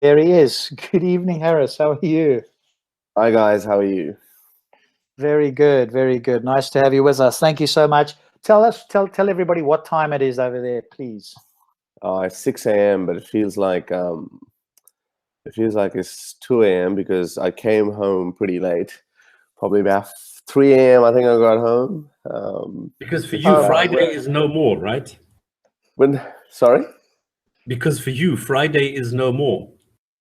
There he is. Good evening, Harris. How are you? Hi guys, how are you? Very good, very good. Nice to have you with us. Thank you so much. Tell everybody what time it is over there, please. It's 6 a.m., but it feels like it's 2 a.m. because I came home pretty late. Probably about 3 a.m. I think I got home. Because for you, Friday well, is no more, right? Sorry? Because for you, Friday is no more.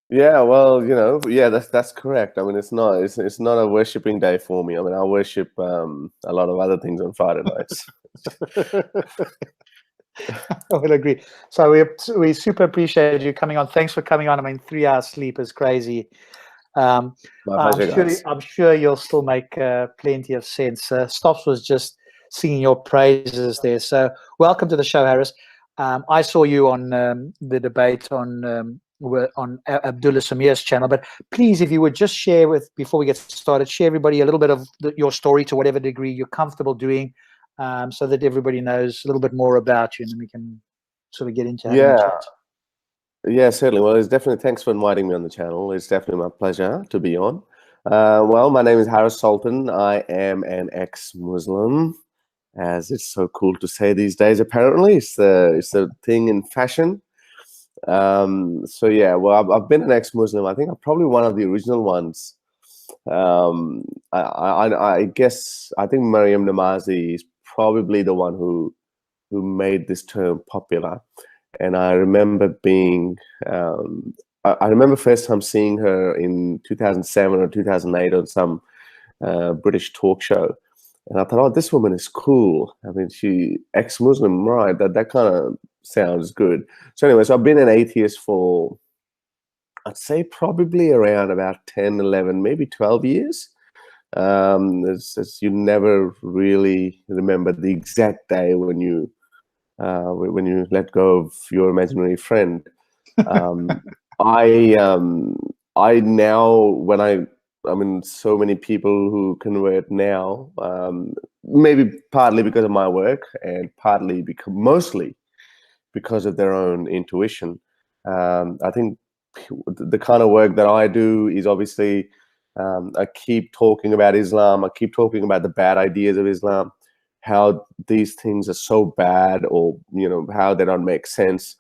Yeah, well, that's correct. I mean, it's not a worshiping day for me. I mean, I worship a lot of other things on Friday nights. I would agree. So we super appreciate you coming on. Thanks for coming on. I mean, 3 hours sleep is crazy. My pleasure, guys. I'm sure you'll still make plenty of sense. Stops was just singing your praises there. So welcome to the show, Harris. I saw you on the debate on Abdullah Samir's channel, but please, if you would just share before we get started, share everybody a little bit of your story to whatever degree you're comfortable doing, so that everybody knows a little bit more about you, and then we can sort of get into having a chat. Yeah, certainly. Well, it's definitely, thanks for inviting me on the channel. It's definitely my pleasure to be on. Well, my name is Harris Sultan. I am an ex-Muslim, as it's so cool to say these days. Apparently, it's a thing in fashion. So yeah, well, I've been an ex-Muslim. I think I'm probably one of the original ones. I guess I think Mariam Namazi is probably the one who made this term popular. And I remember I remember first time seeing her in 2007 or 2008 on some British talk show. And I thought, oh, this woman is cool. I mean, she ex-Muslim, right? That kind of sounds good. So anyway, so I've been an atheist for, I'd say probably around about 10, 11, maybe 12 years. As you never really remember the exact day when you let go of your imaginary friend. I now, I mean, so many people who convert now, maybe partly because of my work and mostly because of their own intuition. I think the kind of work that I do is obviously, I keep talking about Islam. I keep talking about the bad ideas of Islam, how these things are so bad, or how they don't make sense,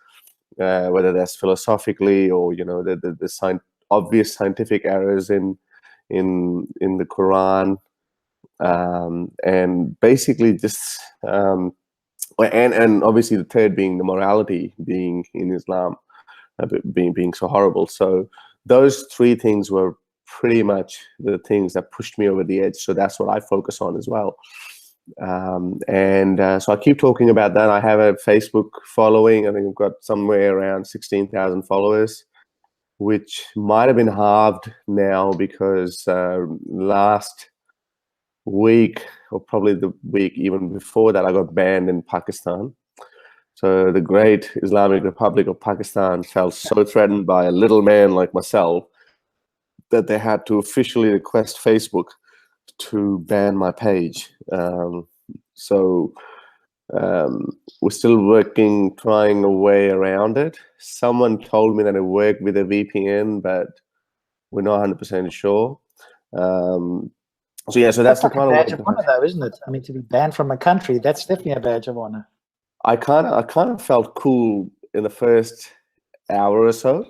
whether that's philosophically or the obvious scientific errors in the Quran, and basically just and obviously the third being the morality being in Islam, being so horrible. So those three things were pretty much the things that pushed me over the edge. So that's what I focus on as well. So I keep talking about that. I have a Facebook following. I think I've got somewhere around 16,000 followers, which might have been halved now because last week, or probably the week even before that, I got banned in Pakistan. So the great Islamic Republic of Pakistan felt so threatened by a little man like myself that they had to officially request Facebook to ban my page. So we're still trying a way around it. Someone told me that it worked with a VPN, but we're not 100% sure. So yeah, so that's the kind of badge of honor, though, isn't it? I mean, to be banned from a country, that's definitely a badge of honor. I kind of felt cool in the first hour or so.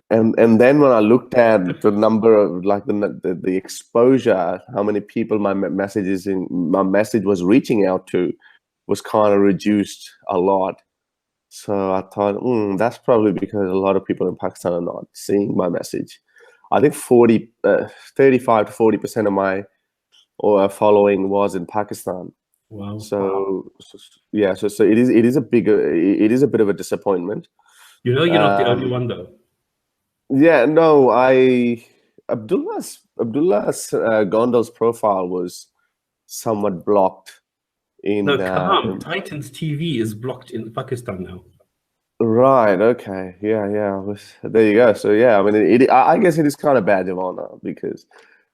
And then when I looked at the number of, like, the exposure, how many people my message was reaching out to, was kind of reduced a lot. So I thought, that's probably because a lot of people in Pakistan are not seeing my message. I think 35 to 40% of my following was in Pakistan. Wow. So yeah, so it is a bit of a disappointment. You're not the only one, though. Yeah, no, Abdullah's Gondal's profile was somewhat blocked in. No, come on. Titans TV is blocked in Pakistan now. Right. Okay. Yeah. There you go. So yeah, I mean, I guess it is kind of badge of honor because,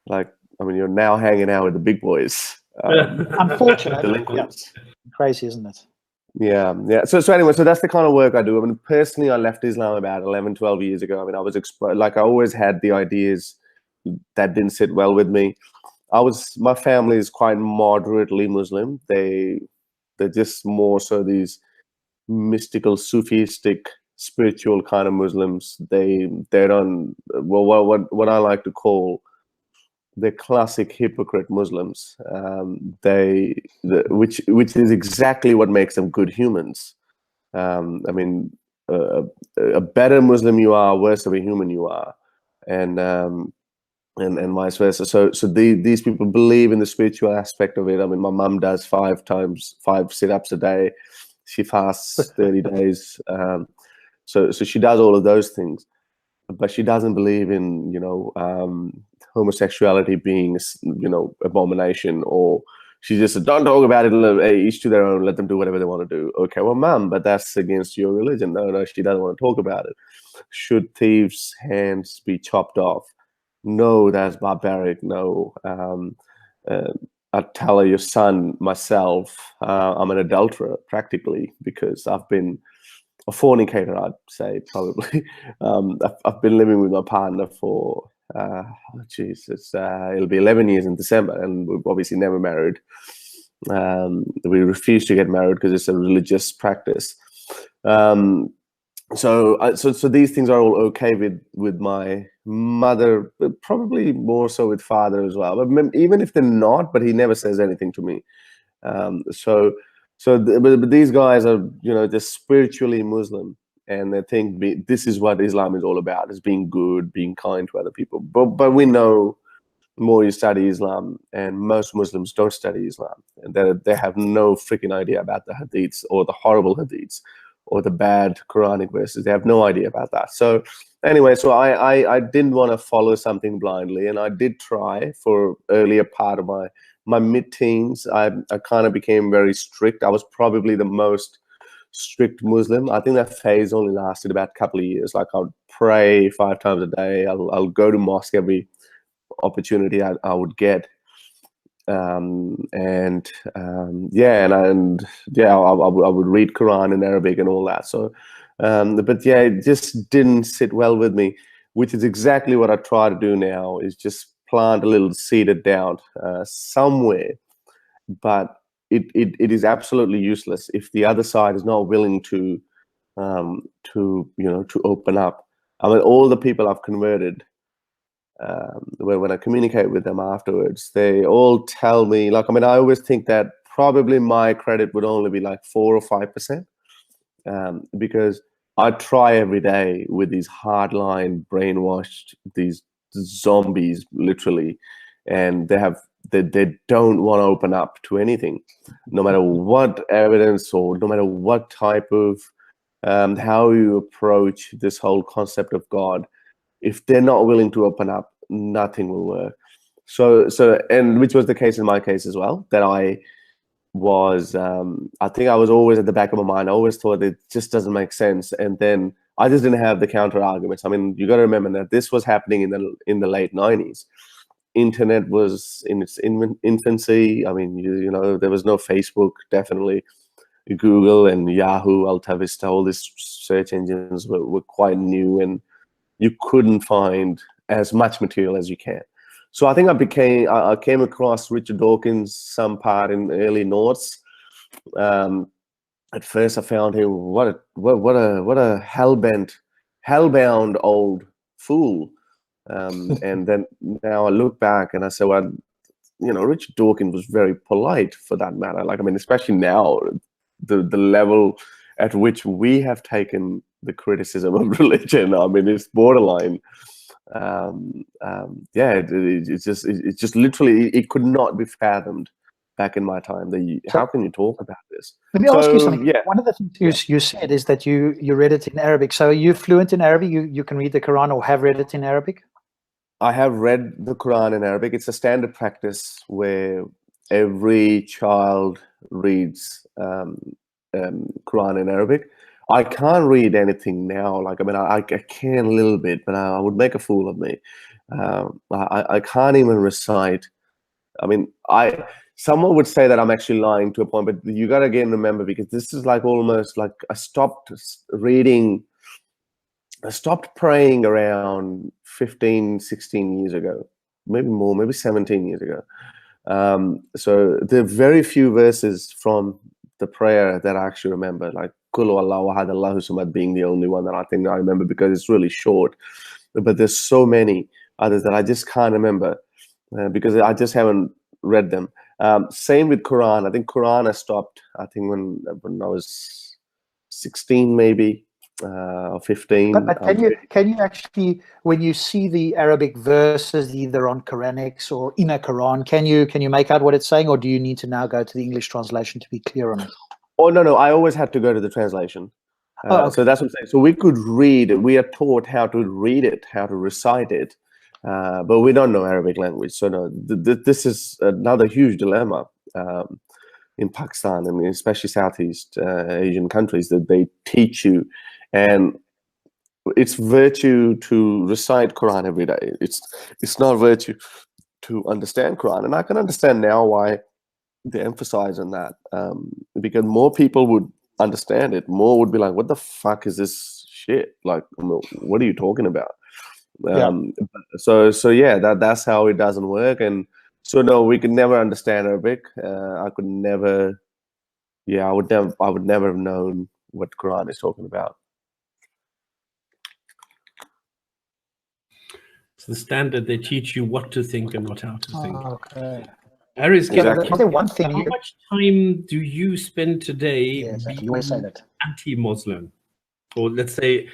like, I mean, you're now hanging out with the big boys. Unfortunately, crazy, isn't it? Yeah. So anyway, so that's the kind of work I do. I mean, personally, I left Islam about 11, 12 years ago. I mean, I was like, I always had the ideas that didn't sit well with me. My family is quite moderately Muslim. They're just more so these mystical, Sufistic, spiritual kind of Muslims. They don't, well, what I like to call the classic hypocrite Muslims. Which is exactly what makes them good humans. I mean, a better Muslim you are, worse of a human you are, and vice versa. So these people believe in the spiritual aspect of it. I mean, my mum does 5 sit-ups a day. She fasts 30 days. So she does all of those things, but she doesn't believe in, homosexuality being, abomination, or she just said, don't talk about it, each to their own, let them do whatever they want to do. Okay, well, mum, but that's against your religion. No, she doesn't want to talk about it. Should thieves' hands be chopped off? No, that's barbaric. No. I tell your son, myself, I'm an adulterer practically, because I've been a fornicator, I'd say, probably. I've been living with my partner for, it'll be 11 years in December, and we've obviously never married. We refuse to get married because it's a religious practice. So these things are all okay with my mother, but probably more so with father as well. But even if they're not, but he never says anything to me. But these guys are, just spiritually Muslim, and they think this is what Islam is all about: is being good, being kind to other people. But we know, more you study Islam, and most Muslims don't study Islam, and they have no freaking idea about the Hadiths, or the horrible Hadiths, or the bad Quranic verses. They have no idea about that. So anyway, so I didn't want to follow something blindly, and I did try for earlier part of my mid-teens. I kind of became very strict. I was probably the most strict Muslim. I think that phase only lasted about a couple of years. Like, I would pray 5 times a day. I'll go to mosque every opportunity I would get. I would read Quran in Arabic and all that. So, but yeah, it just didn't sit well with me, which is exactly what I try to do now, is just plant a little seed of doubt somewhere. But it is absolutely useless if the other side is not willing to open up. I mean, all the people I've converted, when I communicate with them afterwards, they all tell me, like, I mean, I always think that probably my credit would only be like 4 or 5%, because I try every day with these hardline, brainwashed, these zombies, literally, and they don't want to open up to anything, no matter what evidence, or no matter what type of how you approach this whole concept of God. If they're not willing to open up, nothing will work. So, and which was the case in my case as well, that I was, I think I was always at the back of my mind. I always thought it just doesn't make sense. And then I just didn't have the counter arguments. I mean, you got to remember that this was happening in the late 90s. Internet was in its infancy. I mean, there was no Facebook, definitely. Google and Yahoo, Alta Vista, all these search engines were quite new, and you couldn't find as much material as you can. So I think I came across Richard Dawkins some part in early noughts. At first I found him, what a hellbound old fool. And then now I look back and I say, well, Richard Dawkins was very polite, for that matter. Like, I mean, especially now, the level at which we have taken the criticism of religion, I mean, it's borderline. It's just literally, it could not be fathomed back in my time. How can you talk about this? Let me ask you something. Yeah. One of the things you said is that you read it in Arabic. So are you fluent in Arabic? You can read the Quran, or have read it in Arabic? I have read the Quran in Arabic. It's a standard practice where every child reads Quran in Arabic. I can't read anything now. Like, I mean, I can a little bit, but I would make a fool of me. I can't even recite. I mean, someone would say that I'm actually lying to a point, but you got to again remember, because this is like almost like I stopped praying around 15, 16 years ago, maybe more, maybe 17 years ago. So there are very few verses from the prayer that I actually remember, like Kul Wallahu Ahad Allahu Samad being the only one that I think I remember because it's really short. But there's so many others that I just can't remember because I just haven't read them. Same with Quran. I think Quran I stopped, I think when I was 16 maybe, or 15. But can you actually, when you see the Arabic verses either on Quranics or in a Quran, can you make out what it's saying, or do you need to now go to the English translation to be clear on it? Oh no, I always had to go to the translation. Okay. So that's what I'm saying. So we could read it. We are taught how to read it, how to recite it, but we don't know Arabic language. So no, this is another huge dilemma in Pakistan, I mean, especially Southeast Asian countries, that they teach you, and it's virtue to recite Quran every day. It's not virtue to understand Quran, and I can understand now why they emphasize on that, because more people would understand it, more would be like, what the fuck is this shit, like, what are you talking about? So yeah, that's how it doesn't work. And so no, we could never understand Arabic. I would never have known what Quran is talking about. It's the standard. They teach you what to think and not how to think. Okay. Harris, Exactly. One thing, how much time do you spend today you always say that. anti-Muslim? Or let's say,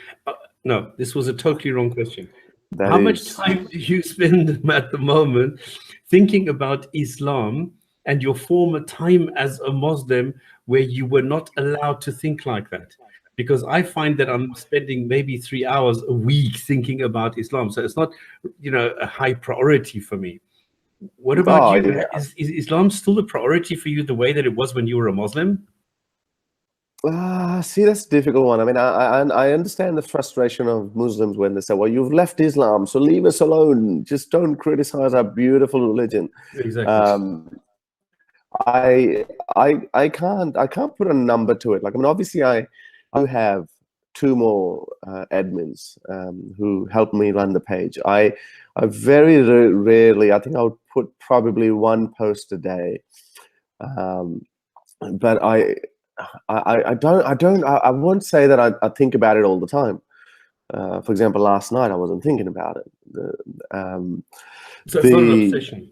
no, this was a totally wrong question. That how is- much time do you spend at the moment thinking about Islam and your former time as a Muslim where you were not allowed to think like that? Because I find that I'm spending maybe 3 hours a week thinking about Islam. So it's not, a high priority for me. What about you? Yeah. Is Islam still a priority for you the way that it was when you were a Muslim? See, that's a difficult one. I mean, I understand the frustration of Muslims when they say, well, you've left Islam, so leave us alone. Just don't criticize our beautiful religion. Exactly. I can't put a number to it. Like, I mean, obviously I have two more admins who help me run the page. I very rarely, I think I would put probably one post a day. But I won't say that I think about it all the time. For example, last night I wasn't thinking about it. So it's not an obsession.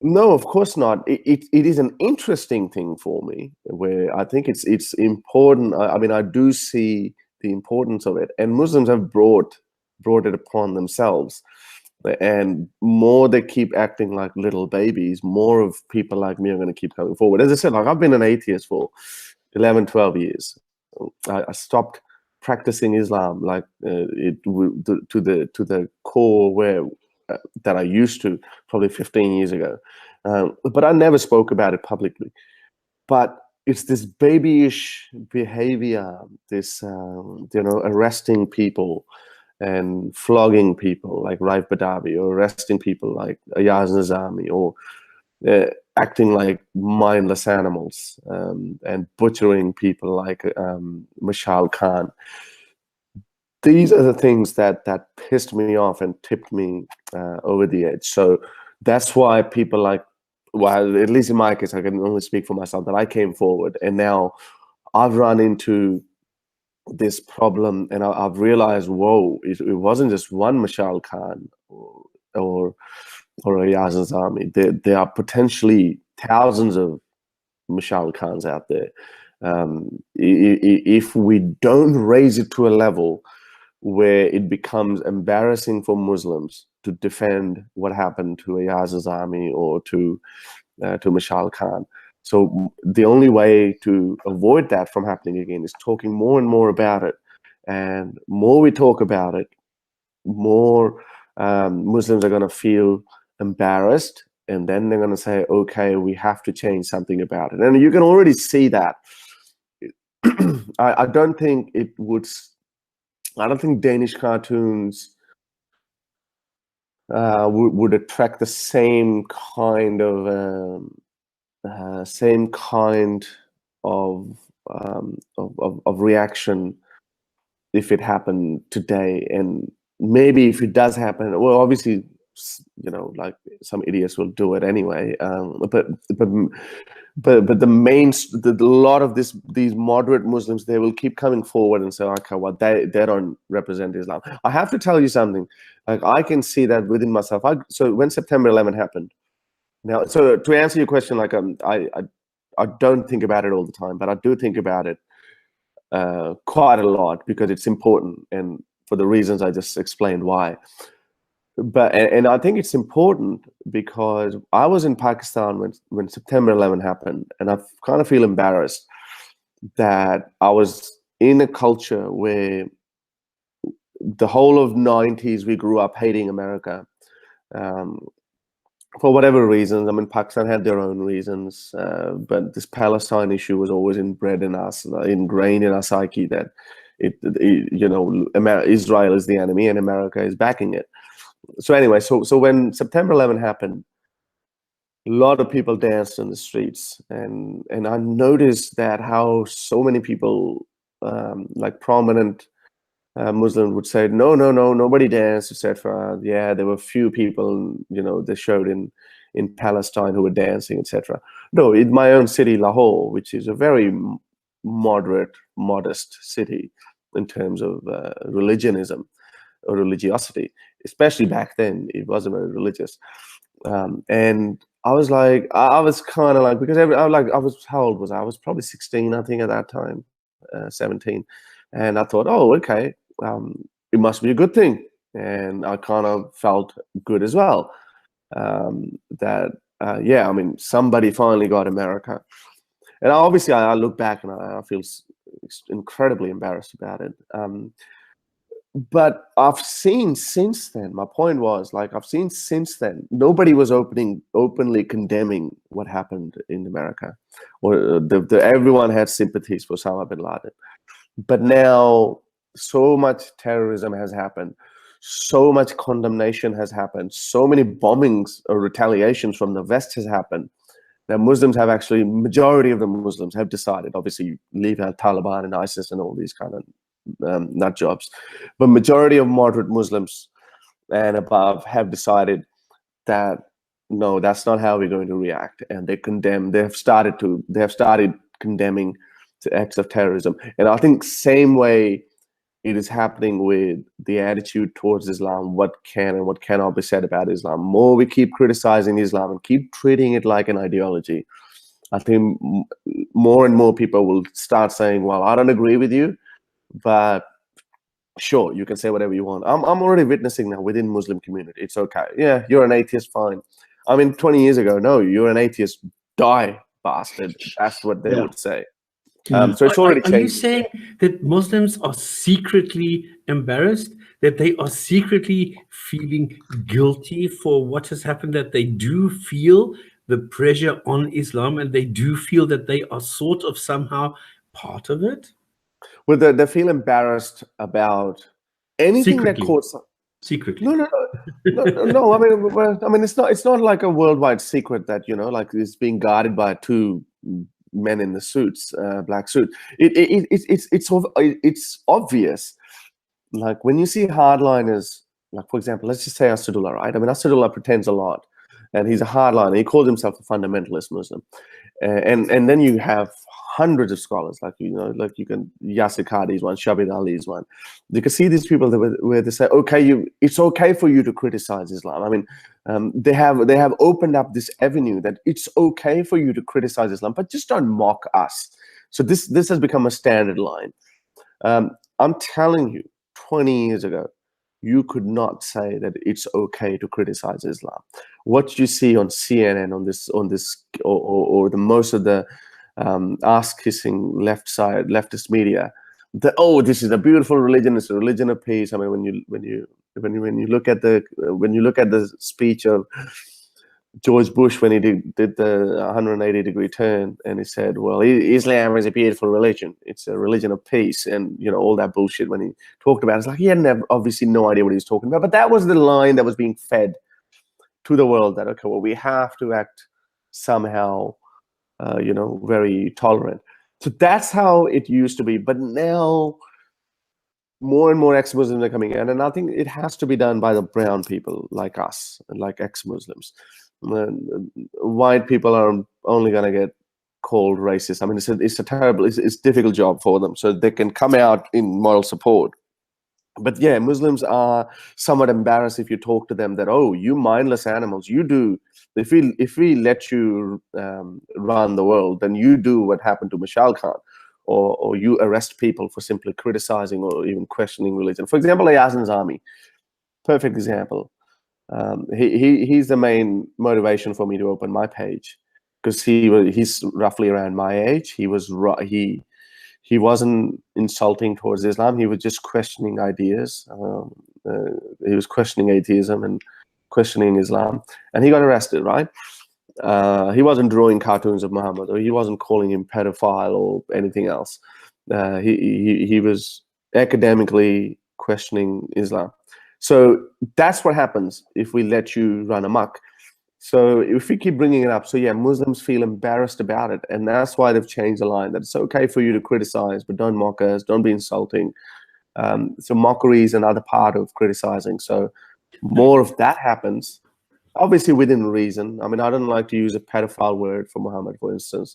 No, of course not. It is an interesting thing for me, where I think it's important. I mean, I do see the importance of it, and Muslims have brought it upon themselves. And more they keep acting like little babies, more of people like me are going to keep coming forward. As I said, like, I've been an atheist for 11, 12 years. I stopped practicing Islam like to the core where that I used to probably 15 years ago. But I never spoke about it publicly. But it's this babyish behavior, this arresting people and flogging people like Raif Badawi, or arresting people like Ayaz Nizami, or acting like mindless animals, and butchering people like Mashal Khan. These are the things that pissed me off and tipped me over the edge. So that's why people like, well, at least in my case, I can only speak for myself, that I came forward, and now I've run into this problem, and I've realized, whoa, it wasn't just one Mashal Khan or Ayaz Nizami. There are potentially thousands of Mashal Khans out there. If we don't raise it to a level where it becomes embarrassing for Muslims to defend what happened to Ayaz Nizami or to Mashal Khan. So the only way to avoid that from happening again is talking more and more about it. And more we talk about it, more Muslims are going to feel embarrassed, and then they're going to say, okay, we have to change something about it. And you can already see that. I don't think it would, I don't think Danish cartoons would attract the same kind of same kind of reaction if it happened today. And maybe if it does happen, well, obviously, you know, like some idiots will do it anyway. But the main, a lot of these moderate Muslims, they will keep coming forward and say, okay, well, they don't represent Islam. I have to tell you something. Like, I can see that within myself. So when September 11 happened, now, so to answer your question, like, I don't think about it all the time, but I do think about it quite a lot, because it's important, and for the reasons I just explained why. But and I think it's important because I was in Pakistan when September 11 happened, and I kind of feel embarrassed that I was in a culture where the whole of 90s we grew up hating America. For whatever reasons. I mean, Pakistan had their own reasons, but this Palestine issue was always ingrained in our psyche, that you know, Israel is the enemy and America is backing it. So anyway, so when September 11 happened, a lot of people danced in the streets, and I noticed that how so many people, like prominent Muslims, would say, no, nobody danced, etc. Yeah, there were few people, you know, they showed in Palestine who were dancing, etc. No, in my own city, Lahore, which is a very moderate, modest city in terms of religionism or religiosity, especially back then, it wasn't very religious. And I was like, I was kind of like, because how old was I? I was probably 16, I think, at that time, 17. And I thought, oh, okay, it must be a good thing. And I kind of felt good as well, that, yeah, I mean, somebody finally got America. And obviously, I look back and I feel incredibly embarrassed about it. But I've seen since then, my point was, like, I've seen since then, nobody was openly condemning what happened in America, or everyone had sympathies for Osama bin Laden. But now so much terrorism has happened, so much condemnation has happened, so many bombings or retaliations from the West has happened, that Muslims have actually, majority of the Muslims have decided, obviously leave out Taliban and ISIS and all these kind of nut jobs, but majority of moderate Muslims and above have decided that no, that's not how we're going to react, and they have started condemning the acts of terrorism. And I think same way it is happening with the attitude towards Islam, what can and what cannot be said about Islam. More we keep criticizing Islam and keep treating it like an ideology, I think more and more people will start saying, well, I don't agree with you, but sure, you can say whatever you want. I'm already witnessing now within Muslim community. It's okay. Yeah, you're an atheist, fine. I mean, 20 years ago, no, you're an atheist, die, bastard. That's what they would say. So it's already changed. Are you saying that Muslims are secretly embarrassed, that they are secretly feeling guilty for what has happened, that they do feel the pressure on Islam and they do feel that they are sort of somehow part of it? Well, they feel embarrassed about anything Secretly. that causes. Secretly. No. I mean, it's not like a worldwide secret that, you know, like it's being guarded by two men in the suits, black suit. It's obvious. Like when you see hardliners, like for example, let's just say Asadullah, right? I mean, Asadullah pretends a lot, and he's a hardliner. He calls himself a fundamentalist Muslim, and then you have hundreds of scholars, like, you know, like you can, Yasir Qadhi is one, Shabir Ali is one. You can see these people where they say, okay, it's okay for you to criticize Islam. I mean, they have opened up this avenue that it's okay for you to criticize Islam, but just don't mock us. So this has become a standard line. I'm telling you, 20 years ago, you could not say that it's okay to criticize Islam. What you see on CNN, on this, or the most of the ass-kissing leftist media, that, oh, this is a beautiful religion, it's a religion of peace. I mean, when you look at the speech of George Bush when he did the 180-degree turn, and he said, well, Islam is a beautiful religion, it's a religion of peace, and, you know, all that bullshit. When he talked about it, it's like he had obviously no idea what he was talking about, but that was the line that was being fed to the world, that, okay, well, we have to act somehow very tolerant. So that's how it used to be. But now more and more ex-Muslims are coming in, and I think it has to be done by the brown people like us, like ex-Muslims. White people are only going to get called racist. I mean, it's a terrible, it's difficult job for them. So they can come out in moral support. But yeah, Muslims are somewhat embarrassed if you talk to them that, oh, you mindless animals, you do. If we let you run the world, then you do what happened to Mashal Khan. Or you arrest people for simply criticizing or even questioning religion. For example, Yazan's army, perfect example. He's the main motivation for me to open my page, because he's roughly around my age. He wasn't insulting towards Islam. He was just questioning ideas. He was questioning atheism and questioning Islam, and he got arrested, right? He wasn't drawing cartoons of Muhammad, or he wasn't calling him pedophile or anything else. He was academically questioning Islam. So that's what happens if we let you run amok. So if we keep bringing it up, so yeah, Muslims feel embarrassed about it, and that's why they've changed the line that it's okay for you to criticize, but don't mock us, don't be insulting. So mockery is another part of criticizing. So more of that happens. Obviously within reason. I mean, I don't like to use a pedophile word for Muhammad, for instance.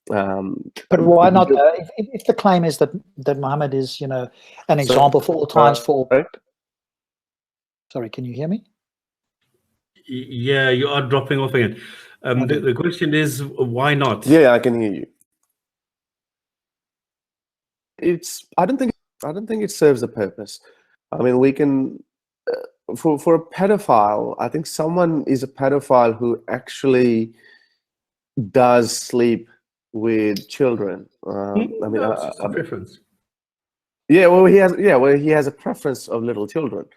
But why not? If the claim is that Muhammad is, an example for all times, for all. Sorry, can you hear me? Yeah, you are dropping off again. The question is, why not? Yeah, I can hear you. I don't think it serves a purpose. I mean, we can. For a pedophile, I think someone is a pedophile who actually does sleep with children. I mean, that's a preference. Yeah, well, he has a preference of little children.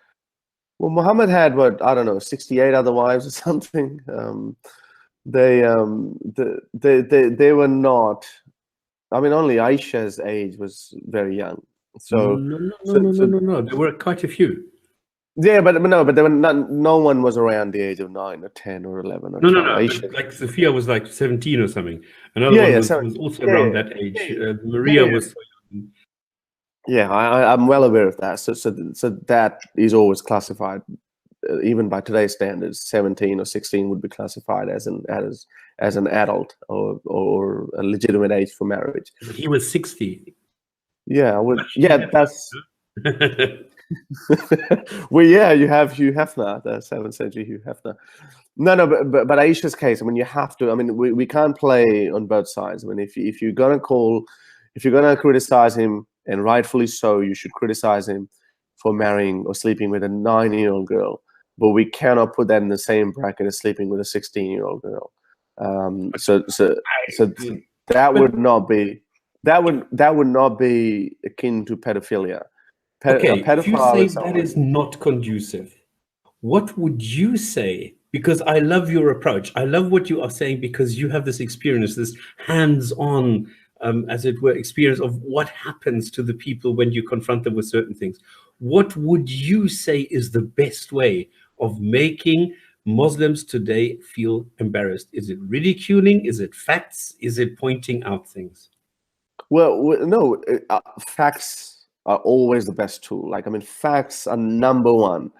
Well, Muhammad had what, I don't know, 68 other wives or something. They were not. I mean, only Aisha's age was very young. So no. There were quite a few. Yeah, but there were no one was around the age of 9 or 10 or 11 or 12. No. Like Sophia was like 17 or something. Another one was also around that age. Maria was. Yeah, I'm well aware of that. So that is always classified, even by today's standards. 17 or 16 would be classified as an adult or a legitimate age for marriage. He was 60. Yeah, that's. Well, yeah, you have Hugh Hefner, the 7th century Hugh Hefner. No, but Aisha's case, I mean, you have to. I mean, we can't play on both sides. I mean, if you're gonna criticize him, and rightfully so, you should criticize him for marrying or sleeping with a 9-year-old girl. But we cannot put that in the same bracket as sleeping with a 16-year-old girl. So that would not be akin to pedophilia. Okay, if you say that is not conducive, what would you say? Because I love your approach. I love what you are saying, because you have this experience, this hands-on, as it were, experience of what happens to the people when you confront them with certain things. What would you say is the best way of making Muslims today feel embarrassed? Is it ridiculing? Is it facts? Is it pointing out things? Well, no, facts are always the best tool. Like, I mean, facts are number one.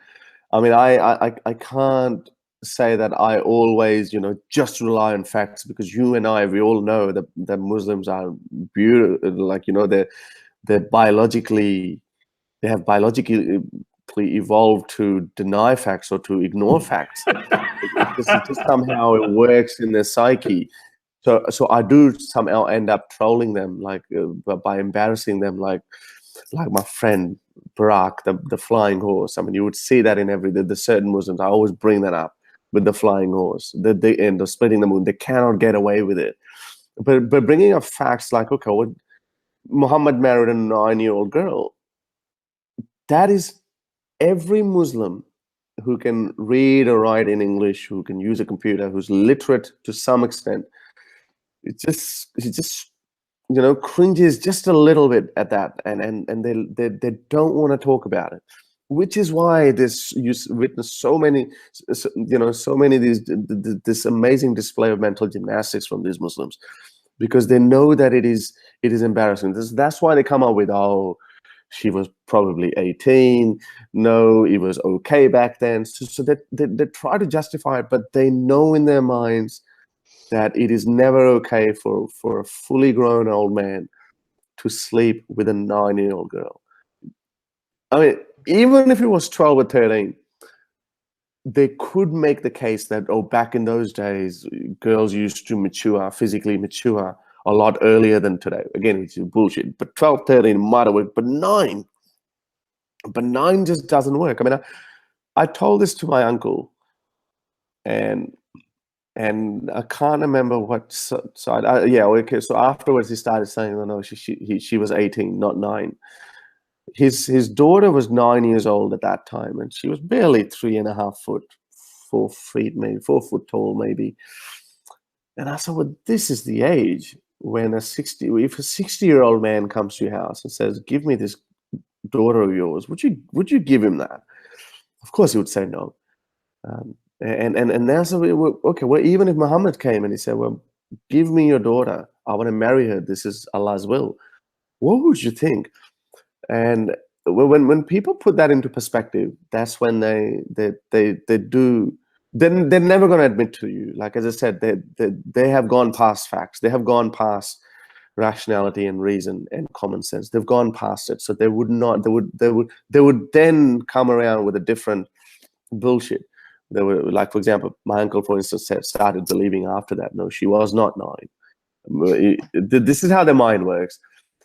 I mean, I can't say that I always, just rely on facts, because you and I, we all know that Muslims are beautiful. Like, they have biologically evolved to deny facts or to ignore facts. It just somehow it works in their psyche. So I do somehow end up trolling them, like by embarrassing them, like my friend Barak, the flying horse. I mean, you would see that in the certain Muslims. I always bring that up with the flying horse, the end of splitting the moon. They cannot get away with it. But bringing up facts like, okay, well, Muhammad married a 9-year-old girl. That is every Muslim who can read or write in English, who can use a computer, who's literate to some extent. It just cringes just a little bit at that, and they don't want to talk about it. which is why you witness so many, so many of these, this amazing display of mental gymnastics from these Muslims, because they know that it is embarrassing. That's why they come up with, oh, she was probably 18. No, it was okay back then. So they try to justify it, but they know in their minds that it is never okay for a fully grown old man to sleep with a 9-year-old girl. I mean, even if it was 12 or 13, they could make the case that, oh, back in those days, girls used to physically mature a lot earlier than today. Again, it's bullshit. But 12, 13 might have worked, but 9 just doesn't work. I mean, I told this to my uncle, and I can't remember what side. Yeah, okay. So afterwards, he started saying, "Oh no, she was 18, not 9." His daughter was 9 years old at that time, and she was barely 3.5 foot, 4 feet, maybe 4 foot tall, maybe. And I said, well, this is the age when if a 60-year-old man comes to your house and says, "Give me this daughter of yours," would you give him that? Of course, he would say no. And now, so okay. Well, even if Muhammad came and he said, "Well, give me your daughter. I want to marry her. This is Allah's will." What would you think? And when people put that into perspective, that's when they do. Then they're never going to admit to you. Like, as I said, they have gone past facts. They have gone past rationality and reason and common sense. They've gone past it. So they would not. They would then come around with a different bullshit. They were, like, for example, my uncle, for instance, started believing after that, no, she was not 9. This is how their mind works.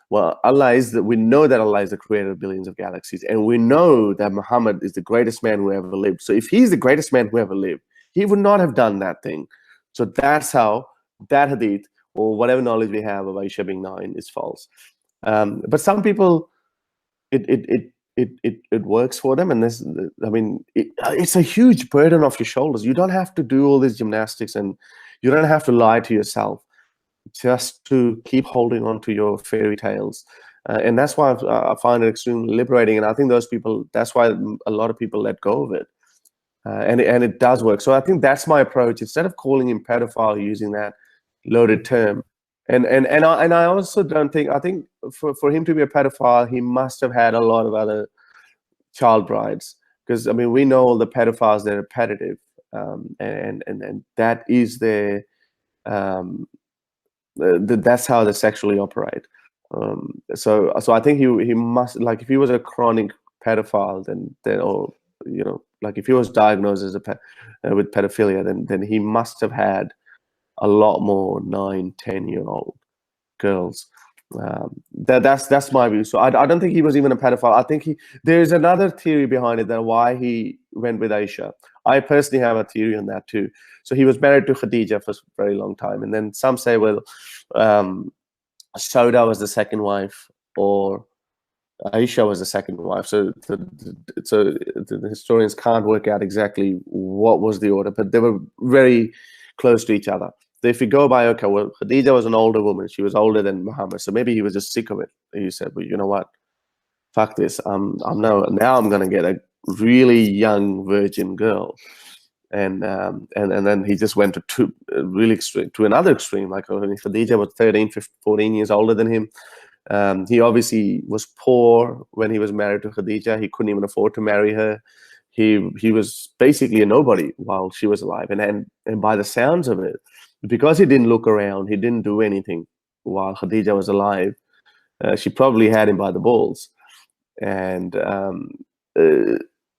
Well, we know that Allah is the creator of billions of galaxies, and we know that Muhammad is the greatest man who ever lived. So if he's the greatest man who ever lived, he would not have done that thing. So that's how that hadith, or whatever knowledge we have of Aisha being 9, is false. But some people, it works for them, and this, I mean, it's a huge burden off your shoulders. You don't have to do all these gymnastics, and you don't have to lie to yourself just to keep holding on to your fairy tales. And that's why I find it extremely liberating. And I think those people, that's why a lot of people let go of it. And it does work. So I think that's my approach. Instead of calling him pedophile, using that loaded term. And I also don't think, I think for him to be a pedophile, he must have had a lot of other child brides. Because, I mean, we know all the pedophiles, they're repetitive. And that is their... that's how they sexually operate. So I think he must, like, if he was a chronic pedophile, then or like if he was diagnosed as with pedophilia, then he must have had a lot more 9, 10-year-old girls. That's my view. So I don't think he was even a pedophile. I think there's another theory behind it, that why he went with Aisha. I personally have a theory on that too. So he was married to Khadija for a very long time, and then some say, well, Sauda was the second wife, or Aisha was the second wife. So the historians can't work out exactly what was the order, but they were very close to each other. So if you go by, okay, well, Khadija was an older woman. She was older than Muhammad, so maybe he was just sick of it. He said, well, you know what? Fuck this. Now I'm going to get a really young virgin girl. And then he just went to really extreme, to another extreme. Like, Khadija was 13, 15, 14 years older than him. He obviously was poor when he was married to Khadija. He couldn't even afford to marry her. He was basically a nobody while she was alive. And by the sounds of it, because he didn't look around, he didn't do anything while Khadija was alive, she probably had him by the balls. And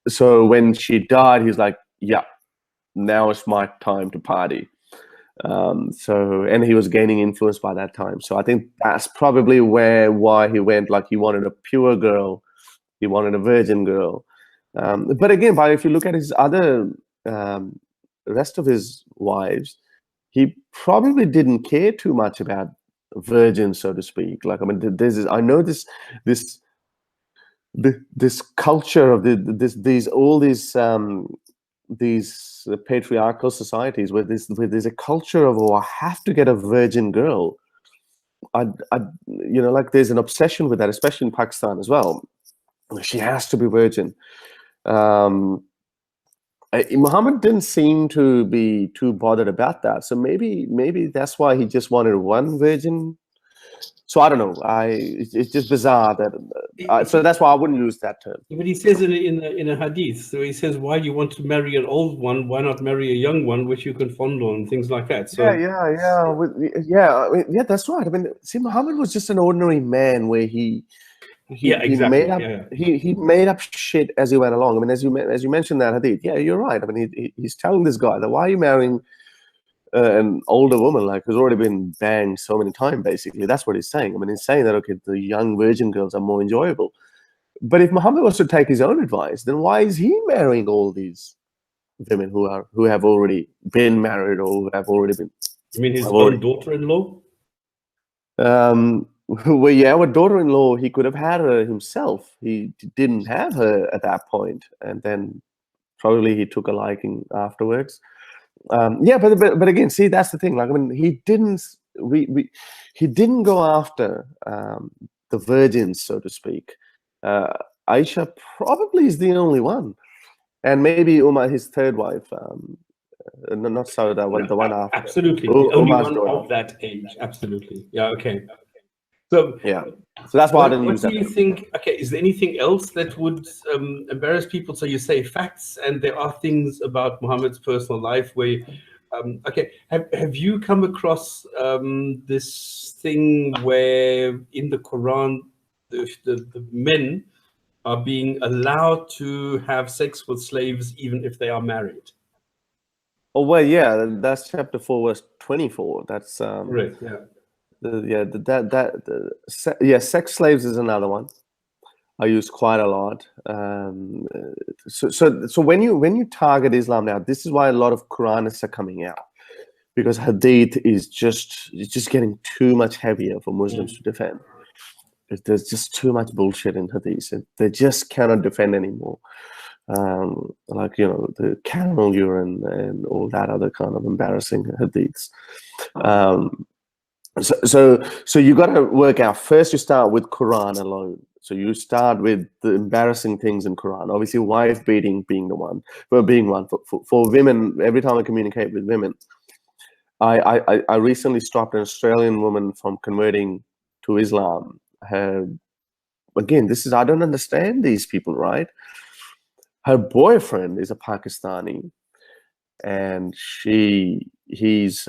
so when she died, he's like, yeah, now it's my time to party. And he was gaining influence by that time. So I think that's probably why he went, like, he wanted a pure girl, he wanted a virgin girl. But again, if you look at his other rest of his wives, he probably didn't care too much about virgins, so to speak. Like, I mean, I know this culture of these patriarchal societies where there's a culture of, oh, I have to get a virgin girl. Like, there's an obsession with that, especially in Pakistan as well. She has to be virgin. Muhammad didn't seem to be too bothered about that. So maybe that's why he just wanted one virgin. So I don't know. It's just bizarre that. So that's why I wouldn't use that term. But he says in a hadith, so he says, why you want to marry an old one? Why not marry a young one which you can fondle and things like that? So yeah. That's right. I mean, see, Muhammad was just an ordinary man where he made up he made up shit as he went along. I mean, as you mentioned that hadith, yeah, you're right. I mean, he's telling this guy that, why are you marrying an older woman like who's already been banged so many times? Basically, that's what he's saying. I mean, he's saying that, okay, the young virgin girls are more enjoyable. But if Muhammad was to take his own advice, then why is he marrying all these women who have already been married or who have already been? You mean his own daughter-in-law? Well, yeah, with daughter-in-law, he could have had her himself. He didn't have her at that point, and then probably he took a liking afterwards. Yeah, but again, see, that's the thing. Like, I mean, he didn't go after the virgins, so to speak. Aisha probably is the only one, and maybe Umar, his third wife. Not Sauda, the one after. Absolutely, the only one of that age. Absolutely, yeah. Okay. So yeah, so that's why I didn't use that. What do you think? Okay, is there anything else that would embarrass people? So you say facts, and there are things about Muhammad's personal life where, okay, have you come across this thing where in the Quran the men are being allowed to have sex with slaves even if they are married? Oh well, yeah, that's chapter 4, verse 24. That's right. Yeah. Sex slaves is another one I use quite a lot. So when you target Islam now, this is why a lot of Quranists are coming out, because Hadith is just getting too much heavier for Muslims to defend. There's just too much bullshit in Hadith. They just cannot defend anymore. Like, the camel urine and all that other kind of embarrassing Hadiths. So you got to work out. First, you start with Quran alone. So you start with the embarrassing things in Quran. Obviously, wife beating being one. For women. Every time I communicate with women, I recently stopped an Australian woman from converting to Islam. Again, I don't understand these people, right? Her boyfriend is a Pakistani, and he's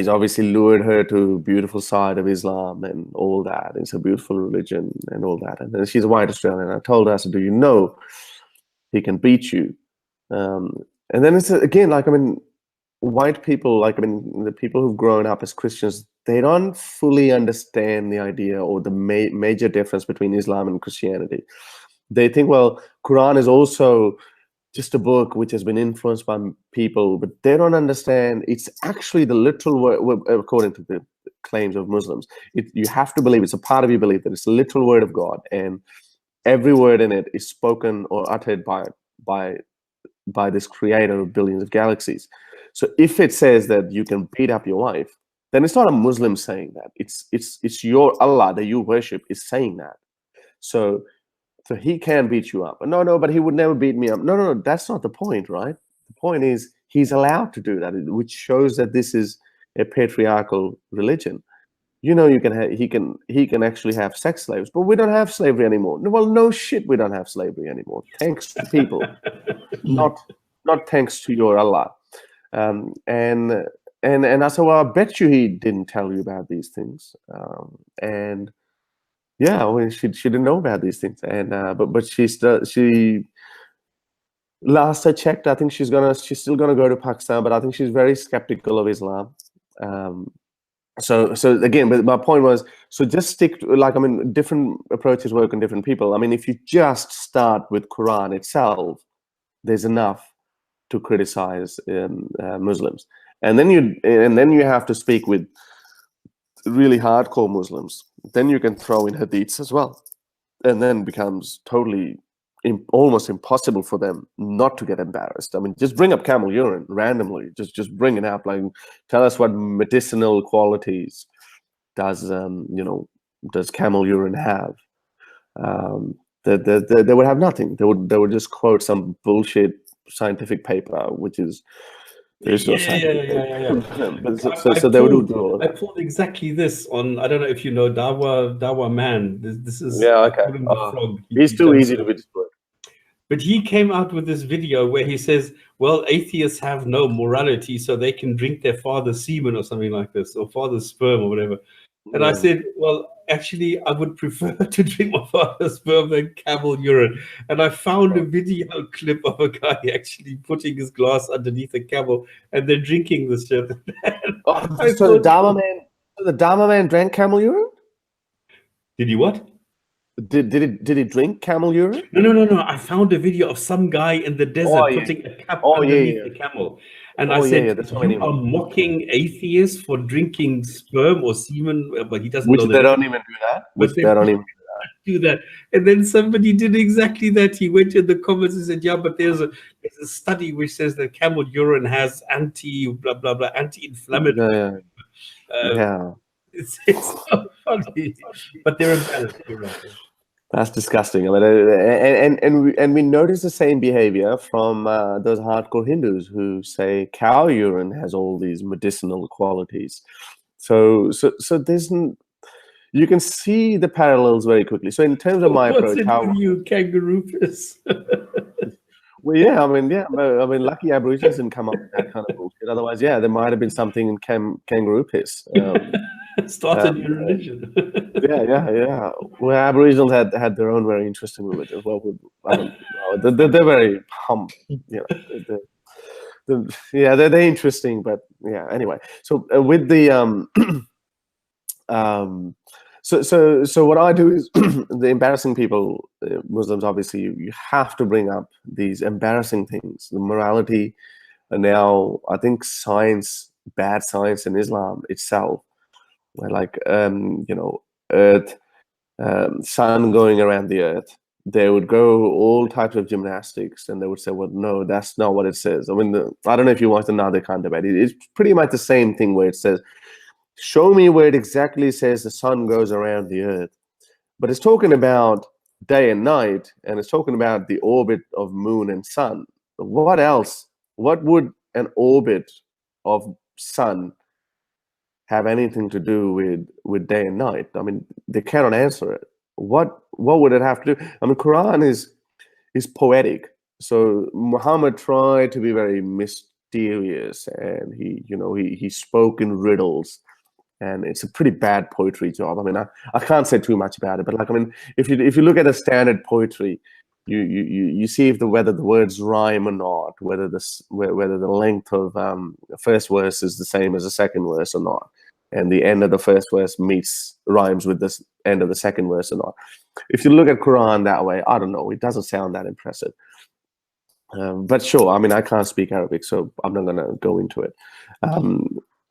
obviously lured her to beautiful side of Islam and all that. It's a beautiful religion and all that. And then she's a white Australian. I told her, I said, do you know he can beat you? And then it's again, like, I mean, white people, like, I mean, the people who've grown up as Christians, they don't fully understand the idea or the major difference between Islam and Christianity. They think, well, Quran is also just a book which has been influenced by people, but they don't understand it's actually the literal word, according to the claims of Muslims. You have to believe, it's a part of your belief that it's the literal word of God, and every word in it is spoken or uttered by this creator of billions of galaxies. So if it says that you can beat up your wife, then it's not a Muslim saying that. It's your Allah that you worship is saying that. So he can beat you up. No, but he would never beat me up. No, that's not the point, right? The point is he's allowed to do that, which shows that this is a patriarchal religion. He can actually have sex slaves, but we don't have slavery anymore. Well, no shit, we don't have slavery anymore. Thanks to people, not thanks to your Allah. And I said, well, I bet you he didn't tell you about these things. And yeah, well, she didn't know about these things, and but she last I checked, I think she's still gonna go to Pakistan, but I think she's very skeptical of Islam. So again, but my point was, so just stick to, like, I mean, different approaches work on different people. I mean, if you just start with Quran itself, there's enough to criticize Muslims, and then you have to speak with really hardcore Muslims. Then you can throw in hadiths as well, and then it becomes totally almost impossible for them not to get embarrassed. I mean, just bring up camel urine randomly. Just bring it up. Like, tell us what medicinal qualities does camel urine have? they would have nothing. They would just quote some bullshit scientific paper, which is there's no scientific paper. But so they would do all I that. pulled exactly this on. I don't know if you know Dawa Man. This is Okay. the frog. He's too easy to be destroyed. But he came out with this video where he says, well, atheists have no morality, so they can drink their father's semen or something like this, or father's sperm or whatever. And I said, well, actually, I would prefer to drink my father's sperm than camel urine. And I found a video clip of a guy actually putting his glass underneath a camel and then drinking this shit. So the Dharma man drank camel urine? Did he what? Did he drink camel urine? No. I found a video of some guy in the desert putting a cap underneath the camel. And I said, you are mocking atheists for drinking sperm or semen, but he doesn't know that. They don't even do that. But they don't even do that. And then somebody did exactly that. He went in the comments and said, yeah, but there's a study which says that camel urine has anti-inflammatory. It's so funny, but they're embarrassed. That's disgusting. I mean, and we notice the same behavior from those hardcore Hindus who say cow urine has all these medicinal qualities. So there's you can see the parallels very quickly. So in terms of my approach, with you kangaroo piss? Well, yeah, I mean, lucky Aborigines didn't come up with that kind of bullshit. Otherwise, yeah, there might have been something in kangaroo piss. Started your religion. yeah. Well, Aboriginals had their own very interesting religion as well. I don't know, they're very they're interesting, but yeah. Anyway, so with the So what I do is the embarrassing people, Muslims, obviously, you have to bring up these embarrassing things, the morality, and now I think science, bad science in Islam itself, like Earth, sun going around the Earth. They would go all types of gymnastics, and they would say, "Well, no, that's not what it says." I mean, I don't know if you watched the Nadir debate. It's pretty much the same thing where it says, show me where it exactly says the sun goes around the Earth. But it's talking about day and night, and it's talking about the orbit of moon and sun. What else? What would an orbit of sun have anything to do with day and night? I mean, they cannot answer it. What would it have to do? I mean, Quran is poetic. So Muhammad tried to be very mysterious, and he spoke in riddles. And it's a pretty bad poetry job. I mean, I can't say too much about it, but like, I mean, if you look at a standard poetry, you see whether the words rhyme or not, whether the length of the first verse is the same as the second verse or not, and the end of the first verse rhymes with the end of the second verse or not. If you look at Quran that way, I don't know, it doesn't sound that impressive. But sure, I mean, I can't speak Arabic, so I'm not going to go into it.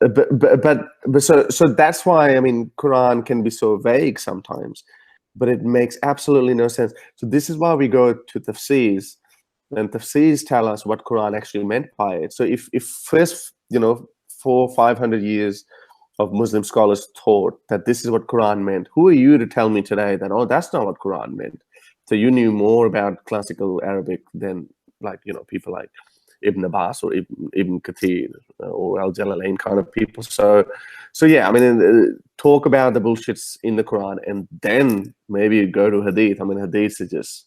But so that's why, I mean, Quran can be so vague sometimes, but it makes absolutely no sense. So this is why we go to tafsirs, and tafsirs tell us what Quran actually meant by it. So if first 400-500 years of Muslim scholars taught that this is what Quran meant, who are you to tell me today that, oh, that's not what Quran meant? So you knew more about classical Arabic than people like Ibn Abbas or Ibn Kathir or Al-Jalalain kind of people. So yeah, I mean, talk about the bullshits in the Quran, and then maybe go to Hadith. I mean, Hadith is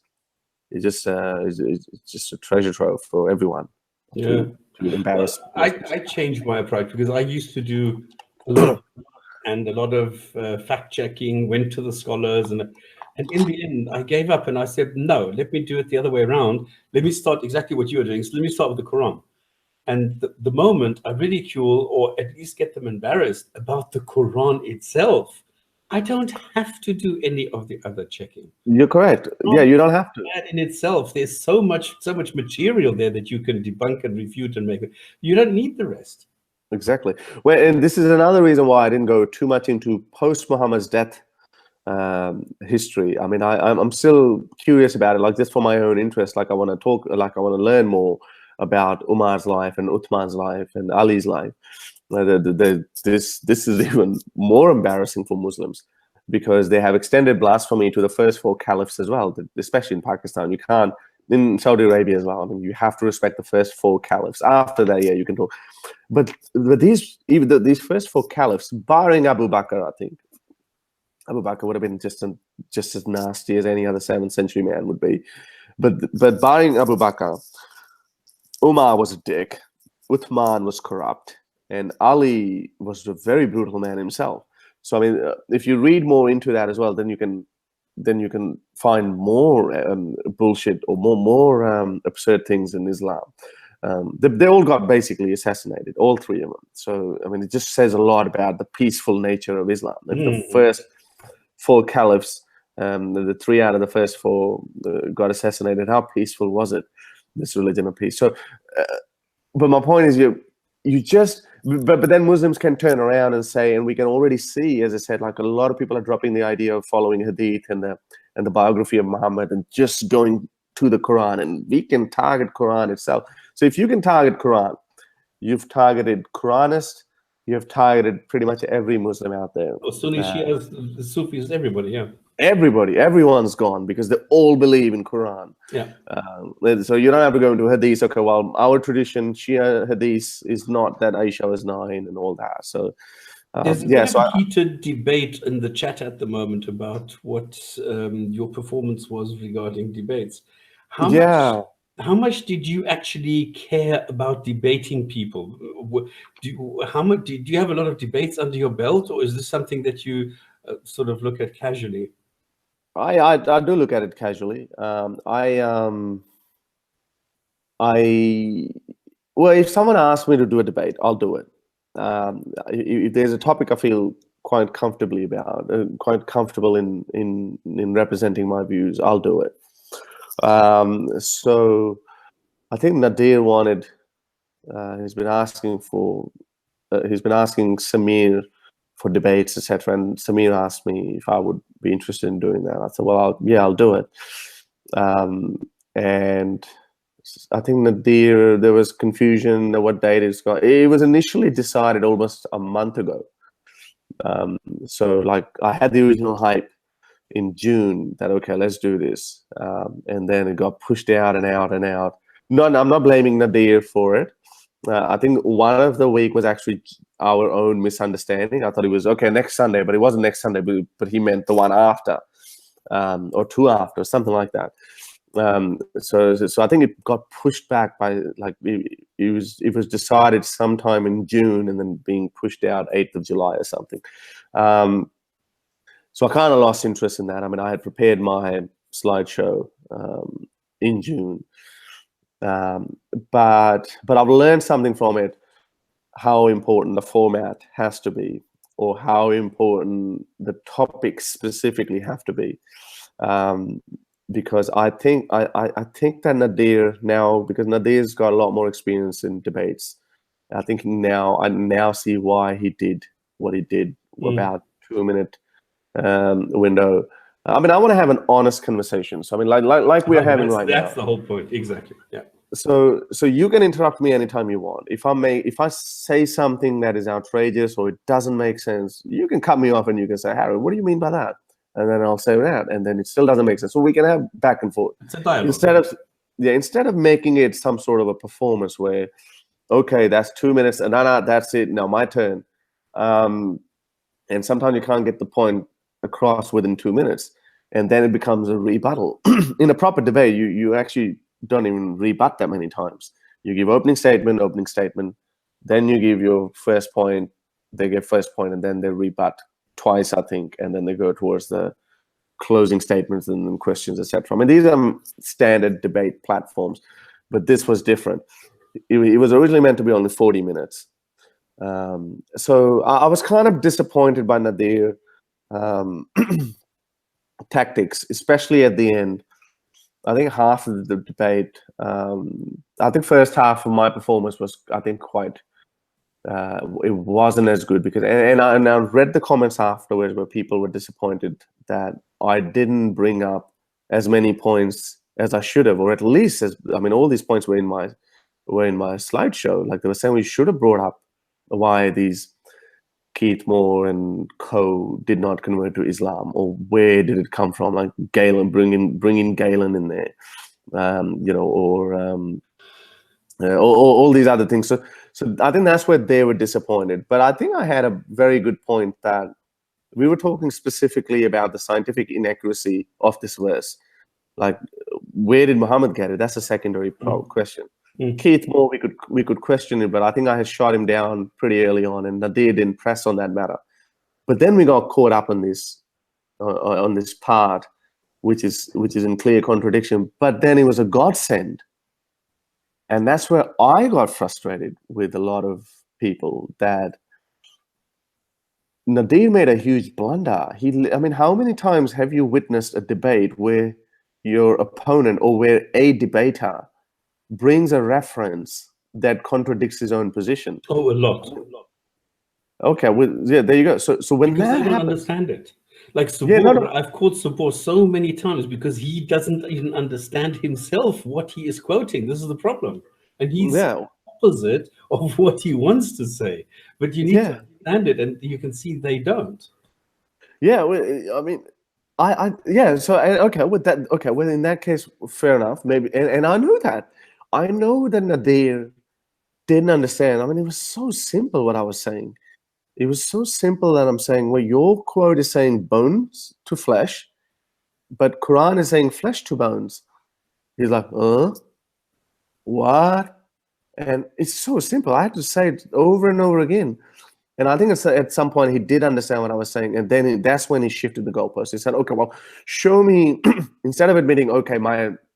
just a treasure trove for everyone. Yeah. To embarrass. I changed my approach because I used to do a lot of fact checking, went to the scholars, and in the end, I gave up and I said, no, let me do it the other way around. Let me start exactly what you were doing. So let me start with the Quran. And the moment I ridicule or at least get them embarrassed about the Quran itself, I don't have to do any of the other checking. You're correct. Yeah, you don't have to. That in itself, there's so much material there that you can debunk and refute and make it. You don't need the rest. Exactly. Well, and this is another reason why I didn't go too much into post-Muhammad's death history. I mean, I'm still curious about it, like just for my own interest. Like I want to learn more about Umar's life and Uthman's life and Ali's life. This is even more embarrassing for Muslims. because they have extended blasphemy to the first 4 caliphs as well, especially in Pakistan. You can't, in Saudi Arabia as well. I mean, you have to respect the first 4 caliphs. After that, yeah, you can talk. But these first 4 caliphs, barring Abu Bakr, I think, Abu Bakr would have been just as nasty as any other 7th century man would be. But barring Abu Bakr, Umar was a dick, Uthman was corrupt, and Ali was a very brutal man himself. So I mean, if you read more into that as well, then you can find more bullshit or more absurd things in Islam. They all got basically assassinated, all 3 of them. So I mean, it just says a lot about the peaceful nature of Islam. The first 4 caliphs, the 3 out of the first 4 got assassinated. How peaceful was it? This religion of peace. So, but my point is, but then Muslims can turn around and say, and we can already see, as I said, like a lot of people are dropping the idea of following Hadith and the biography of Muhammad and just going to the Quran, and we can target Quran itself. So if you can target Quran, you've targeted Quranists, you've targeted pretty much every Muslim out there. Sunni, Shias, Sufis, everybody, yeah. Everyone's gone because they all believe in Quran. Yeah. So you don't have to go into Hadith. Okay, well, our tradition, Shia Hadith, is not that Aisha was 9 and all that. So there's a heated debate in the chat at the moment about what your performance was regarding debates. How much did you actually care about debating people? Do you have a lot of debates under your belt, or is this something that you sort of look at casually? I do look at it casually. Well, if someone asks me to do a debate, I'll do it. If there's a topic I feel quite comfortably about, quite comfortable in representing my views, I'll do it. So I think Nadir wanted. He's been asking Samir for debates, etc. And Samir asked me if I would be interested in doing that. I said, well, I'll do it. And I think Nadir, there was confusion of what date it's got. It was initially decided almost a month ago. So like I had the original hype in June that, okay, let's do this. And then it got pushed out and out and out. No, I'm not blaming Nadir for it. I think one of the week was actually our own misunderstanding. I thought it was okay next Sunday, but it wasn't next Sunday, but he meant the one after, or 2 after, something like that. So I think it got pushed back by like it was decided sometime in June and then being pushed out 8th of July or something. So I kind of lost interest in that. I mean, I had prepared my slideshow in June. But I've learned something from it, how important the format has to be, or how important the topics specifically have to be. Because I think that Nadir now, because Nadir's got a lot more experience in debates, I think I now see why he did what he did about 2-minute window. I mean, I want to have an honest conversation. So I mean, like we're having right now. That's the whole point, exactly. Yeah. So you can interrupt me anytime you want. If I say something that is outrageous or it doesn't make sense, you can cut me off and you can say, Harry, what do you mean by that? And then I'll say that, and then it still doesn't make sense. So we can have back and forth. It's a dialogue. Instead of making it some sort of a performance where, okay, that's 2 minutes, and no, that's it. Now my turn. And sometimes you can't get the point across within 2 minutes, and then it becomes a rebuttal. In a proper debate, you actually don't even rebut that many times. You give opening statement, then you give your first point, they give first point, and then they rebut twice, I think, and then they go towards the closing statements and then questions, etc. I mean, these are standard debate platforms, but this was different. It was originally meant to be only 40 minutes. So I was kind of disappointed by Nadir tactics, especially at the end. I think half of the debate, I think first half of my performance was, I think, quite, it wasn't as good because, and I read the comments afterwards where people were disappointed that I didn't bring up as many points as I should have, or at least all these points were in my slideshow. Like they were saying, we should have brought up why these Keith Moore and co did not convert to Islam, or where did it come from? Like Galen, bring in Galen in there, or all these other things. So I think that's where they were disappointed. But I think I had a very good point that we were talking specifically about the scientific inaccuracy of this verse. Like, where did Muhammad get it? That's a secondary question. Keith Moore, we could question it, but I think I had shot him down pretty early on, and Nadir didn't press on that matter. But then we got caught up on this part, which is in clear contradiction. But then it was a godsend, and that's where I got frustrated with a lot of people, that Nadir made a huge blunder. How many times have you witnessed a debate where your opponent, or where a debater, brings a reference that contradicts his own position? Oh, a lot. Okay, well, yeah, there you go. So when because that they don't happens, understand it. Like Subur, I've quoted Subur so many times because he doesn't even understand himself what he is quoting. This is the problem, and he's opposite of what he wants to say. But you need to understand it, and you can see they don't. Yeah, well, okay, with that, okay, well, in that case, fair enough, maybe, and I know that Nadir didn't understand. It was so simple what I was saying. It was so simple that I'm saying, well, your quote is saying bones to flesh, but Quran is saying flesh to bones. He's like, what? And it's so simple. I had to say it over and over again. And I think at some point he did understand what I was saying, and then that's when he shifted the goalpost. He said, "Okay, well, show me." Instead of admitting, "Okay,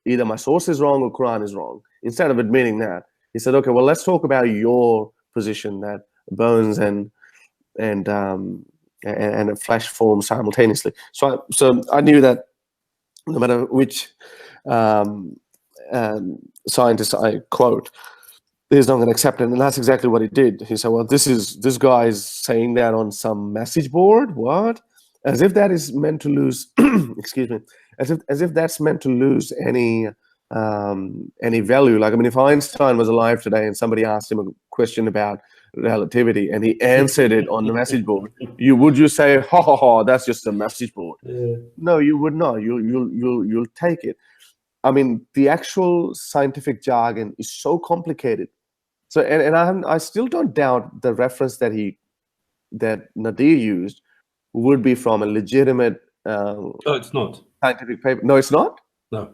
either my source is wrong or Quran is wrong," instead of admitting that, he said, "Okay, well, let's talk about your position that bones and a flesh form simultaneously." So I knew that no matter which scientist I quote, he's not going to accept it, and that's exactly what he did. He said, "Well, this guy's saying that on some message board. What? As if that is meant to lose." Excuse me. As if that's meant to lose any value. Like, if Einstein was alive today and somebody asked him a question about relativity and he answered it on the message board, would you say, "Ha ha ha, that's just a message board"? Yeah. No, you would not. You'll take it. The actual scientific jargon is so complicated. So, and I still don't doubt the reference that Nadir used would be from a legitimate. It's not scientific paper. No, it's not. No.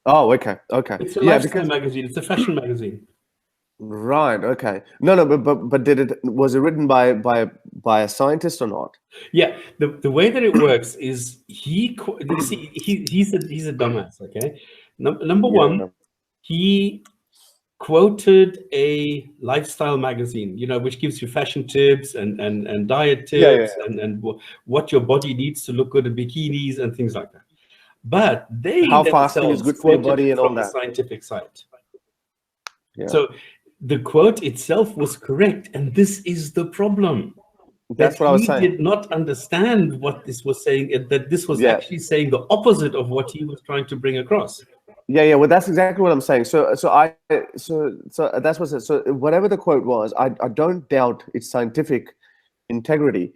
Oh, okay. It's a lifestyle magazine. It's a fashion magazine. Right. Okay. No. But was it written by a scientist or not? Yeah. The way that it works is he's a dumbass. Okay. Number one, he quoted a lifestyle magazine, which gives you fashion tips and diet tips and what your body needs to look good in bikinis and things like that. But they how fasting is good for your body and all that. From a scientific site. Yeah. So the quote itself was correct, and this is the problem. That's what I was saying. He did not understand what this was saying, and that this was actually saying the opposite of what he was trying to bring across. Yeah. Well, that's exactly what I'm saying. So that's what. So whatever the quote was, I don't doubt its scientific integrity,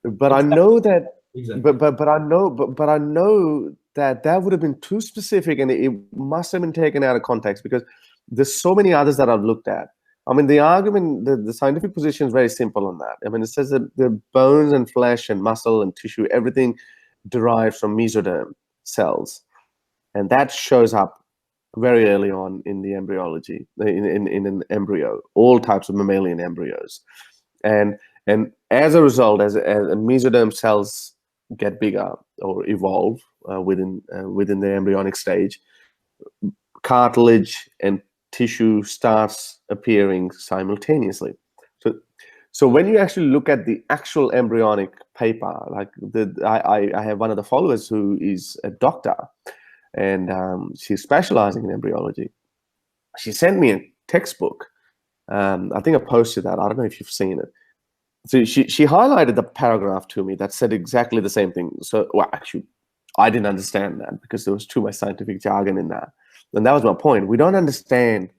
but I know that. Exactly. But I know that would have been too specific, and it must have been taken out of context, because there's so many others that I've looked at. The argument, the scientific position is very simple on that. It says that the bones and flesh and muscle and tissue, everything derives from mesoderm cells, and that shows up very early on in the embryology, in an embryo, all types of mammalian embryos, and as a result, as mesoderm cells get bigger or evolve within the embryonic stage, cartilage and tissue starts appearing simultaneously. So when you actually look at the actual embryonic paper, like I have one of the followers who is a doctor, and she's specializing in embryology. She sent me a textbook. I think I posted that. I don't know if you've seen it. So she highlighted the paragraph to me that said exactly the same thing. So, well, actually, I didn't understand that because there was too much scientific jargon in that. And that was my point. We don't understand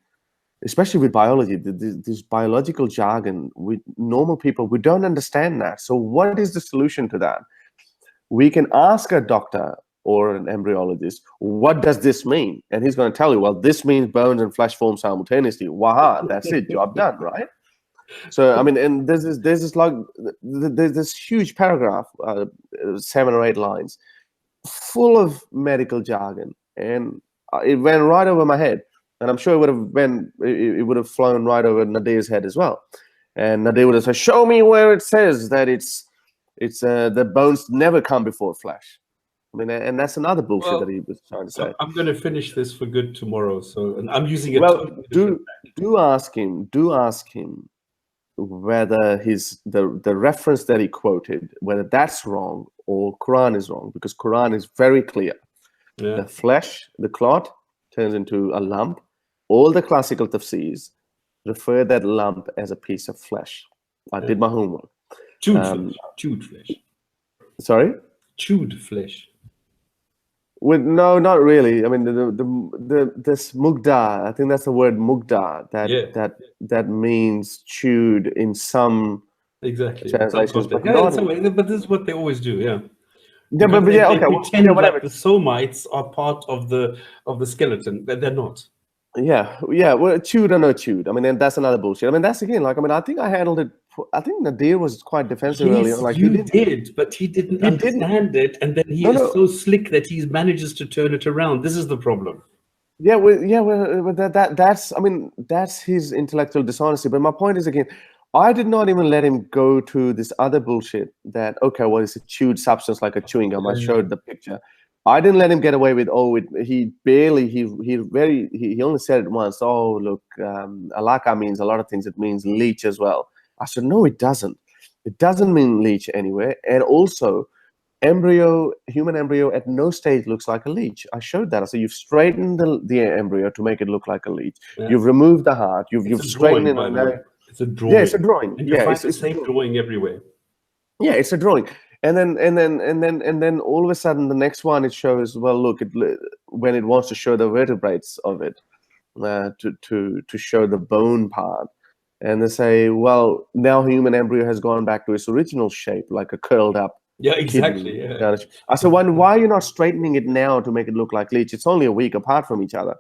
especially with biology, this biological jargon, with normal people, we don't understand that. So what is the solution to that? We can ask a doctor or an embryologist, what does this mean? And he's going to tell you, well, this means bones and flesh form simultaneously. Waha, that's it, job done, right? So, I mean, and there's this huge paragraph, 7 or 8 lines, full of medical jargon, and it went right over my head. And I'm sure it would have flown right over Nadir's head as well. And Nadir would have said, show me where it says that it's the bones never come before flesh. I mean, and that's another bullshit that he was trying to say. I'm going to finish this for good tomorrow. So, and I'm using it. Well, do ask him whether the reference that he quoted, whether that's wrong or Quran is wrong, because Quran is very clear. Yeah. The flesh, the clot, turns into a lump. All the classical tafsirs refer that lump as a piece of flesh. I did my homework. Chewed flesh. Sorry? Chewed flesh. No, not really. I mean, this mugda, I think that's the word mugda, that means chewed in some translations. But this is what they always do, yeah. Yeah, but yeah, okay. Pretend like the somites are part of the skeleton, but they're not. Yeah. Well, chewed or no chewed. I mean, and that's another bullshit. I mean, that's again, like, I mean, I think I handled it. I think Nadir was quite defensive earlier. Like, you did, but he didn't understand it, and then he is so slick that he manages to turn it around. This is the problem. Yeah, that's. I mean, that's his intellectual dishonesty. But my point is, again, I did not even let him go to this other bullshit that, okay, well, it's a chewed substance like a chewing gum. I showed the picture. I didn't let him get away with, he only said it once. Oh, look, alaka means a lot of things. It means leech as well. I said, no, it doesn't. It doesn't mean leech anywhere. And also, human embryo at no stage looks like a leech. I showed that. I said, you've straightened the embryo to make it look like a leech. Yeah. You've removed the heart. You've straightened it. It's a drawing. Yeah, it's a drawing. And you find the same drawing everywhere. Yeah, it's a drawing. And then all of a sudden, the next one, it shows, well, look, when it wants to show the vertebrates of it, to show the bone part. And they say, well, now human embryo has gone back to its original shape, like a curled up. Yeah, exactly. Yeah. I said, why are you not straightening it now to make it look like leech? It's only a week apart from each other.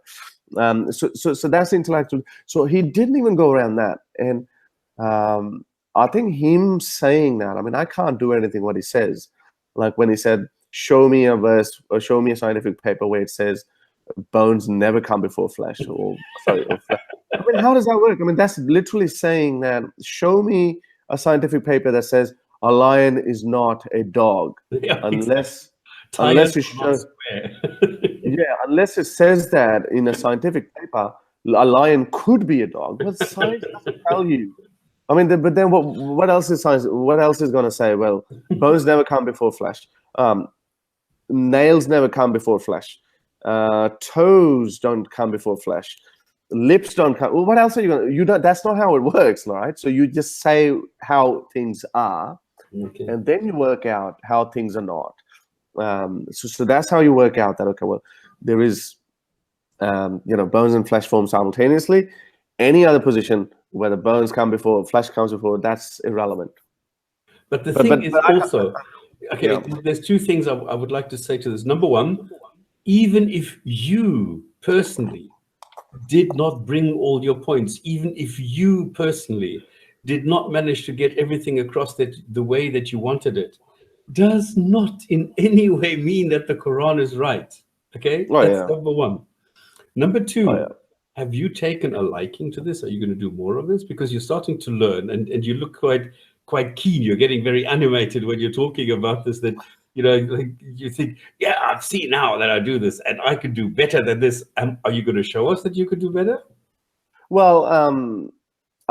So that's intellectual. So he didn't even go around that. And I think him saying that, I mean, I can't do anything what he says. Like when he said, show me a verse or show me a scientific paper where it says bones never come before flesh, or flesh. I mean, how does that work? I mean, that's literally saying that, show me a scientific paper that says a lion is not a dog, unless it shows. Unless it says that in a scientific paper, a lion could be a dog. But science doesn't tell you. I mean, but then what else is science? What else is going to say? Well, bones never come before flesh. Nails never come before flesh. Toes don't come before flesh. Lips don't come. Well, what else are you going to? You don't. That's not how it works, right? So you just say how things are, and then you work out how things are not. So that's how you work out that. Okay, well, there is, bones and flesh form simultaneously. Any other position, whether bones come before, flesh comes before, that's irrelevant. But the thing is also, there's two things I would like to say to this. Number one, even if you personally did not bring all your points, even if you personally did not manage to get everything across the way that you wanted it, does not in any way mean that the Quran is right. Okay? That's number one. Number two, have you taken a liking to this? Are you going to do more of this? Because you're starting to learn and you look quite keen. You're getting very animated when you're talking about this, that, like you think, yeah, I've seen now that I do this and I could do better than this. Are you going to show us that you could do better? Well, I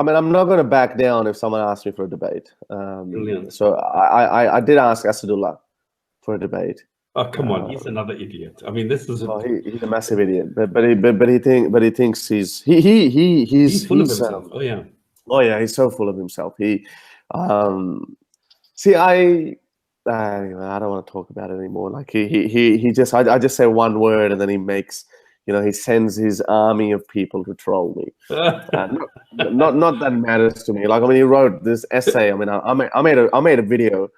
mean, I'm not going to back down if someone asks me for a debate. So I did ask Asadullah for a debate. Oh, come on, he's another idiot. I mean, this is he's a massive idiot, but he thinks he's full of himself. He's so full of himself. Anyway, I don't want to talk about it anymore. Like he just I just say one word and then he makes he sends his army of people to troll me. Not that matters to me. Like, I mean, he wrote this essay. I mean, I made a video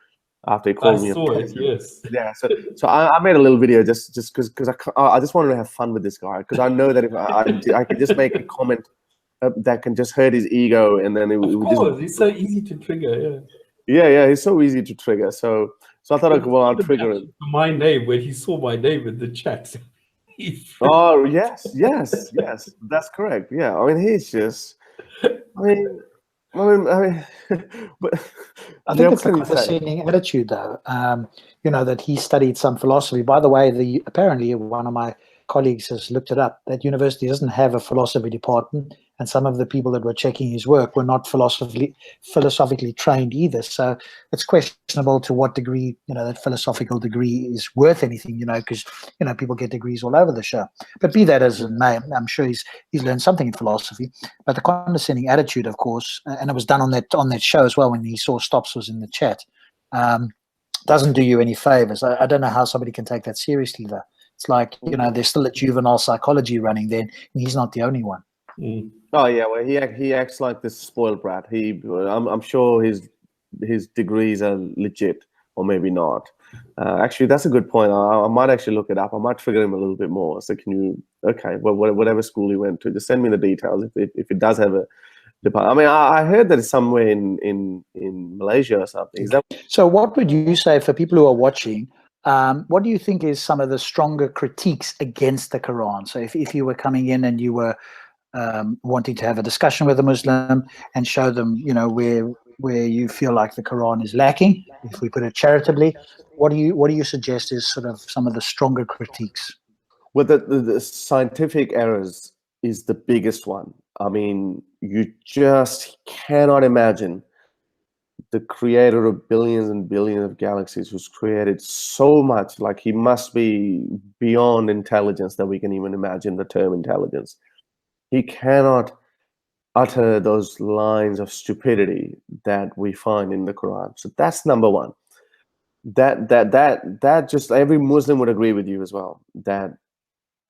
after he called me. I saw it. Yes. Yeah. So I made a little video just because I just wanted to have fun with this guy, because I know that if I could just make a comment that can just hurt his ego, and then it would just. He's so easy to trigger. Yeah, he's so easy to trigger. So I thought, okay, well, I'll trigger him. My name, when he saw my name in the chat. Oh yes, that's correct. Yeah, I mean, he's just. I mean, but I think it's a condescending attitude, though. That he studied some philosophy. By the way, apparently one of my colleagues has looked it up. That university doesn't have a philosophy department, and some of the people that were checking his work were not philosophically trained either. So it's questionable to what degree that philosophical degree is worth anything. Because people get degrees all over the show. But be that as it may, I'm sure he's learned something in philosophy. But the condescending attitude, of course, and it was done on that show as well when he saw Stops was in the chat. Doesn't do you any favors. I don't know how somebody can take that seriously, though. It's like, there's still a juvenile psychology running there, and he's not the only one. Mm. Oh yeah, well he acts like this spoiled brat. I'm sure his degrees are legit, or maybe not. Actually, that's a good point. I might actually look it up. I might trigger him a little bit more. So can you? Okay, well, whatever school he went to, just send me the details if it does have a department. I mean, I heard that it's somewhere in Malaysia or something. Is that? So what would you say for people who are watching? What do you think is some of the stronger critiques against the Quran? So if you were coming in and you were wanting to have a discussion with a Muslim and show them, where you feel like the Quran is lacking, if we put it charitably, what do you suggest is sort of some of the stronger critiques? Well, the scientific errors is the biggest one. I mean, you just cannot imagine the creator of billions and billions of galaxies, who's created so much. Like, he must be beyond intelligence that we can even imagine the term intelligence. He cannot utter those lines of stupidity that we find in the Quran. So that's number one. That just every Muslim would agree with you as well, that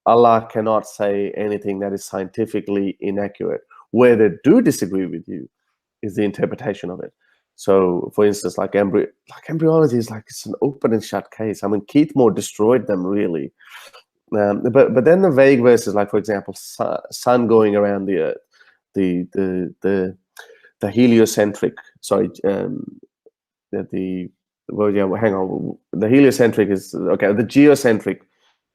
Allah cannot say anything that is scientifically inaccurate. Where they do disagree with you is the interpretation of it. So, for instance, like embryology is like, it's an open and shut case. I mean, Keith Moore destroyed them, really. But then the vague verses, like, for example, sun going around the Earth, the heliocentric. Sorry, the heliocentric is okay. The geocentric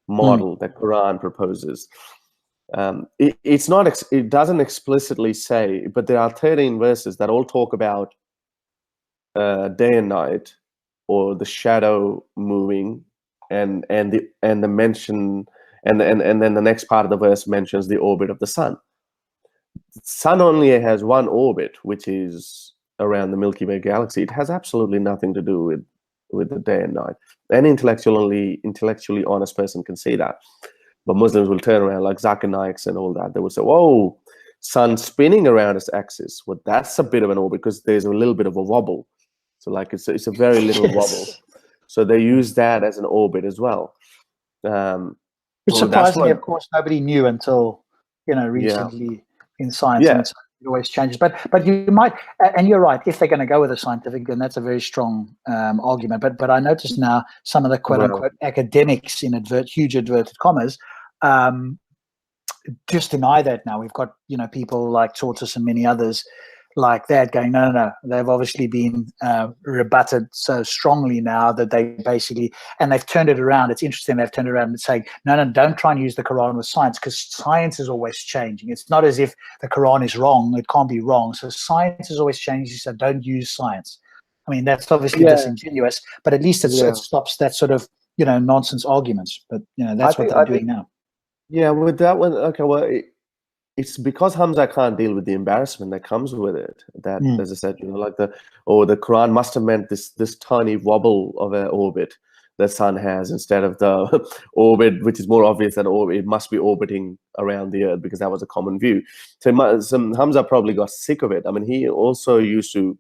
model that Quran proposes. It's not. It doesn't explicitly say, but there are 13 verses that all talk about day and night, or the shadow moving, and the mention, and then the next part of the verse mentions the orbit of the sun. The sun only has one orbit, which is around the Milky Way galaxy. It has absolutely nothing to do with the day and night. Any intellectually honest person can see that. But Muslims will turn around, like Zakir Naiks and all that. They will say, "Whoa, sun spinning around its axis. Well, that's a bit of an orbit, because there's a little bit of a wobble." So, like, it's a very little wobble. So they use that as an orbit as well. Which surprisingly, of course, nobody knew until recently in science. Yeah. And it always changes. But you might, and you're right, if they're going to go with a scientific, then that's a very strong argument. But I notice now some of the quote unquote academics, in huge inverted commas, just deny that now. We've got people like Tortoise and many others like that going, no. They've obviously been rebutted so strongly now that they basically, and they've turned it around. It's interesting, they've turned it around and saying, no, don't try and use the Quran with science, because science is always changing. It's not as if the Quran is wrong. It can't be wrong. So science is always changing, so don't use science. I mean, that's obviously disingenuous, but at least it stops that sort of nonsense arguments. But that's what they're doing now. Yeah, with that one, okay, well, it's because Hamza can't deal with the embarrassment that comes with it. That, as I said, like the Quran must have meant this tiny wobble of an orbit the sun has, instead of the orbit, which is more obvious that it must be orbiting around the Earth, because that was a common view. So Hamza probably got sick of it. I mean, he also used to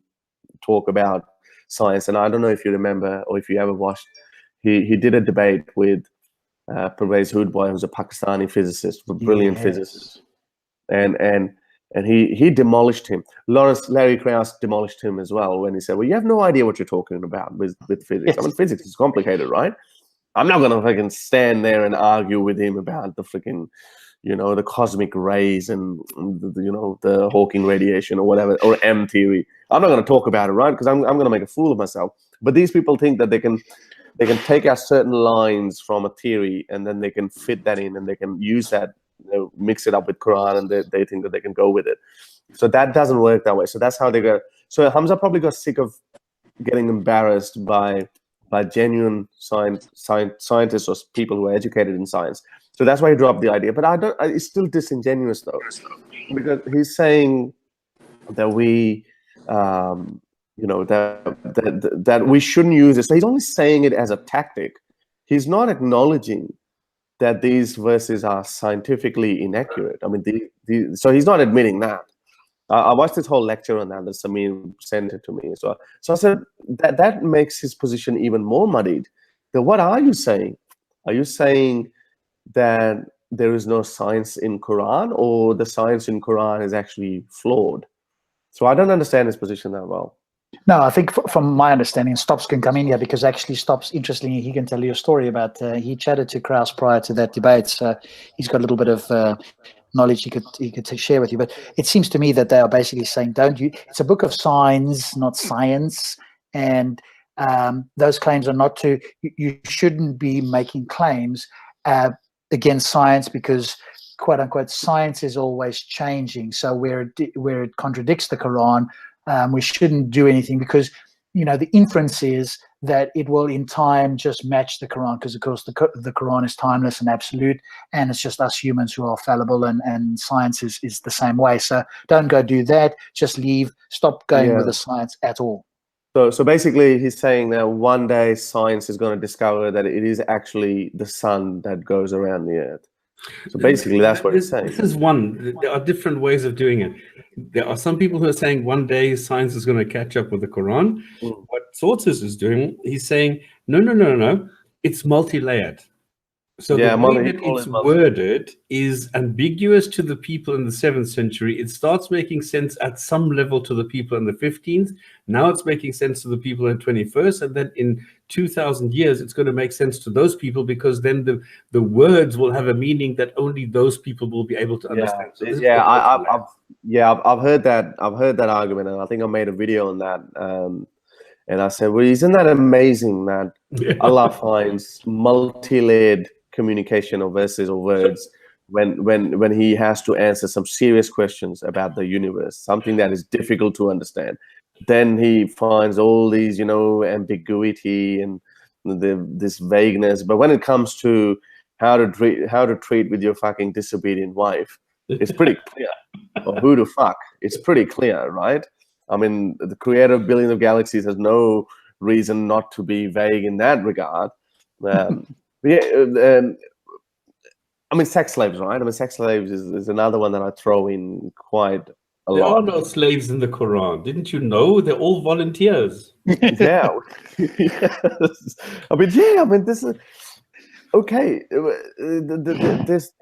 talk about science, and I don't know if you remember or if you ever watched. He did a debate with Pervez Hoodboy, who's a Pakistani physicist, a brilliant physicist, and he demolished him. Larry Krauss demolished him as well when he said, "Well, you have no idea what you're talking about with physics. I mean, physics is complicated, right? I'm not gonna fucking stand there and argue with him about the freaking, the cosmic rays and the Hawking radiation or whatever, or M theory. I'm not gonna talk about it, right? Because I'm gonna make a fool of myself." But these people think that they can take out certain lines from a theory and then they can fit that in and they can use that, mix it up with Quran, and they think that they can go with it. So that doesn't work that way. So that's how they go. So Hamza probably got sick of getting embarrassed by genuine scientists or people who are educated in science. So that's why he dropped the idea. But it's still disingenuous though, because he's saying that we, that we shouldn't use it. So he's only saying it as a tactic. He's not acknowledging that these verses are scientifically inaccurate. I mean, so he's not admitting that. I watched this whole lecture on that Samir sent it to me. So I said that makes his position even more muddied. Then what are you saying? Are you saying that there is no science in Quran, or the science in Quran is actually flawed? So I don't understand his position that well. No, I think from my understanding, Stops can come in here because actually Stops, interestingly, he can tell you a story about, he chatted to Krauss prior to that debate. So he's got a little bit of knowledge he could share with you. But it seems to me that they are basically saying, it's a book of signs, not science. And those claims are not you shouldn't be making claims against science because, quote unquote, science is always changing. So where it contradicts the Quran, we shouldn't do anything because, the inference is that it will in time just match the Quran, because of course the Quran is timeless and absolute, and it's just us humans who are fallible, and science is the same way. So don't go do that. Just stop going with the science at all. So basically he's saying that one day science is going to discover that it is actually the sun that goes around the earth. So basically that's what he's saying. This is one. There are different ways of doing it. There are some people who are saying one day science is going to catch up with the Quran. What Sources is doing, he's saying, no. It's multi-layered. So the way that it's worded is ambiguous to the people in the 7th century. It starts making sense at some level to the people in the 15th. Now it's making sense to the people in the 21st. And then in 2,000 years, it's going to make sense to those people, because then the words will have a meaning that only those people will be able to understand. I've heard that. I've heard that argument, and I think I made a video on that. And I said, well, isn't that amazing that Allah finds multi-layered communication of verses or words when he has to answer some serious questions about the universe, something that is difficult to understand. Then he finds all these, ambiguity and this vagueness. But when it comes to how to treat with your fucking disobedient wife, it's pretty clear. Or who to fuck, it's pretty clear, right? I mean, the creator of billions of galaxies has no reason not to be vague in that regard. I mean, sex slaves, right? I mean, sex slaves is another one that I throw in quite a lot. There are no slaves in the Quran. Didn't you know? They're all volunteers. Yeah. Yes. I mean, this is... Okay, this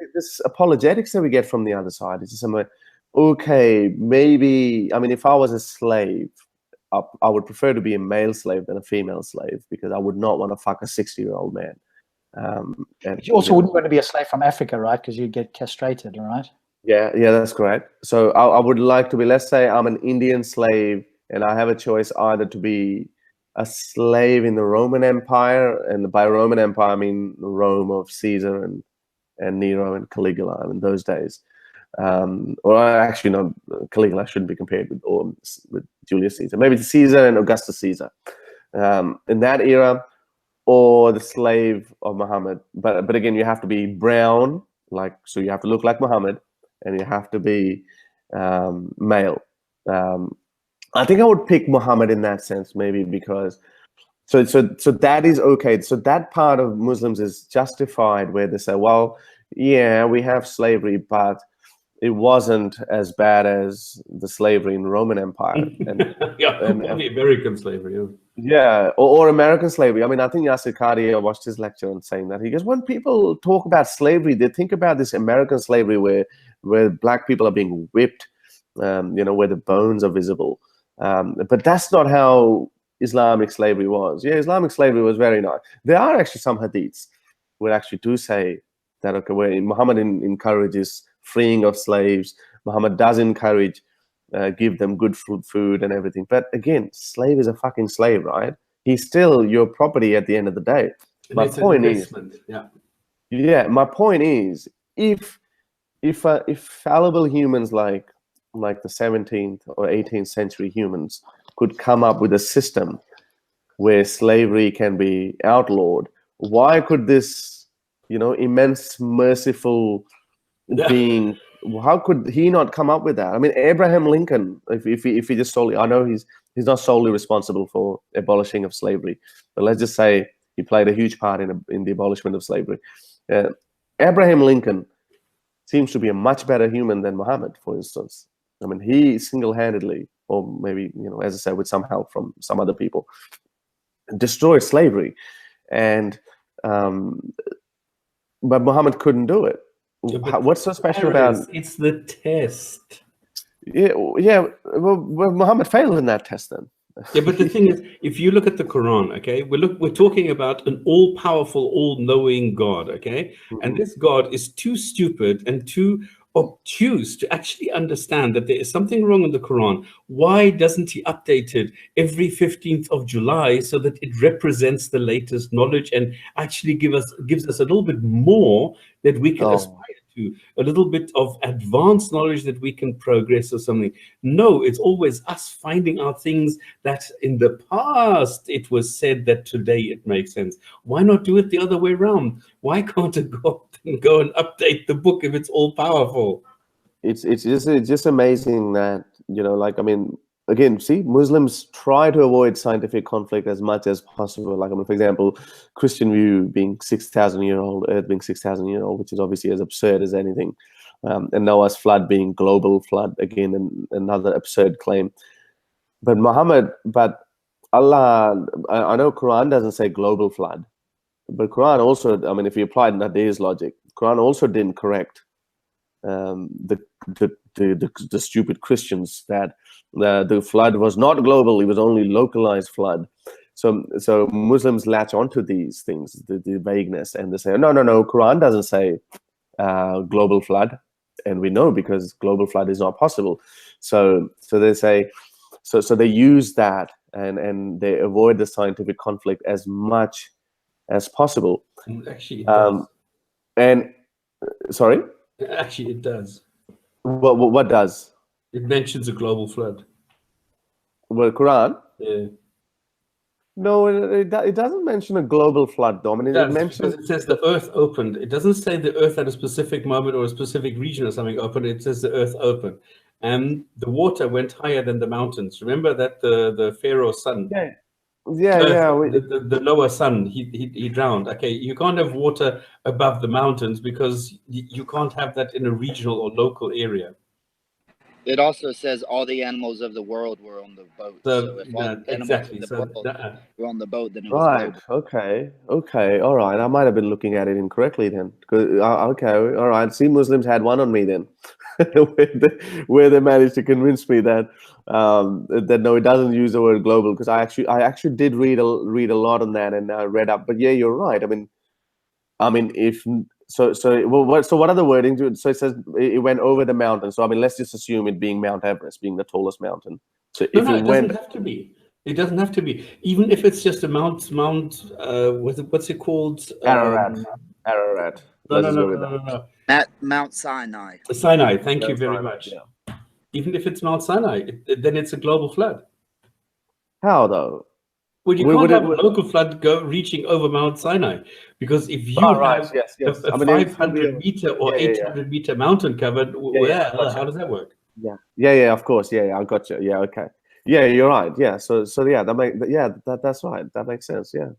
apologetics that we get from the other side is just something like, okay, maybe, I mean, if I was a slave, I would prefer to be a male slave than a female slave, because I would not want to fuck a 60-year-old man. And you also wouldn't want to be a slave from Africa, right? Because you'd get castrated, right? Yeah, that's correct. So I would like to be, let's say I'm an Indian slave and I have a choice either to be a slave in the Roman Empire, and by Roman Empire I mean Rome of Caesar and Nero and Caligula in those days. Or actually, no, Caligula shouldn't be compared with Julius Caesar. Maybe Caesar and Augustus Caesar in that era, or the slave of Muhammad. But again, you have to be brown, so you have to look like Muhammad, and you have to be male. I think I would pick Muhammad in that sense, maybe because so that is okay. So that part of Muslims is justified, where they say, well, yeah, we have slavery, but it wasn't as bad as the slavery in Roman Empire and the American slavery. Yeah, or American slavery. I mean, I think Yasser Qadhi, I watched his lecture and saying that. He goes, when people talk about slavery, they think about this American slavery where black people are being whipped, where the bones are visible. But that's not how Islamic slavery was. Yeah, Islamic slavery was very nice. There are actually some hadiths where actually do say that, okay, where Muhammad encourages freeing of slaves. Muhammad does encourage give them good food and everything. But again, slave is a fucking slave, right? He's still your property at the end of the day. My point is, my point is, if fallible humans like the 17th or 18th century humans could come up with a system where slavery can be outlawed, why could this, immense, merciful being, how could he not come up with that? I mean, Abraham Lincoln, if he just solely, I know he's not solely responsible for abolishing of slavery, but let's just say he played a huge part in the abolishment of slavery. Abraham Lincoln seems to be a much better human than Muhammad, for instance. I mean, he single-handedly, or maybe, as I said, with some help from some other people, destroyed slavery. And but Muhammad couldn't do it. What's so special about it's the test? Yeah. Well, Muhammad failed in that test then. Yeah, but the thing is, if you look at the Quran, okay, we're talking about an all-powerful, all-knowing God, okay, and this God is too stupid and too obtuse to actually understand that there is something wrong in the Quran. Why doesn't he update it every 15th of July so that it represents the latest knowledge and actually gives us a little bit more that we can aspire to, a little bit of advanced knowledge that we can progress or something? No, it's always us finding out things that in the past it was said that today it makes sense. Why not do it the other way around? Why can't a God go and update the book if it's all powerful? It's just amazing that, I mean, again, see, Muslims try to avoid scientific conflict as much as possible. Like, I mean, for example, Christian view being 6,000 year old, Earth being 6,000 year old, which is obviously as absurd as anything. And Noah's flood being global flood, again, another absurd claim. But Allah, I know Quran doesn't say global flood, but Quran also, I mean, if you applied Nadir's logic, Quran also didn't correct the stupid Christians that the flood was not global; it was only localized flood. So Muslims latch onto these things, the vagueness, and they say, no, Quran doesn't say global flood, and we know because global flood is not possible. So they say, so they use that and they avoid the scientific conflict as much as possible. Actually, it does. And sorry. Actually, it does. What does? It mentions a global flood. Well, Quran? Yeah. No, it doesn't mention a global flood, though. I mean, it mentions... Because it says the earth opened. It doesn't say the earth at a specific moment or a specific region or something opened. It says the earth opened. And the water went higher than the mountains. Remember that the Pharaoh's son... The lower son, he drowned. Okay, you can't have water above the mountains because you can't have that in a regional or local area. It also says all the animals of the world were on the boat. So if all the animals of the world were on the boat, then it was global. Okay, all right. I might have been looking at it incorrectly then. Okay, all right. See, Muslims had one on me then, where they managed to convince me that that no, it doesn't use the word global, because I actually did read a lot on that, and I read up. But yeah, you're right. I mean, if so what are the wordings? So it says it went over the mountain. So I mean, let's just assume it being Mount Everest, being the tallest mountain. So if it doesn't have to be. It doesn't have to be. Even if it's just a mount. What's it called? Ararat. No. Mount Sinai. Sinai. Thank you very much. Yeah. Even if it's Mount Sinai, then it's a global flood. How though? Well, you can't have a local flood reaching over Mount Sinai, because if you have a 500 meter or 800 meter mountain covered, how does that work? Yeah, of course. Yeah, I got you. Yeah, okay. Yeah, you're right. Yeah, so yeah, that's right. That makes sense. Yeah.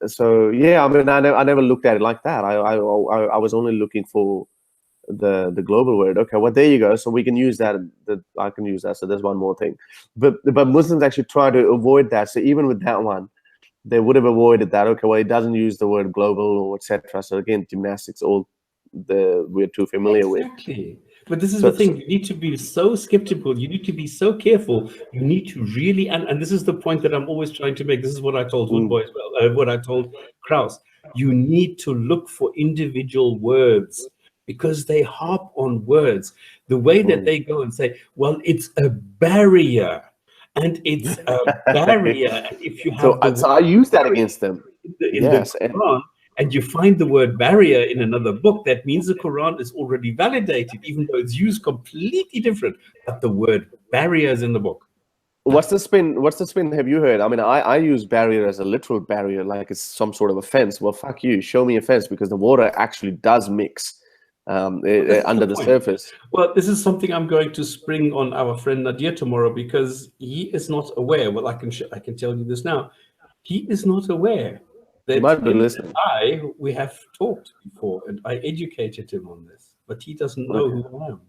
So yeah, I mean, I never looked at it like that. I was only looking for the global word. Okay, well, there you go. So we can use that. I can use that. So there's one more thing. But Muslims actually try to avoid that. So even with that one, they would have avoided that. Okay, well, it doesn't use the word global or etc. So again, gymnastics, all we're too familiar with. Exactly. But this is the thing, you need to be so skeptical, you need to be so careful, you need to really, and this is the point that I'm always trying to make. This is what I told Woodboy as well, what I told Kraus. You need to look for individual words, because they harp on words. The way that they go and say, well, it's a barrier, and it's a barrier. And if you have so I use that against them. In the Quran, and you find the word barrier in another book, that means the Quran is already validated, even though it's used completely different. But the word barrier is in the book. What's the spin? What's the spin? Have you heard? I mean, I use barrier as a literal barrier, like it's some sort of a fence. Well, fuck you. Show me a fence, because the water actually does mix under the surface. Well, this is something I'm going to spring on our friend Nadir tomorrow, because he is not aware. Well, I can tell you this now. He is not aware that we have talked before, and I educated him on this, but he doesn't know who I am.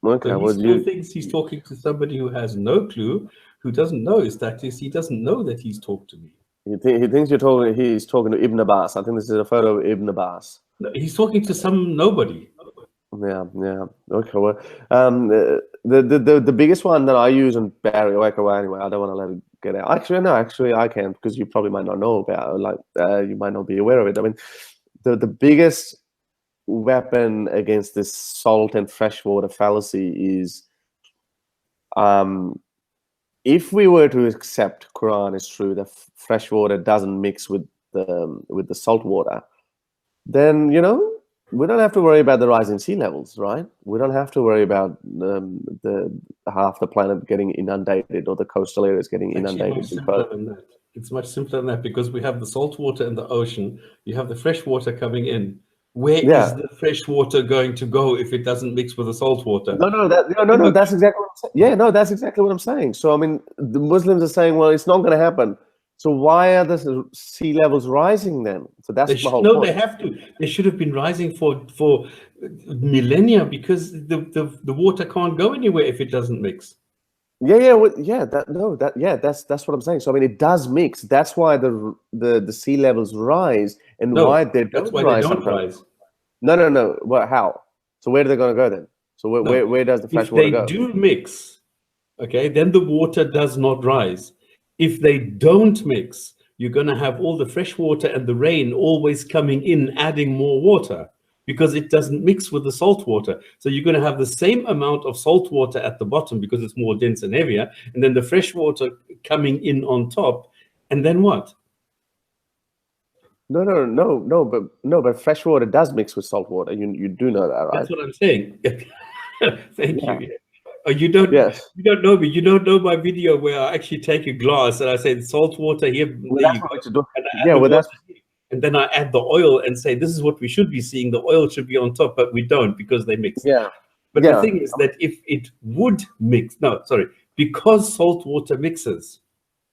Okay, so he still thinks he's talking to somebody who has no clue, who doesn't know his status. He doesn't know that he's talked to me. He thinks he's talking to Ibn Abbas. I think this is a photo of Ibn Abbas. No, he's talking to some nobody. Yeah. Okay, well, the biggest one that I use in barrier. Anyway, I don't want to let it get out. Actually, I can, because you probably might not know about it. Like, you might not be aware of it. I mean, the biggest weapon against this salt and freshwater fallacy is, if we were to accept Quran is true, that fresh water doesn't mix with the salt water, then we don't have to worry about the rising sea levels, right? We don't have to worry about the half the planet getting inundated, or the coastal areas getting inundated. It's much simpler than that, because we have the salt water in the ocean. You have the fresh water coming in. Where is the fresh water going to go if it doesn't mix with the salt water? No, that's exactly what I'm saying. Yeah, no, that's exactly what I'm saying. So, I mean, the Muslims are saying, well, it's not going to happen. So why are the sea levels rising then? So that's the whole point. No, they have to. They should have been rising for millennia, because the water can't go anywhere if it doesn't mix. That's what I'm saying. So I mean, it does mix. That's why the sea levels rise, and why they don't rise. No. Well, how? So where are they going to go then? So where does the fresh water go? If they do mix, okay, then the water does not rise. If they don't mix, you're going to have all the fresh water and the rain always coming in, adding more water, because it doesn't mix with the salt water. So you're going to have the same amount of salt water at the bottom, because it's more dense and heavier, and then the fresh water coming in on top. And then what? No, but fresh water does mix with salt water. You do know that, right? That's what I'm saying. Thank you. Oh, you don't know me. You don't know my video where I actually take a glass and I say salt water here. And then I add the oil and say, this is what we should be seeing. The oil should be on top, but we don't, because they mix. But the thing is that if it would mix, because salt water mixes,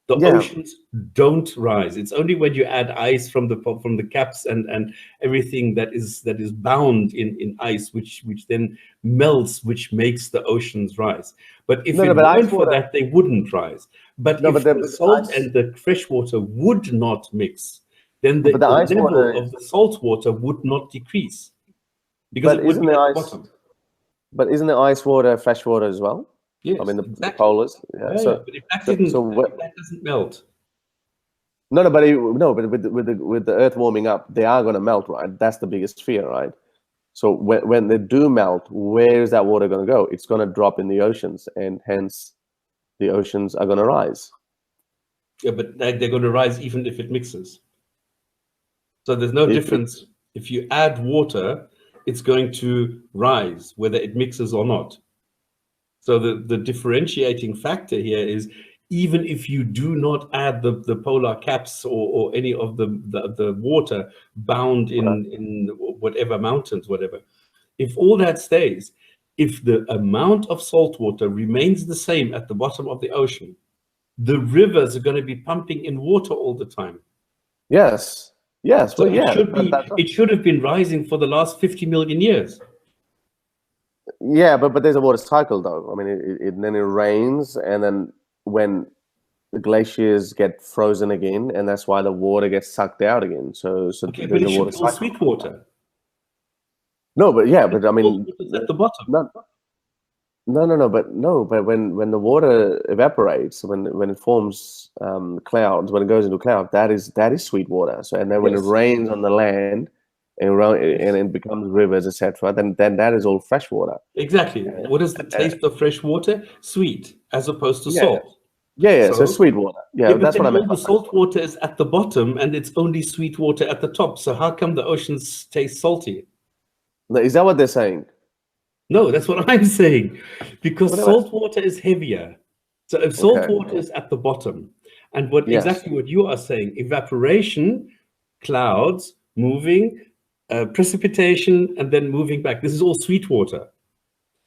the oceans don't rise. It's only when you add ice from the caps and everything that is bound in ice, which then melts, which makes the oceans rise. But if it weren't for that, they wouldn't rise. But if the salt and the fresh water would not mix, then the level of the salt water would not decrease, because it would be at the bottom. But isn't the ice water fresh water as well? Yes, I mean, the polars. But if that doesn't melt. But with the earth warming up, they are going to melt, right? That's the biggest fear, right? So when they do melt, where is that water going to go? It's going to drop in the oceans, and hence the oceans are going to rise. Yeah, but they're going to rise even if it mixes. So there's no difference. If you add water, it's going to rise, whether it mixes or not. So the differentiating factor here is, even if you do not add the polar caps or any of the water bound in whatever mountains, whatever, if all that stays, if the amount of salt water remains the same at the bottom of the ocean, the rivers are going to be pumping in water all the time. Yes. So it should have been rising for the last 50 million years. Yeah, but there's a water cycle though. I mean, then it rains, and then when the glaciers get frozen again, and that's why the water gets sucked out again. So Okay, but there's it a should water be all cycle. sweet water. No, but yeah, but I mean, It's at the bottom. But when the water evaporates, when it forms clouds, when it goes into cloud, that is sweet water. So and then when it rains on the land and it becomes rivers, etc., then that is all fresh water. Exactly. What is the taste of fresh water? Sweet, as opposed to salt. Yeah. So sweet water. Yeah, but that's then what I meant. all the salt water is at the bottom, and it's only sweet water at the top. So how come the oceans taste salty? Is that what they're saying? No, that's what I'm saying. Because salt water is heavier. So if salt water is at the bottom, and exactly what you are saying, evaporation, clouds, moving, precipitation, and then moving back. This is all sweet water.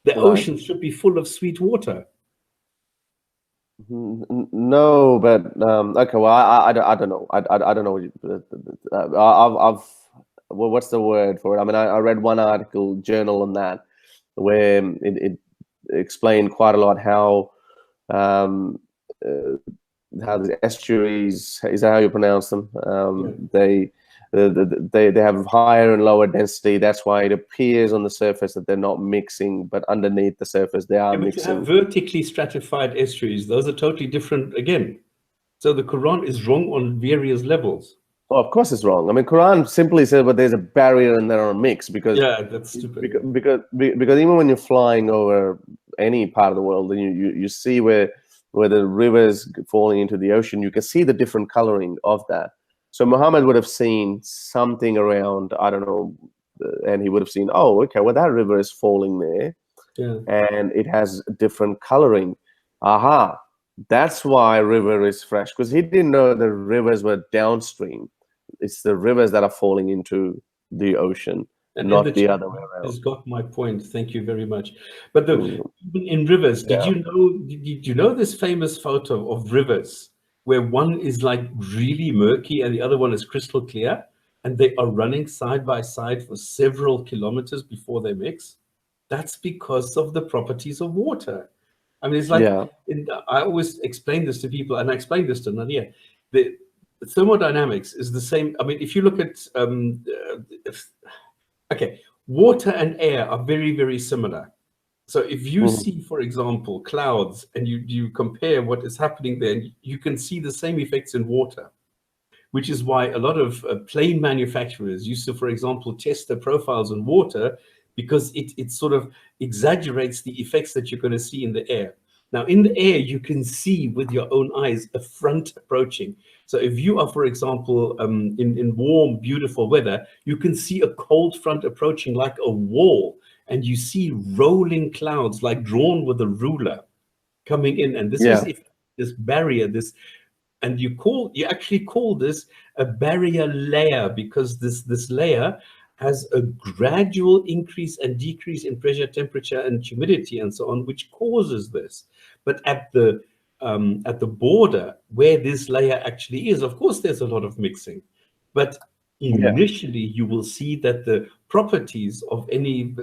The ocean should be full of sweet water. No, but okay. Well, I don't know. I don't know. Well, what's the word for it? I mean, I read one journal on that where it explained quite a lot how the estuaries, is that how you pronounce them? They have higher and lower density. That's why it appears on the surface that they're not mixing, but underneath the surface they are mixing. You have vertically stratified estuaries. Those are totally different again. So the Quran is wrong on various levels. Oh, of course it's wrong. I mean, Quran simply says, but there's a barrier and there are a mix because that's stupid. Because even when you're flying over any part of the world, and you see where the rivers falling into the ocean, you can see the different coloring of that. So Muhammad would have seen something around, I don't know, and he would have seen, oh, okay, well that river is falling there, and it has different coloring. Aha, that's why river is fresh, because he didn't know the rivers were downstream. It's the rivers that are falling into the ocean, and not the other way around. Has got my point. Thank you very much. But even in rivers, did you know this famous photo of rivers where one is like really murky and the other one is crystal clear, and they are running side by side for several kilometers before they mix? That's because of the properties of water. I mean, it's like I always explain this to people, and I explained this to Nadir. The thermodynamics is the same. I mean, if you look at water and air are very, very similar. So if you see, for example, clouds, and you compare what is happening there, you can see the same effects in water, which is why a lot of plane manufacturers used to, for example, test their profiles in water, because it sort of exaggerates the effects that you're going to see in the air. Now, in the air, you can see with your own eyes a front approaching. So if you are, for example, in warm, beautiful weather, you can see a cold front approaching like a wall, and you see rolling clouds like drawn with a ruler coming in. And this is this barrier, and you actually call this a barrier layer, because this layer has a gradual increase and decrease in pressure, temperature, and humidity, and so on, which causes this. But at the border where this layer actually is, of course, there's a lot of mixing. But initially, you will see that the properties of any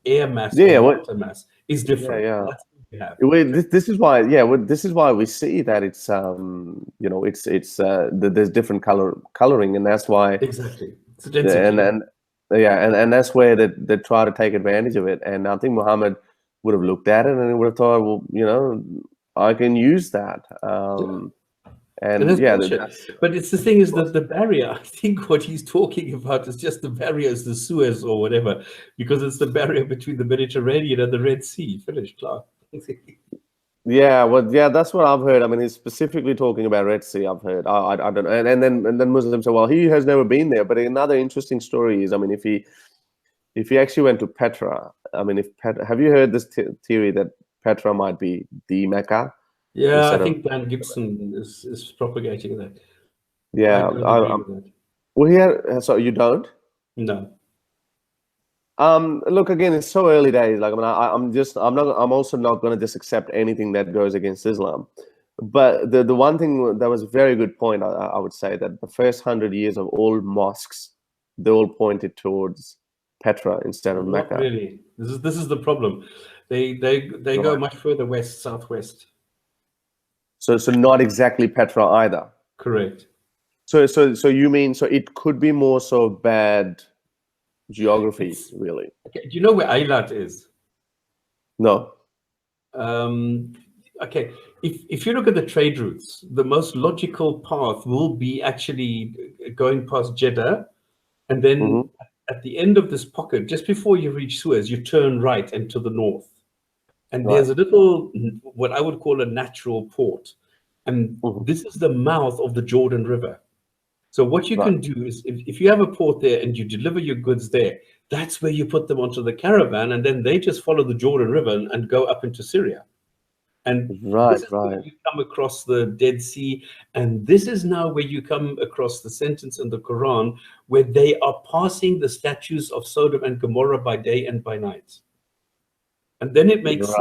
air mass or water mass is different. That's what we have. This is why, this is why we see that it's there's different coloring, and that's why exactly. And that's where they try to take advantage of it. And I think Muhammad would have looked at it and he would have thought, well, I can use that. But it's the thing is that the barrier, I think what he's talking about is just the barrier is the Suez or whatever, because it's the barrier between the Mediterranean and the Red Sea. Finished, Clark. That's what I've heard. I mean, he's specifically talking about Red Sea. I've heard. I don't know. And then Muslims say, well, he has never been there. But another interesting story is, I mean, if he actually went to Petra, I mean, have you heard this theory that Petra might be the Mecca? Yeah, I think Dan Gibson is propagating that. Yeah, so you don't? No. Look, again, it's so early days. Like, I mean, I'm also not going to just accept anything that goes against Islam. But the one thing that was a very good point, I would say, that the first 100 years of all mosques, they all pointed towards Petra instead of Mecca. Not really. This is the problem. They go much further west, southwest. So not exactly Petra either. Correct. So you mean it could be more so bad geography, really? Okay. Do you know where Eilat is? No. Okay. If you look at the trade routes, the most logical path will be actually going past Jeddah, and then at the end of this pocket, just before you reach Suez, you turn right and to the north. And there's a little, what I would call a natural port. And this is the mouth of the Jordan River. So what you can do is, if you have a port there and you deliver your goods there, that's where you put them onto the caravan, and then they just follow the Jordan River and go up into Syria. And this is where you come across the Dead Sea, and this is now where you come across the sentence in the Quran where they are passing the statues of Sodom and Gomorrah by day and by night. And then it makes sense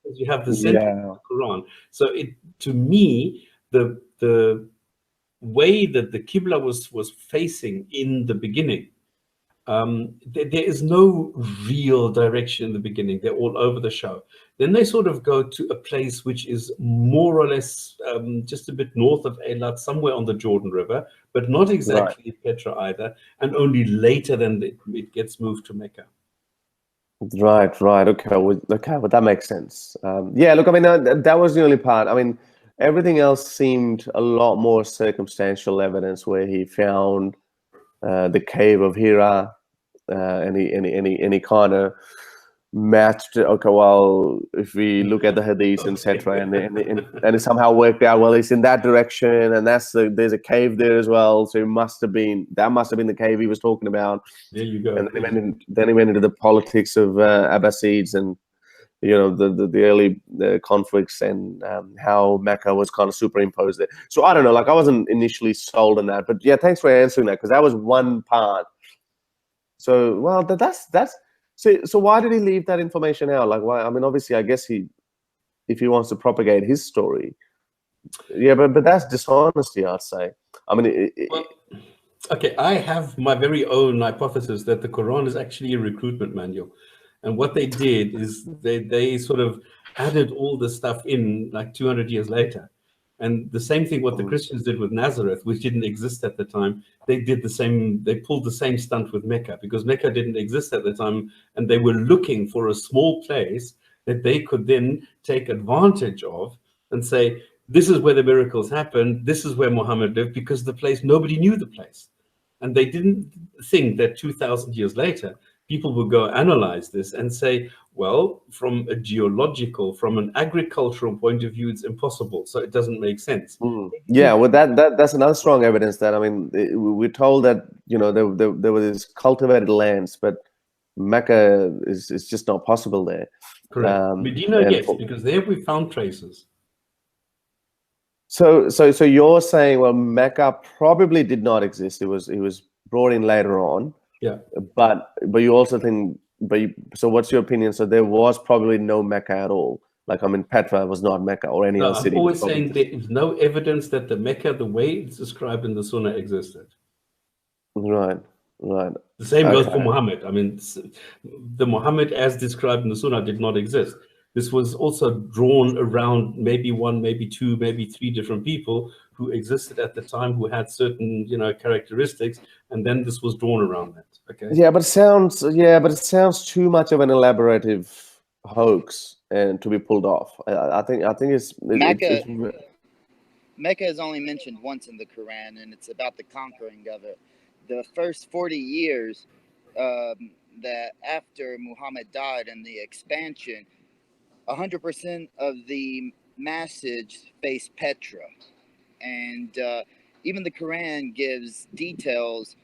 because you have the sentence in the Quran. So to me, the way that the Qibla was facing in the beginning, there is no real direction in the beginning. They're all over the show. Then they sort of go to a place which is more or less just a bit north of Eilat, somewhere on the Jordan River, but not exactly Petra either. And only later then it gets moved to Mecca. Right. Okay. Well, that makes sense. Yeah. Look, I mean, that was the only part. I mean, everything else seemed a lot more circumstantial evidence, where he found the cave of Hira, and he kind of matched. Okay, well, if we look at the Hadiths, etc., and it somehow worked out. Well, it's in that direction, and there's a cave there as well. So that must have been the cave he was talking about. There you go. And then he went into the politics of Abbasids and the early conflicts and how Mecca was kind of superimposed there. So I don't know. Like, I wasn't initially sold on that, but yeah, thanks for answering that, because that was one part. So well, that's. So why did he leave that information out? Like, why? I mean, obviously, I guess if he wants to propagate his story, yeah, but that's dishonesty, I'd say. I mean, okay, I have my very own hypothesis that the Quran is actually a recruitment manual, and what they did is they sort of added all the stuff in like 200 years later. And the same thing what the Christians did with Nazareth, which didn't exist at the time, they did the same. They pulled the same stunt with Mecca, because Mecca didn't exist at the time, and they were looking for a small place that they could then take advantage of and say, this is where the miracles happened, this is where Muhammad lived, because the place, nobody knew the place. And they didn't think that 2,000 years later, people would go analyze this and say, well, from a geological, from an agricultural point of view, it's impossible. So it doesn't make sense. Yeah, well, that's another strong evidence that, I mean, we're told that, there were these cultivated lands, but Mecca is just not possible there. Correct. Medina, yes, because there we found traces. So you're saying, well, Mecca probably did not exist. It was brought in later on. Yeah. But you also think, so what's your opinion? So there was probably no Mecca at all. Like, I mean, Petra was not Mecca or any other city. I'm always saying there is no evidence that the Mecca, the way it's described in the Sunnah, existed. Right. The same goes for Muhammad. I mean, the Muhammad as described in the Sunnah did not exist. This was also drawn around maybe one, maybe two, maybe three different people who existed at the time, who had certain, characteristics, and then this was drawn around that. Okay. Yeah, but it sounds too much of an elaborative hoax and to be pulled off. I think it's Mecca is only mentioned once in the Quran, and it's about the conquering of it. The first 40 years that after Muhammad died and the expansion, 100% of the message faced Petra. And even the Quran gives details,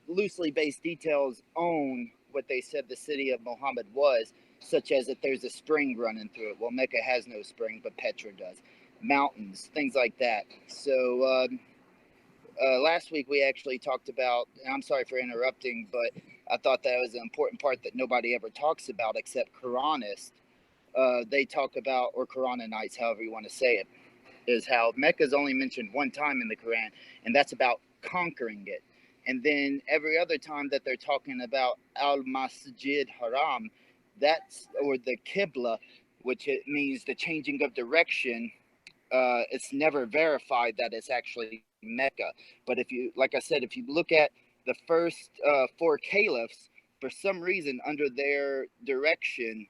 loosely based details on what they said the city of Muhammad was, such as that there's a spring running through it. Well, Mecca has no spring, but Petra does. Mountains, things like that. So last week we actually talked about, and I'm sorry for interrupting, but I thought that was an important part that nobody ever talks about except Quranists. They talk about, or Quranites, however you want to say it, is how Mecca is only mentioned one time in the Quran, and that's about conquering it. And then every other time that they're talking about al-Masjid Haram, that's, or the Qibla, which it means the changing of direction, it's never verified that it's actually Mecca. But if you, like I said, if you look at the first 4 caliphs, for some reason, under their direction,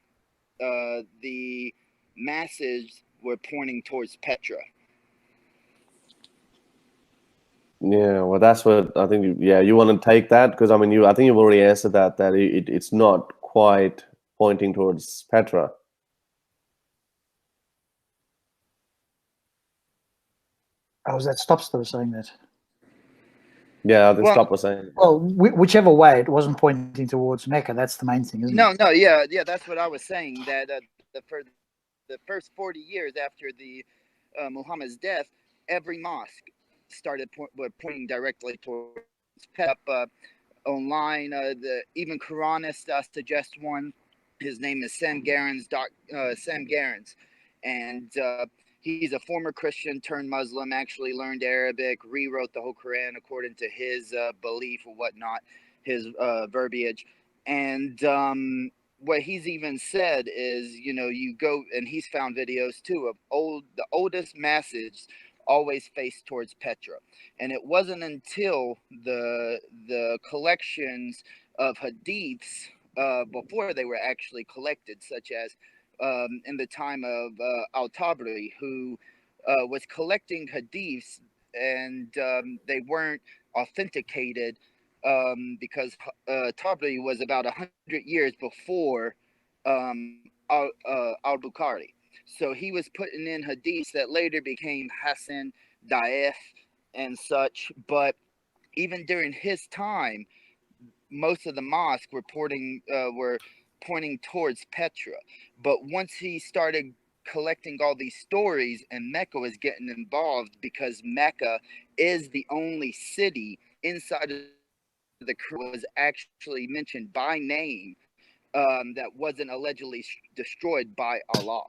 the masses were pointing towards Petra. Yeah, well, that's what I think. Yeah, you want to take that because I mean, I think you've already answered that. That it's not quite pointing towards Petra. Oh, was that Stops that was saying that? Yeah, I think Well, Stop was saying. Well, whichever way, it wasn't pointing towards Mecca. That's the main thing, isn't it? No, yeah, that's what I was saying. That the first 40 years after the Muhammad's death, every mosque started pointing directly towards Petra. Online, even Quranists suggest one. His name is Sam Garens, Sam Garens, and he's a former Christian turned Muslim. Actually learned Arabic, rewrote the whole Quran according to his belief or whatnot, his verbiage. And what he's even said is, you know, you go, and he's found videos too of the oldest masses always face towards Petra. And it wasn't until the collections of hadiths before they were actually collected, such as in the time of al-Tabari, who was collecting hadiths, and they weren't authenticated because Tabari was about 100 years before al-Bukhari. So he was putting in hadiths that later became Hassan, Daif, and such. But even during his time, most of the mosques were pointing towards Petra. But once he started collecting all these stories, and Mecca was getting involved, because Mecca is the only city inside of the Quran was actually mentioned by name that wasn't allegedly destroyed by Allah.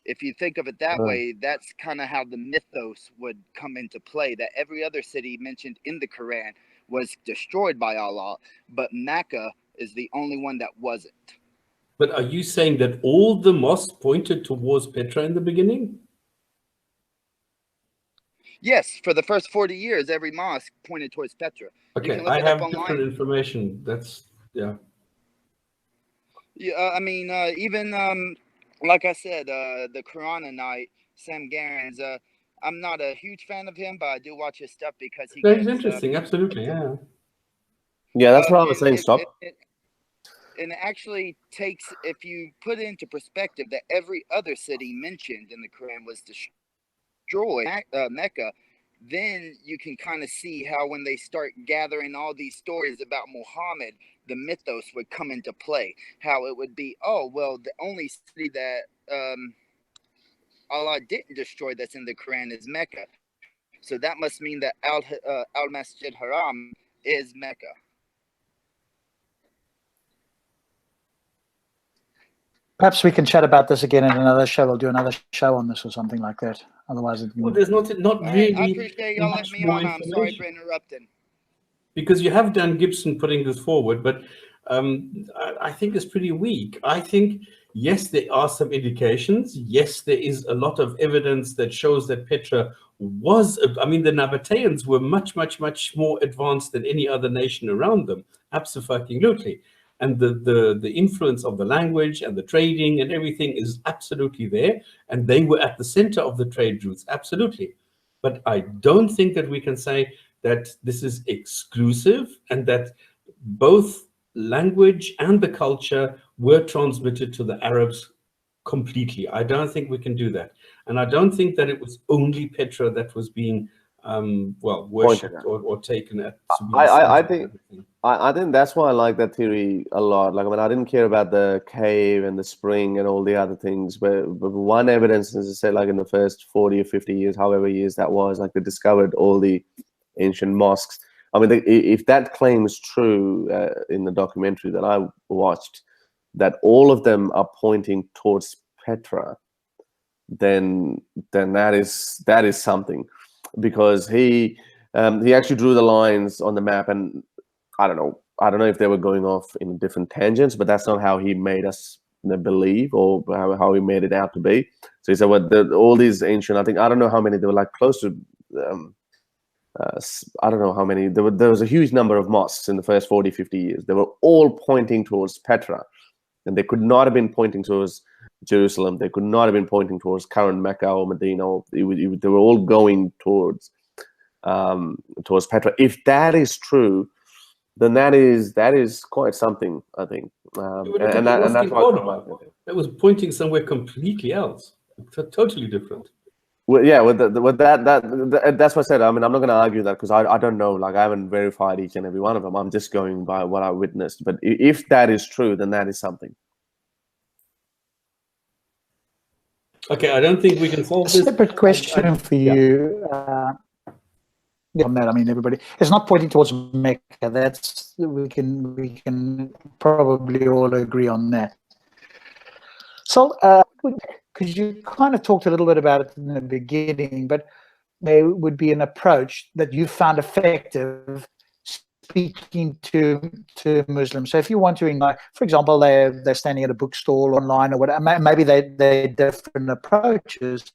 If you think of it that way, that's kind of how the mythos would come into play, that every other city mentioned in the Quran was destroyed by Allah, but Mecca is the only one that wasn't. But are you saying that all the mosques pointed towards Petra in the beginning? Yes, for the first 40 years, every mosque pointed towards Petra. Okay, I have different information. That's, yeah. Yeah, I mean, even like I said, the Quranite, Sam Garens, I'm not a huge fan of him, but I do watch his stuff because he That's interesting, absolutely, yeah. Yeah, that's what I was saying, Stop. And it actually takes, if you put it into perspective, that every other city mentioned in the Quran was destroyed, Mecca, then you can kind of see how when they start gathering all these stories about Muhammad, the mythos would come into play. How it would be, oh, well, the only city that Allah didn't destroy that's in the Quran is Mecca. So that must mean that al-Masjid Haram is Mecca. Perhaps we can chat about this again in another show. We'll do another show on this or something like that. Otherwise, well, there's not really. I appreciate y'all letting me on. I'm sorry for interrupting. Because you have Dan Gibson putting this forward, but I think it's pretty weak. I think, yes, there are some indications. Yes, there is a lot of evidence that shows that Petra was, I mean, the Nabateans were much, much, much more advanced than any other nation around them. Absolutely. And the influence of the language and the trading and everything is absolutely there. And they were at the center of the trade routes, absolutely. But I don't think that we can say that this is exclusive and that both language and the culture were transmitted to the Arabs completely. I don't think we can do that. And I don't think that it was only Petra that was being worshipped or taken at. I think that's why I like that theory a lot. Like, I mean, I didn't care about the cave and the spring and all the other things, but one evidence, as I said, like in the first 40 or 50 years, however years that was, like they discovered all the ancient mosques. I mean, if that claim is true in the documentary that I watched, that all of them are pointing towards Petra, then that is something, because he He actually drew the lines on the map, and I don't know if they were going off in different tangents, but that's not how he made us believe, or how he made it out to be. So he said, well, all these ancient, I don't know how many, they were like close to, I don't know how many, there was a huge number of mosques in the first 40, 50 years. They were all pointing towards Petra, and they could not have been pointing towards Jerusalem. They could not have been pointing towards current Mecca or Medina. They were all going towards Petra. If that is true, then that is quite something, I think. And that's why that was pointing somewhere completely else, totally different. Well, yeah, that's what I said. I mean, I'm not going to argue that, because I don't know. Like, I haven't verified each and every one of them. I'm just going by what I witnessed. But if that is true, then that is something. Okay, I don't think we can solve this. Separate question for you. On that, I mean, everybody, it's not pointing towards Mecca. That's we can probably all agree on that. So, because you kind of talked a little bit about it in the beginning, but there would be an approach that you found effective speaking to Muslims. So if you want to invite, for example, they're standing at a bookstall online or whatever, maybe they're different approaches.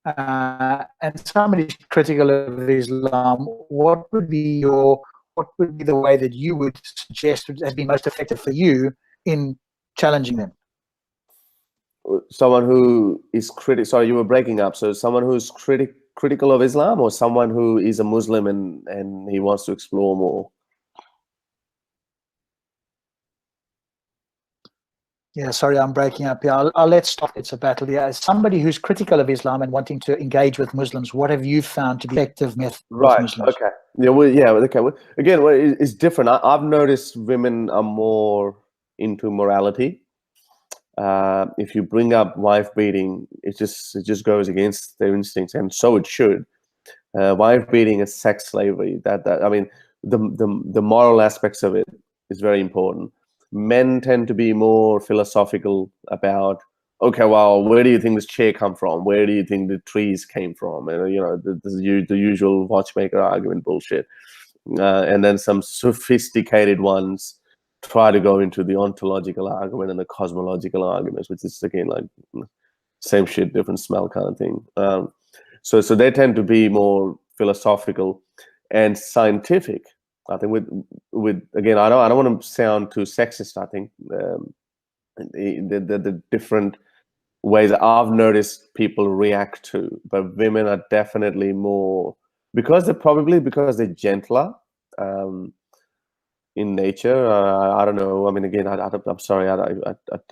And somebody's critical of Islam, what would be the way that you would suggest has been most effective for you in challenging them? Someone who is critical. Sorry, you were breaking up. So someone who's critical of Islam, or someone who is a Muslim and he wants to explore more? Yeah, sorry, I'm breaking up here. I'll let stop. It's a battle. Yeah, as somebody who's critical of Islam and wanting to engage with Muslims, what have you found to be effective method with Muslims? Okay. Yeah. Okay. Well, again, it's different. I've noticed women are more into morality. If you bring up wife beating, it just goes against their instincts, and so it should. Wife beating is sex slavery. That I mean, the moral aspects of it is very important. Men tend to be more philosophical about, okay, well, where do you think this chair come from? Where do you think the trees came from? And the usual watchmaker argument bullshit. And then some sophisticated ones try to go into the ontological argument and the cosmological arguments, which is again like same shit, different smell kind of thing. So they tend to be more philosophical and scientific. I think with again, I don't want to sound too sexist. I think the different ways I've noticed people react to, but women are definitely more, because they're gentler in nature. I don't know. I mean, again, I'm sorry. I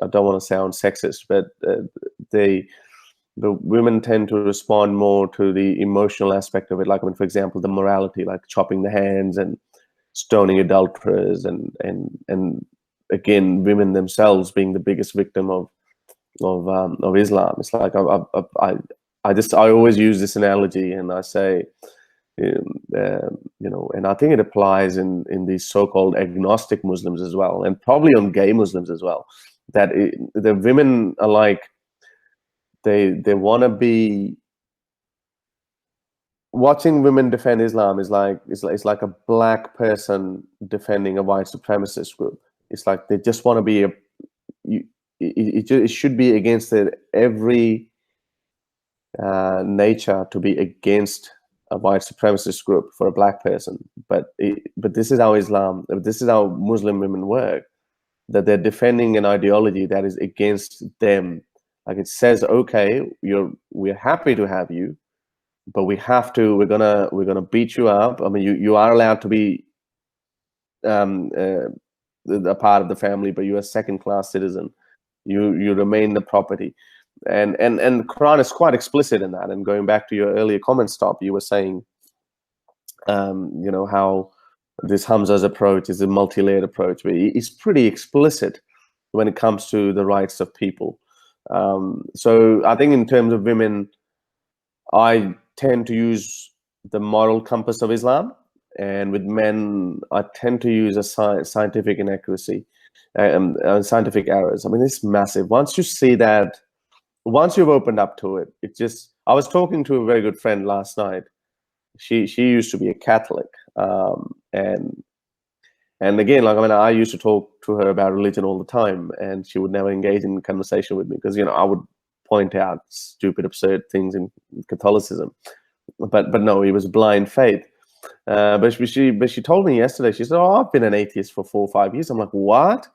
don't want to sound sexist, but the women tend to respond more to the emotional aspect of it. Like, I mean, for example, the morality, like chopping the hands and stoning adulterers, and again, women themselves being the biggest victim of Islam. It's like I always use this analogy, and I say, and I think it applies in these so-called agnostic Muslims as well, and probably on gay Muslims as well. That the women are like, they want to be. Watching women defend Islam is like it's like a black person defending a white supremacist group. It's like they just want to be it should be against every nature to be against a white supremacist group for a black person. But this is how this is how Muslim women work. That they're defending an ideology that is against them. Like, it says, okay, we're happy to have you, but we're gonna beat you up. I mean, you are allowed to be a part of the family, but you're a second-class citizen. You remain the property, and the Quran is quite explicit in that. And going back to your earlier comment, Stop, you were saying, how this Hamza's approach is a multi-layered approach, but it's pretty explicit when it comes to the rights of people. So I think in terms of women, I tend to use the moral compass of Islam, and with men, I tend to use a scientific inaccuracy and scientific errors. I mean, it's massive. Once you see that, once you've opened up to it, I was talking to a very good friend last night. she used to be a Catholic, and again, like, I mean, I used to talk to her about religion all the time, and she would never engage in conversation with me because, you know, I would point out stupid, absurd things in Catholicism. But no, it was blind faith. But she told me yesterday, she said, "Oh, I've been an atheist for 4 or 5 years." I'm like, "What?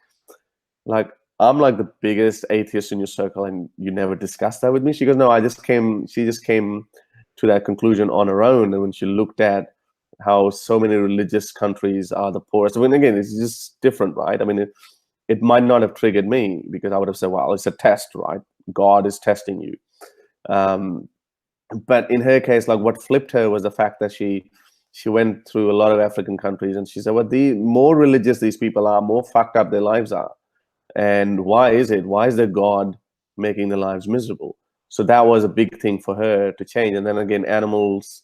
Like, I'm like the biggest atheist in your circle, and you never discussed that with me?" She goes, "No, she just came to that conclusion on her own, and when she looked at how so many religious countries are the poorest." I mean, again, it's just different, right? I mean, it might not have triggered me because I would have said, well, it's a test, right? God is testing you. But in her case, like, what flipped her was the fact that she went through a lot of African countries, and she said, well, the more religious these people are, more fucked up their lives are. And why is it? Why is there God making their lives miserable? So that was a big thing for her to change. And then again, animals,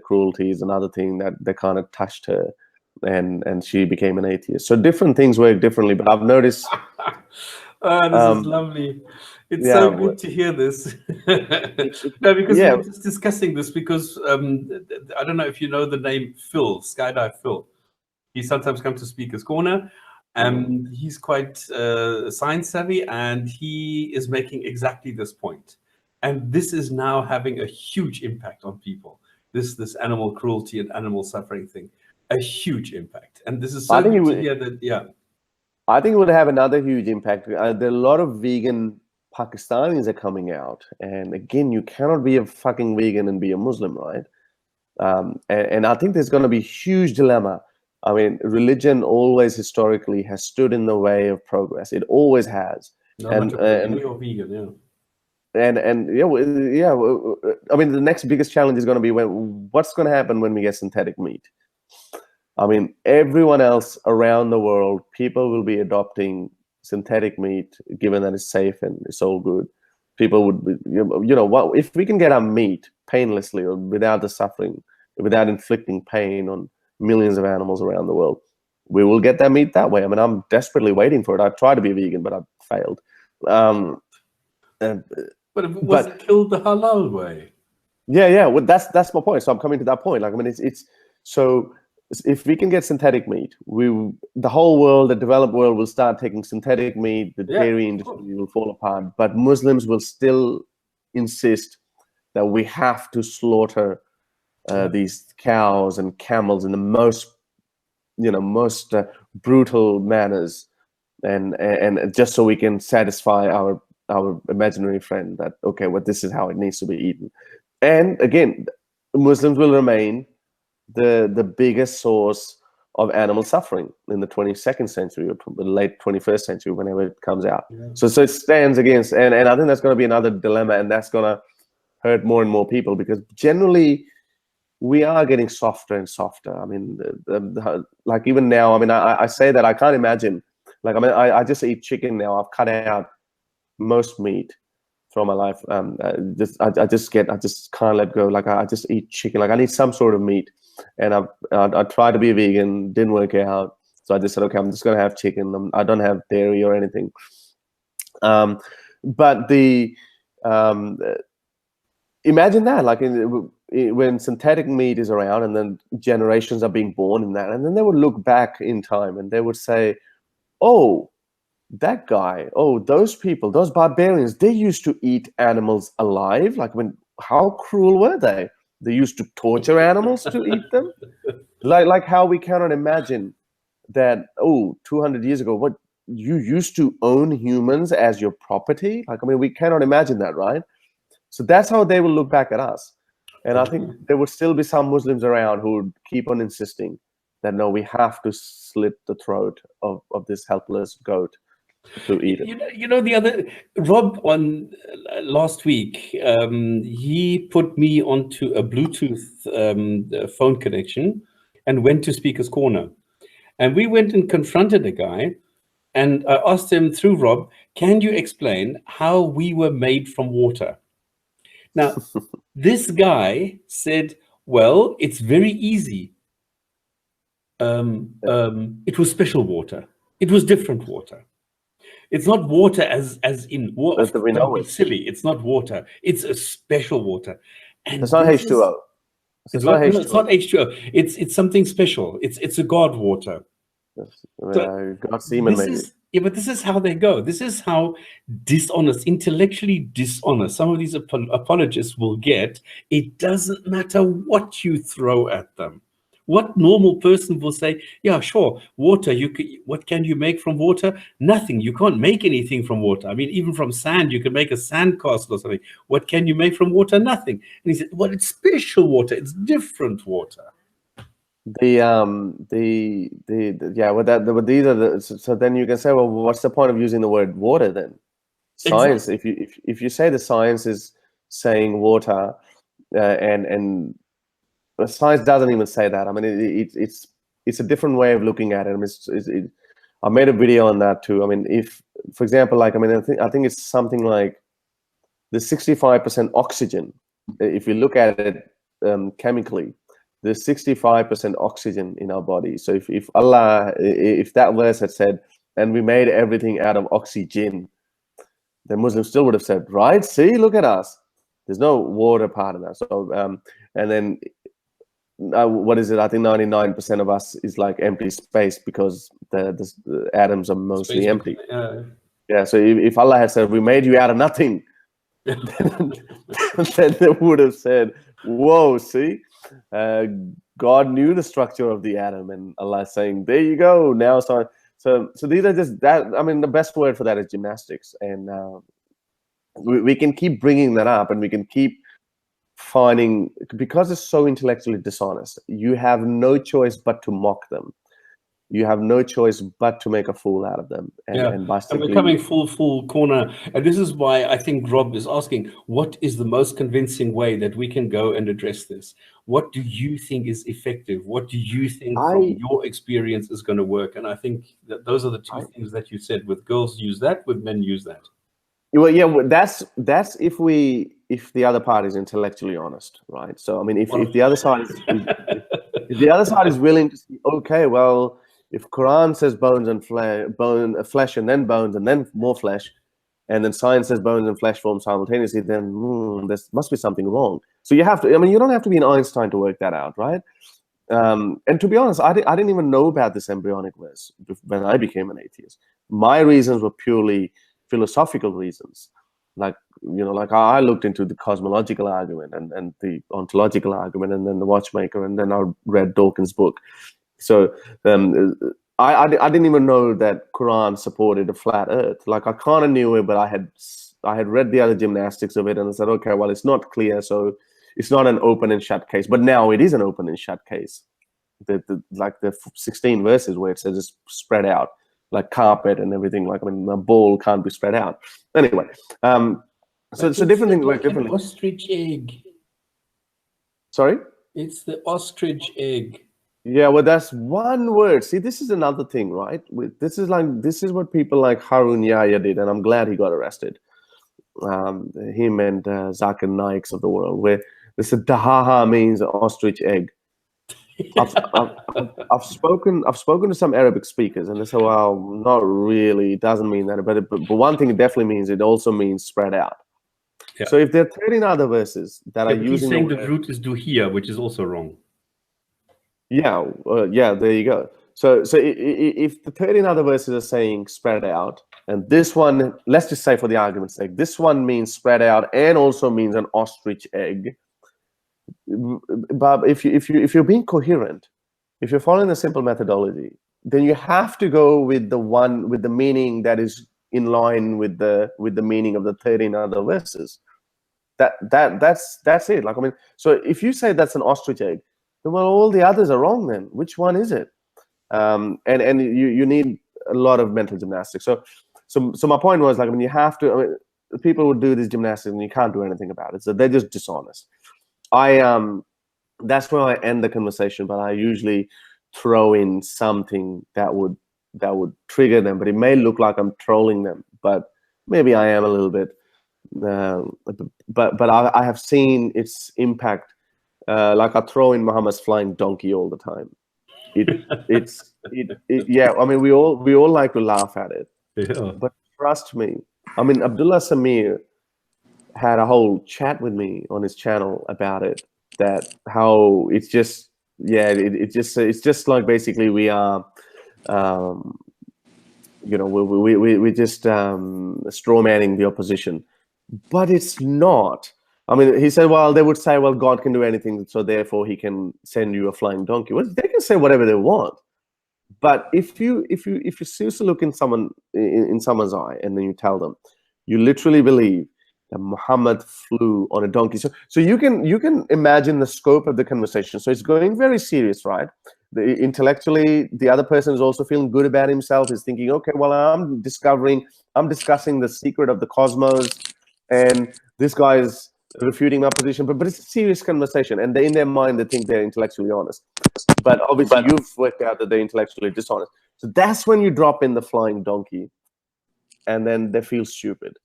cruelty is another thing that kind of touched her, and she became an atheist. So different things work differently, but I've noticed. This is lovely. It's so good to hear this. No, because we were just discussing this because I don't know if you know the name Phil, Skydive Phil. He sometimes comes to Speaker's Corner. He's quite science savvy, and he is making exactly this point. And this is now having a huge impact on people. This animal cruelty and animal suffering thing, a huge impact. And this is so good to hear that. Yeah, I think it would have another huge impact. There are a lot of vegan Pakistanis are coming out, and again, you cannot be a fucking vegan and be a Muslim, right? And I think there's going to be a huge dilemma. I mean, religion always historically has stood in the way of progress. It always has. And you're vegan, yeah. And yeah. I mean, the next biggest challenge is going to be what's going to happen when we get synthetic meat. I mean, everyone else around the world, people will be adopting synthetic meat, given that it's safe and it's all good. People would be, you know, what if we can get our meat painlessly or without the suffering, without inflicting pain on millions of animals around the world, we will get that meat that way. I mean, I'm desperately waiting for it. I've tried to be a vegan, but I've failed. But it wasn't killed the halal way. Yeah. Well, that's my point. So I'm coming to that point. Like, I mean, it's so if we can get synthetic meat, the whole world, the developed world, will start taking synthetic meat. The dairy industry will fall apart. But Muslims will still insist that we have to slaughter these cows and camels in the most brutal manners, and just so we can satisfy our imaginary friend that, okay, well, this is how it needs to be eaten. And again, Muslims will remain the biggest source of animal suffering in the 22nd century or the late 21st century, whenever it comes out. So it stands against, and I think that's going to be another dilemma, and that's going to hurt more and more people, because generally we are getting softer and softer. I mean, like even now, I mean, I say that I can't imagine. Like, I mean, I just eat chicken now. I've cut out most meat from my life. I just can't let go. Like, I just eat chicken. Like, I need some sort of meat, and I tried to be a vegan, didn't work out. So I just said, okay, I'm just gonna have chicken. I don't have dairy or anything. But imagine that, like, when synthetic meat is around, and then generations are being born in that, and then they would look back in time and they would say, oh, that guy, oh, those people, those barbarians, they used to eat animals alive. Like, how cruel were they? They used to torture animals to eat them. Like how we cannot imagine that, 200 years ago, what, you used to own humans as your property? Like, I mean, we cannot imagine that, right? So that's how they will look back at us. And I think there would still be some Muslims around who would keep on insisting that, no, we have to slit the throat of this helpless goat to eat it. You know, the other, Rob, on last week, he put me onto a Bluetooth phone connection and went to Speaker's Corner. And we went and confronted a guy, and I asked him through Rob, can you explain how we were made from water? Now, this guy said, well, it's very easy. It was special water. It was different water. It's not water as in water. Don't be silly. It's not water. It's a special water. And it's not H2O. It's not No, H2O. it's not H2O. It's something special. It's a God water. God semen, maybe. Yeah, but this is how they go. This is how dishonest, intellectually dishonest some of these apologists will get. It doesn't matter what you throw at them. What normal person will say, yeah, sure, water, what can you make from water? Nothing. You can't make anything from water. I mean, even from sand, you can make a sandcastle or something. What can you make from water? Nothing. And he said, well, it's spiritual water. It's different water. Yeah, so then you can say, well, what's the point of using the word water then? Science, exactly. if you say the science is saying water, and science doesn't even say that. I mean, it's a different way of looking at it. I mean, I made a video on that too. I mean, if, for example, like, I mean, I think it's something like the 65% oxygen. If you look at it chemically, there's 65% oxygen in our body. So if Allah, if that verse had said, and we made everything out of oxygen, the Muslims still would have said, right, see, look at us. There's no water part of that. So, and then, what is it? I think 99% of us is like empty space because the atoms are mostly space empty. Yeah, so if Allah had said, we made you out of nothing, then they would have said, whoa, see? God knew the structure of the atom, and Allah is saying, there you go. Now, so these are just that. I mean, the best word for that is gymnastics, and we can keep bringing that up, and we can keep finding, because it's so intellectually dishonest. You have no choice but to mock them. You have no choice but to make a fool out of them. And by simply, we're coming full corner. And this is why I think Rob is asking, what is the most convincing way that we can go and address this? What do you think is effective? What do you think from your experience is going to work? And I think that those are the two things that you said. With girls use that, with men use that. Well, yeah, that's if the other party is intellectually honest, right? So I mean, if the other side is if the other side is willing to say, okay, well, if Quran says bones and flesh and then bones and then more flesh, and then science says bones and flesh form simultaneously, then there must be something wrong. So you have to, I mean, you don't have to be an Einstein to work that out, right? And to be honest, I didn't even know about this embryonic verse when I became an atheist. My reasons were purely philosophical reasons. Like, you know, like I looked into the cosmological argument and the ontological argument, and then the watchmaker, and then I read Dawkins' book. So I didn't even know that Quran supported a flat earth. Like, I kind of knew it, but I had read the other gymnastics of it, and I said, okay, well, it's not clear, so it's not an open and shut case. But now it is an open and shut case. Like the 16 verses where it says it's spread out like carpet and everything. Like, I mean, a ball can't be spread out. Anyway, so different things work differently. Ostrich egg. Sorry? It's the ostrich egg. Yeah, well, that's one word. See, this is another thing, right? This is what people like Harun Yahya did, and I'm glad he got arrested. Him and Zakir Naiks of the world, where they said dahaha means ostrich egg. I've spoken to some Arabic speakers, and they say, well, not really. It doesn't mean that, but one thing it definitely means, it also means spread out. Yeah. So if there are 13 other verses that are using, he's saying the root is duhia, which is also wrong. Yeah, yeah, there you go. So if the 13 other verses are saying spread out, and this one, let's just say for the argument's sake, this one means spread out and also means an ostrich egg. But if you're being coherent, if you're following the simple methodology, then you have to go with the meaning that is in line with the meaning of the 13 other verses. That's it. Like, I mean, so if you say that's an ostrich egg, then, well, all the others are wrong. Then which one is it? And you need a lot of mental gymnastics. So my point was, like, I mean, you have to. I mean, people would do this gymnastics and you can't do anything about it. So they're just dishonest. That's where I end the conversation, but I usually throw in something that would trigger them. But it may look like I'm trolling them, but maybe I am a little bit. But I have seen its impact. Like, I throw in Muhammad's flying donkey all the time. Yeah. I mean, we all like to laugh at it. Yeah. But trust me, I mean, Abdullah Samir had a whole chat with me on his channel about it, that how it's just, yeah, it's just like basically we are, you know, we just straw manning the opposition, but it's not. I mean, he said, well, they would say, well, God can do anything, so therefore he can send you a flying donkey. Well, they can say whatever they want. But if you seriously look in someone's eye, and then you tell them, you literally believe that Muhammad flew on a donkey. So you can imagine the scope of the conversation. So it's going very serious, right? Intellectually, the other person is also feeling good about himself. He's thinking, okay, well, I'm discussing the secret of the cosmos, and this guy is refuting my position. But it's a serious conversation, and in their mind, they think they're intellectually honest. But obviously, you've worked out that they're intellectually dishonest. So that's when you drop in the flying donkey, and then they feel stupid.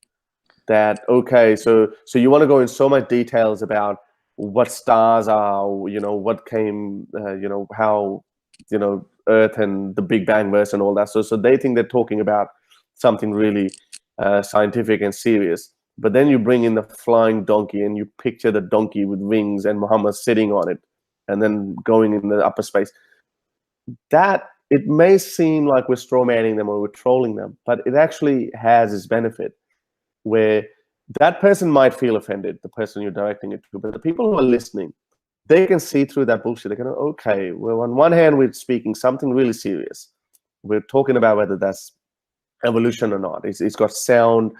That, okay, so you want to go in so much details about what stars are, you know, what came, you know, how, you know, Earth and the Big Bang verse and all that. So they think they're talking about something really scientific and serious. But then you bring in the flying donkey, and you picture the donkey with wings and Muhammad sitting on it, and then going in the upper space. That, it may seem like we're straw manning them or we're trolling them, but it actually has its benefit, where that person might feel offended, the person you're directing it to, but the people who are listening, they can see through that bullshit. They can, okay, well, on one hand, we're speaking something really serious. We're talking about whether that's evolution or not. It's got sound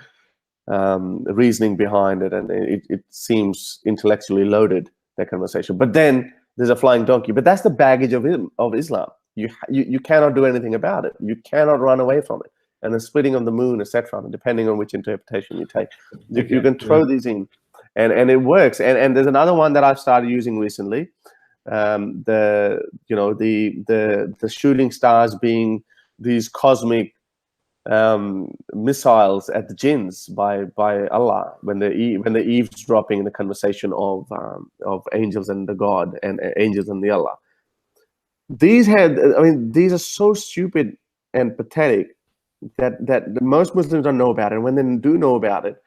reasoning behind it, and it seems intellectually loaded, that conversation. But then there's a flying donkey. But that's the baggage of Islam. You cannot do anything about it. You cannot run away from it. And the splitting of the moon, etc., depending on which interpretation you take, you can throw these in, and it works. And there's another one that I've started using recently. The shooting stars being these cosmic missiles at the jinns by Allah, when they're eavesdropping in the conversation of angels and the God, and angels and the Allah. These are so stupid and pathetic that most Muslims don't know about it. And when they do know about it,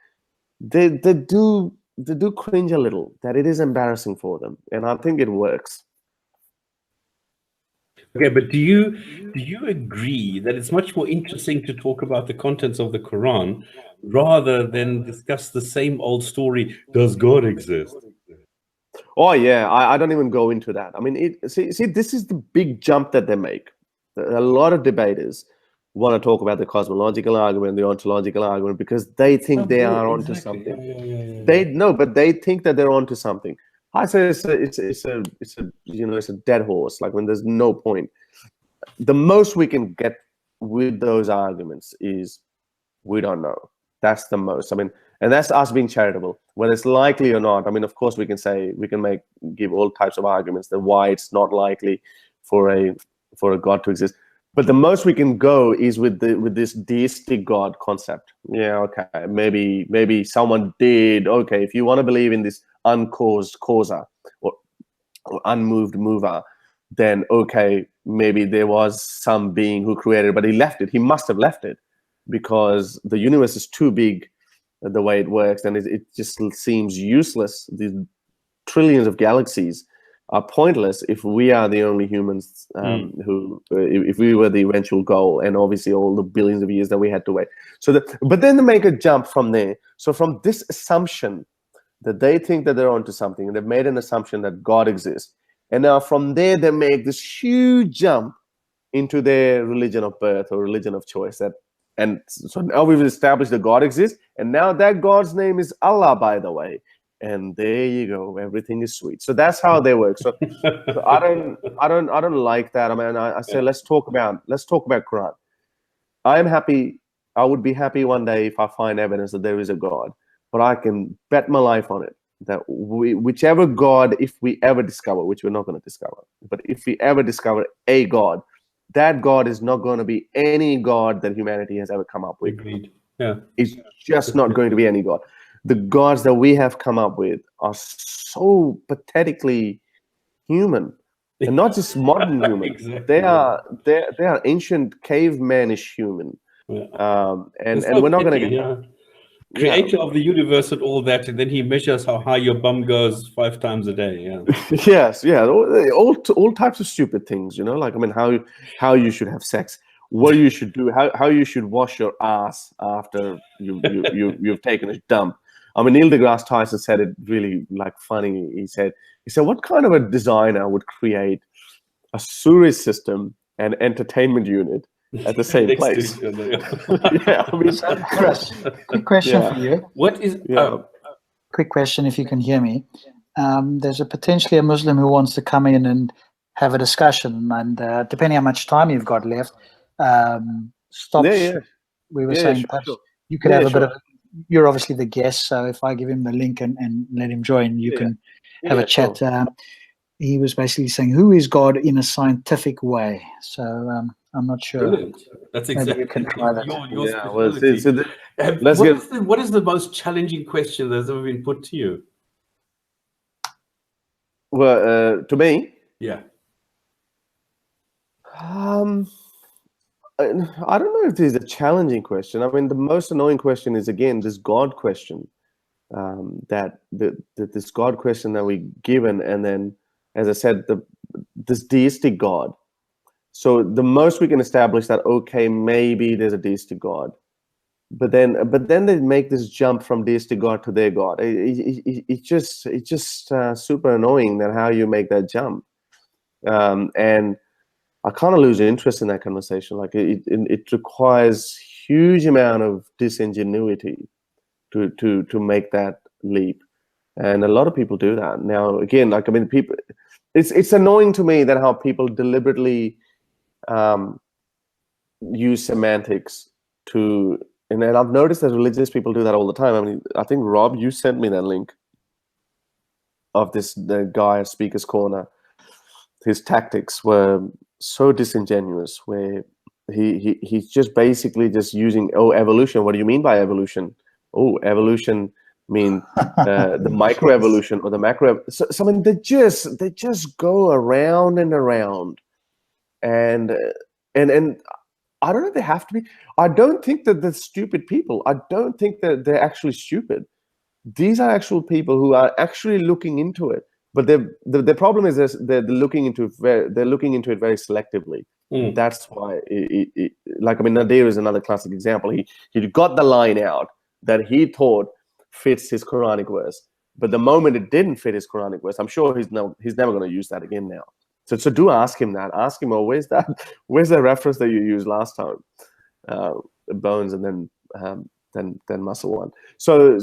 they do cringe a little, that it is embarrassing for them. And I think it works. Okay, but do you agree that it's much more interesting to talk about the contents of the Quran rather than discuss the same old story, does God exist? Oh yeah, I don't even go into that. I mean, see, this is the big jump that they make. A lot of debaters want to talk about the cosmological argument, the ontological argument, because they think they are onto something. But they think that they're onto something. I say it's a dead horse. Like, when there's no point. The most we can get with those arguments is we don't know. That's the most. I mean, and that's us being charitable. Whether it's likely or not, I mean, of course we can give all types of arguments that why it's not likely for a God to exist. But the most we can go is with this deistic God concept. Yeah, okay, maybe someone did. Okay, if you want to believe in this uncaused causer or unmoved mover, then okay, maybe there was some being who created it, but he left it. He must have left it because the universe is too big the way it works, and it just seems useless. These trillions of galaxies are pointless if we are the only humans if we were the eventual goal, and obviously all the billions of years that we had to wait. But then they make a jump from there. So from this assumption that they think that they're onto something, and they've made an assumption that God exists, and now from there they make this huge jump into their religion of birth or religion of choice. And so now we've established that God exists, and now that God's name is Allah, by the way. And there you go, everything is sweet. So that's how they work. So I don't like that. I mean, I say let's talk about Quran. I would be happy one day if I find evidence that there is a God, but I can bet my life on it that whichever God, if we ever discover, which we're not going to discover, but if we ever discover a God, that God is not going to be any God that humanity has ever come up with. Agreed. Yeah. It's just not going to be any God. The gods that we have come up with are so pathetically human, and not just modern human. Exactly. They are ancient cavemanish human, and we're not going to get. creator of the universe and all that, and then he measures how high your bum goes 5 times a day. Yeah. Yes, yeah, all types of stupid things, you know, like, I mean, how you should have sex, what you should do, how you should wash your ass after you've taken a dump. I mean, Neil deGrasse Tyson said it really like funny. He said, what kind of a designer would create a sewage system and entertainment unit at the same place? Yeah, I mean, Harris, quick question for you. What is? Quick question, if you can hear me. There's potentially a Muslim who wants to come in and have a discussion, and depending how much time you've got left, we were saying perhaps you could have a bit of. You're obviously the guest, so if I give him the link and let him join, you can have a chat. Sure. He was basically saying, who is God in a scientific way? So I'm not sure. Brilliant. That's exactly. Maybe you can try that. What is the most challenging question that's ever been put to you? Well, to me? Yeah. I don't know if this is a challenging question. I mean, the most annoying question is, again, this God question. This God question that we given, and then, as I said, this deistic God. So the most we can establish that, okay, maybe there's a deistic God, but then they make this jump from deistic God to their God. It's just super annoying that how you make that jump, and I kind of lose interest in that conversation. Like it requires huge amount of disingenuity to make that leap, and a lot of people do that now. Again, like, I mean, people. It's annoying to me that how people deliberately use semantics to, and I've noticed that religious people do that all the time. I mean, I think Rob, you sent me that link of the guy at Speaker's Corner. His tactics were so disingenuous, where he's just basically just using, evolution. What do you mean by evolution? Evolution mean the microevolution or the macro. So I mean, they just go around and around, and I don't know if they have to be. I don't think that they're stupid people. I don't think that they're actually stupid. These are actual people who are actually looking into it. But the problem is they're looking into it very selectively. That's why, like, I mean, Nadir is another classic example. He got the line out that he thought fits his Quranic verse, but the moment it didn't fit his Quranic verse, I'm sure he's never going to use that again now. So do ask him that. Ask him, where's the reference that you used last time? Bones and then muscle one. So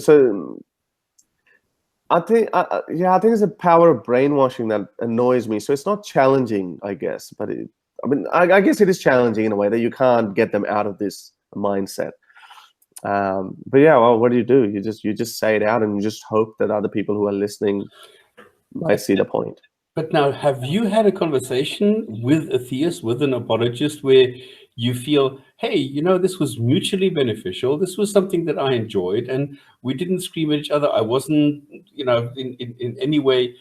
I think it's the power of brainwashing that annoys me. So it's not challenging, I guess, but I guess it is challenging in a way that you can't get them out of this mindset. But yeah, well, what do? You just say it out, and you just hope that other people who are listening might see the point. But now, have you had a conversation with a theist, with an apologist, where you feel, hey, this was mutually beneficial. This was something that I enjoyed, and we didn't scream at each other. I wasn't, in any way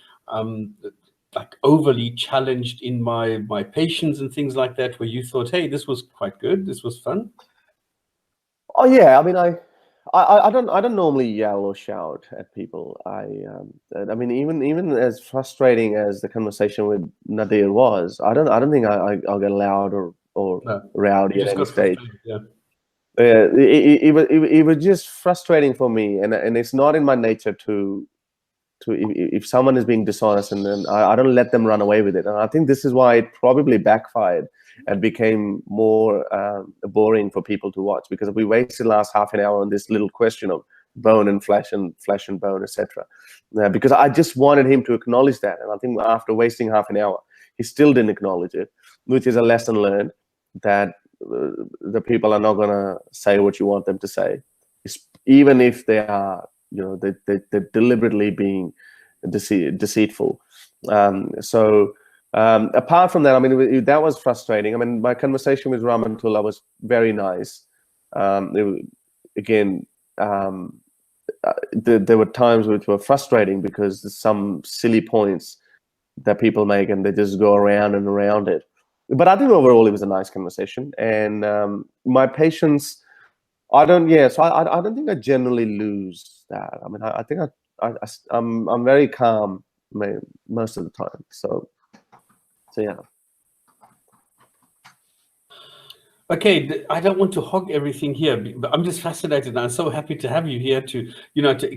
like overly challenged in my patience and things like that, where you thought, hey, this was quite good. This was fun. Oh yeah, I mean, I don't normally yell or shout at people. I mean, even as frustrating as the conversation with Nadir was, I don't think I'll get loud or rowdy at any stage. Yeah. It was just frustrating for me, and it's not in my nature to if someone is being dishonest, and then I don't let them run away with it. And I think this is why it probably backfired and became more boring for people to watch, because we wasted the last half an hour on this little question of bone and flesh and bone, etc. Because I just wanted him to acknowledge that, and I think after wasting half an hour, he still didn't acknowledge it, which is a lesson learned, that the people are not going to say what you want them to say, even if they are, they're deliberately being deceitful. Apart from that, I mean, that was frustrating. I mean, my conversation with Rahmatullah was very nice. There were times which were frustrating because there's some silly points that people make and they just go around and around it. But I think overall it was a nice conversation, and my patience I don't. Yeah, so I don't think I generally lose that. I mean, I think I'm very calm most of the time. So yeah. Okay, I don't want to hog everything here, but I'm just fascinated, and I'm so happy to have you here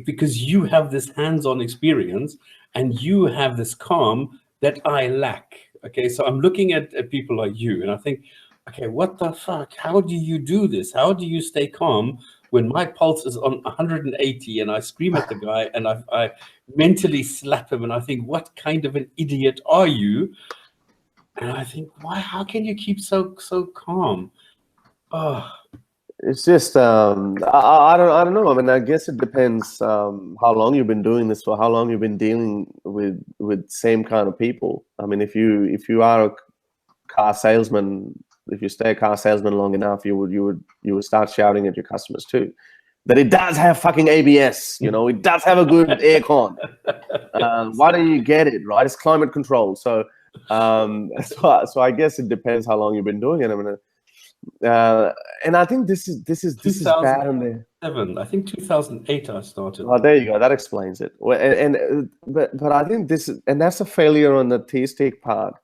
because you have this hands-on experience and you have this calm that I lack. Okay, so I'm looking at people like you, and I think, okay, what the fuck? How do you do this? How do you stay calm when my pulse is on 180 and I scream at the guy and I mentally slap him and I think, what kind of an idiot are you? And I think, why? How can you keep so calm? Oh, It's just I don't know. I mean, I guess it depends how long you've been doing this for, how long you've been dealing with same kind of people. I mean, if you are a car salesman, if you stay a car salesman long enough, you would start shouting at your customers too. That it does have fucking ABS, it does have a good aircon. Why don't you get it, right? It's climate control. So I guess it depends how long you've been doing it. I mean, and I think this is bad on there. I think 2008 I started. Oh, there you go. That explains it. But I think that's a failure on the theistic part.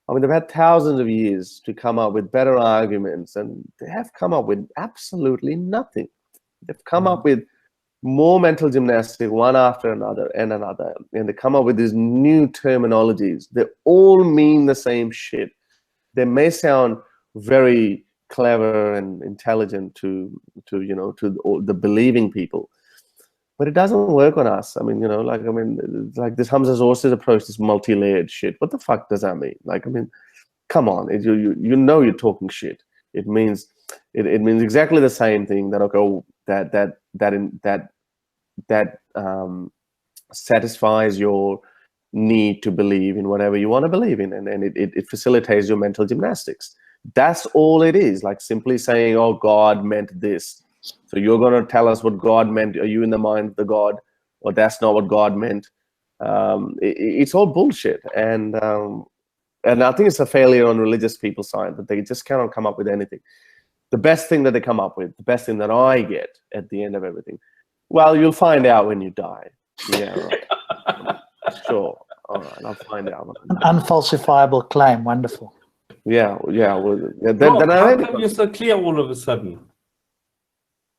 I mean, they've had thousands of years to come up with better arguments, and they have come up with absolutely nothing. They've come up with more mental gymnastics, one after another, and they come up with these new terminologies. They all mean the same shit. They may sound very clever and intelligent to the believing people, but it doesn't work on us. I mean, like this Hamza Zorsi's approach, this multi-layered shit. What the fuck does that mean? Like, I mean, come on, you're talking shit. It means exactly the same thing. That satisfies your need to believe in whatever you want to believe in, and it facilitates your mental gymnastics. That's all it is. Like simply saying, "Oh, God meant this," so you're going to tell us what God meant. Are you in the mind of the God, or that's not what God meant? It's all bullshit, and I think it's a failure on religious people's side that they just cannot come up with anything. The best thing that they come up with, the best thing that I get at the end of everything, well, you'll find out when you die. Yeah, right. Sure. All right, I'll find out. An unfalsifiable claim. Wonderful. Yeah. Well, then how come you're so clear all of a sudden?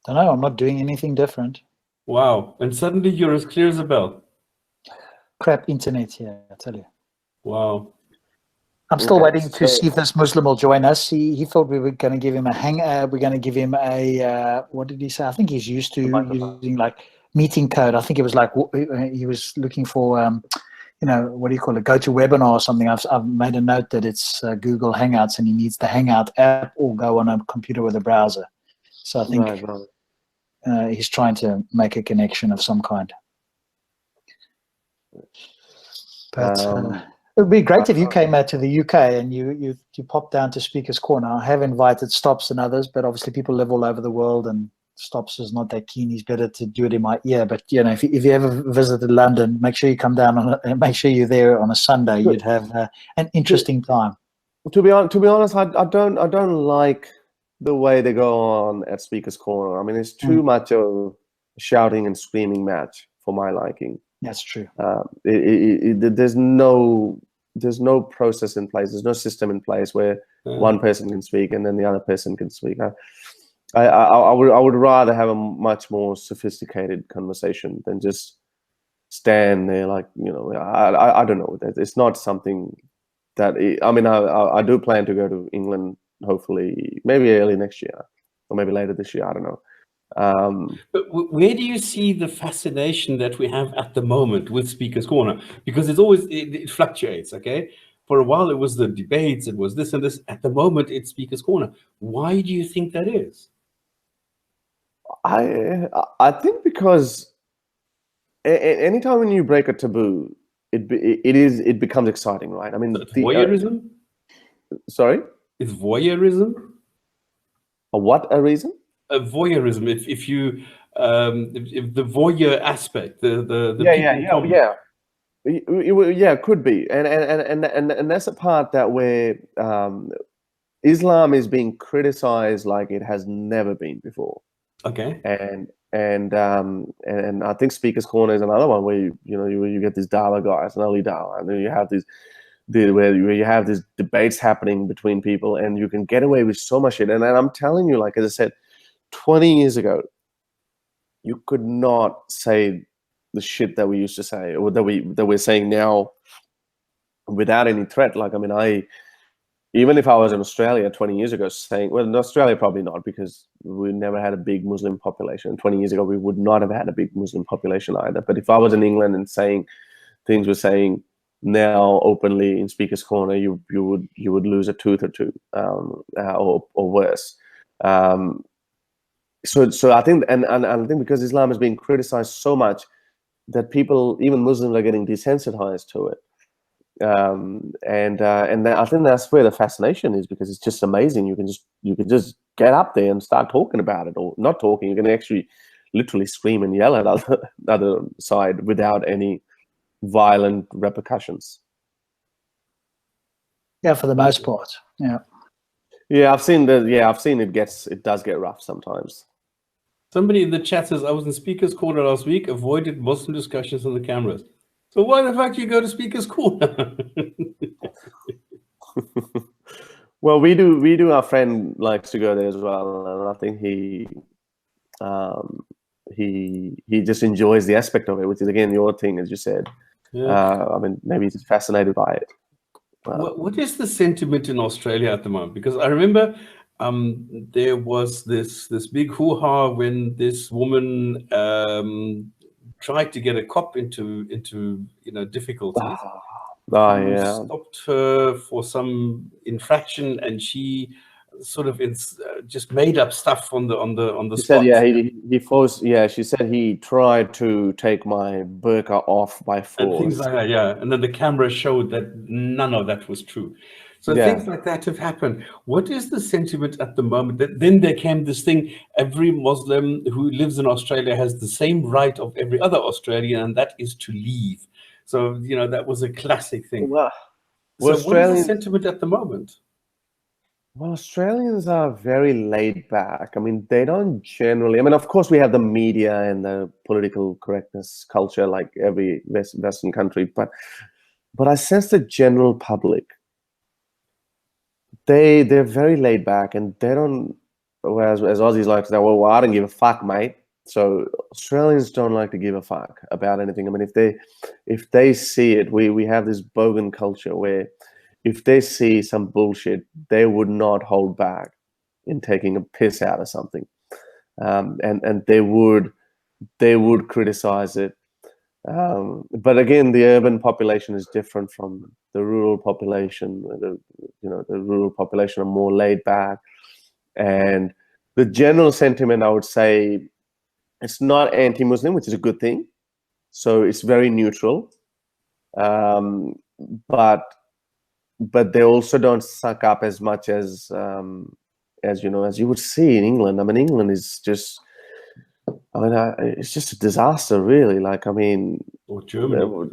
Don't know. I'm not doing anything different. Wow. And suddenly you're as clear as a bell. Crap internet here, I tell you. Wow. I'm still waiting to see if this Muslim will join us. He thought we were going to give him we're going to give him a, what did he say? I think he's used to using like meeting code. I think it was like, he was looking for, what do you call it? Go to webinar or something. I've made a note that it's Google Hangouts and he needs the Hangout app or go on a computer with a browser. So I think he's trying to make a connection of some kind. But it would be great if you came out to the UK and you popped down to Speaker's Corner. I have invited Stops and others, but obviously people live all over the world and Stops is not that keen. He's better to do it in my ear. But if you ever visited London, make sure you come down make sure you're there on a Sunday. You'd have an interesting time. To be honest, I don't like the way they go on at Speaker's Corner. I mean, it's too much of a shouting and screaming match for my liking. That's true. There's no process in place. There's no system in place where one person can speak and then the other person can speak. I would rather have a much more sophisticated conversation than just stand there like, I don't know. It's not something that I do plan to go to England, hopefully maybe early next year or maybe later this year. I don't know. But where do you see the fascination that we have at the moment with Speaker's Corner? Because it fluctuates, okay? For a while it was the debates, it was this and this. At the moment it's Speaker's Corner. Why do you think that is? I think because anytime when you break a taboo, it becomes exciting, right? I mean, voyeurism? Sorry? It's voyeurism? A what a reason? A voyeurism. If the voyeur aspect, the it could be, and that's a part that where Islam is being criticized like it has never been before. Okay. And I think Speaker's Corner is another one where you get these Dawa guys, and early Dawa, and then you have where you have these debates happening between people, and you can get away with so much shit. And I'm telling you, like, as I said, 20 years ago, you could not say the shit that we used to say, or that we're saying now, without any threat. Like, I mean, even if I was in Australia 20 years ago saying, well, in Australia probably not, because we never had a big Muslim population. 20 years ago, we would not have had a big Muslim population either. But if I was in England and saying things we're saying now openly in Speaker's Corner, you would lose a tooth or two, or worse. So I think, and I think because Islam is being criticized so much, that people, even Muslims, are getting desensitized to it. And I think that's where the fascination is, because it's just amazing. You can just get up there and start talking about it, or not talking. You can actually literally scream and yell at other side without any violent repercussions. Yeah, for the most part. Yeah, I've seen it does get rough sometimes. Somebody in the chat says, I was in Speaker's Corner last week, avoided Muslim discussions on the cameras. So why the fuck do you go to Speaker's Corner? Well, we do. Our friend likes to go there as well, and I think he just enjoys the aspect of it, which is, again, your thing, as you said. Yeah. I mean, maybe he's fascinated by it. What is the sentiment in Australia at the moment? Because I remember there was this big hoo-ha when this woman tried to get a cop into difficulties. Yeah. Stopped her for some infraction, and she sort of just made up stuff on the She spot. said, he forced. Yeah, she said he tried to take my burqa off by force. And things like that, yeah. And then the camera showed that none of that was true. So things like that have happened. What is the sentiment at the moment? Then there came this thing, every Muslim who lives in Australia has the same right of every other Australian, and that is to leave. So, that was a classic thing. Well, so what is the sentiment at the moment? Well, Australians are very laid back. I mean, they don't generally, of course, we have the media and the political correctness culture like every Western country, but I sense the general public, they're very laid back, and they don't, as Aussies like to say, well, I don't give a fuck, mate. So Australians don't like to give a fuck about anything. I mean, if they see it, we have this bogan culture where if they see some bullshit, they would not hold back in taking a piss out of something, and they would criticize it. But again, the urban population is different from the rural population. The rural population are more laid back, and the general sentiment, I would say, it's not anti-Muslim, which is a good thing. So it's very neutral, but they also don't suck up as much as you would see in England. I mean, England is just, it's just a disaster, really. Like, or Germany.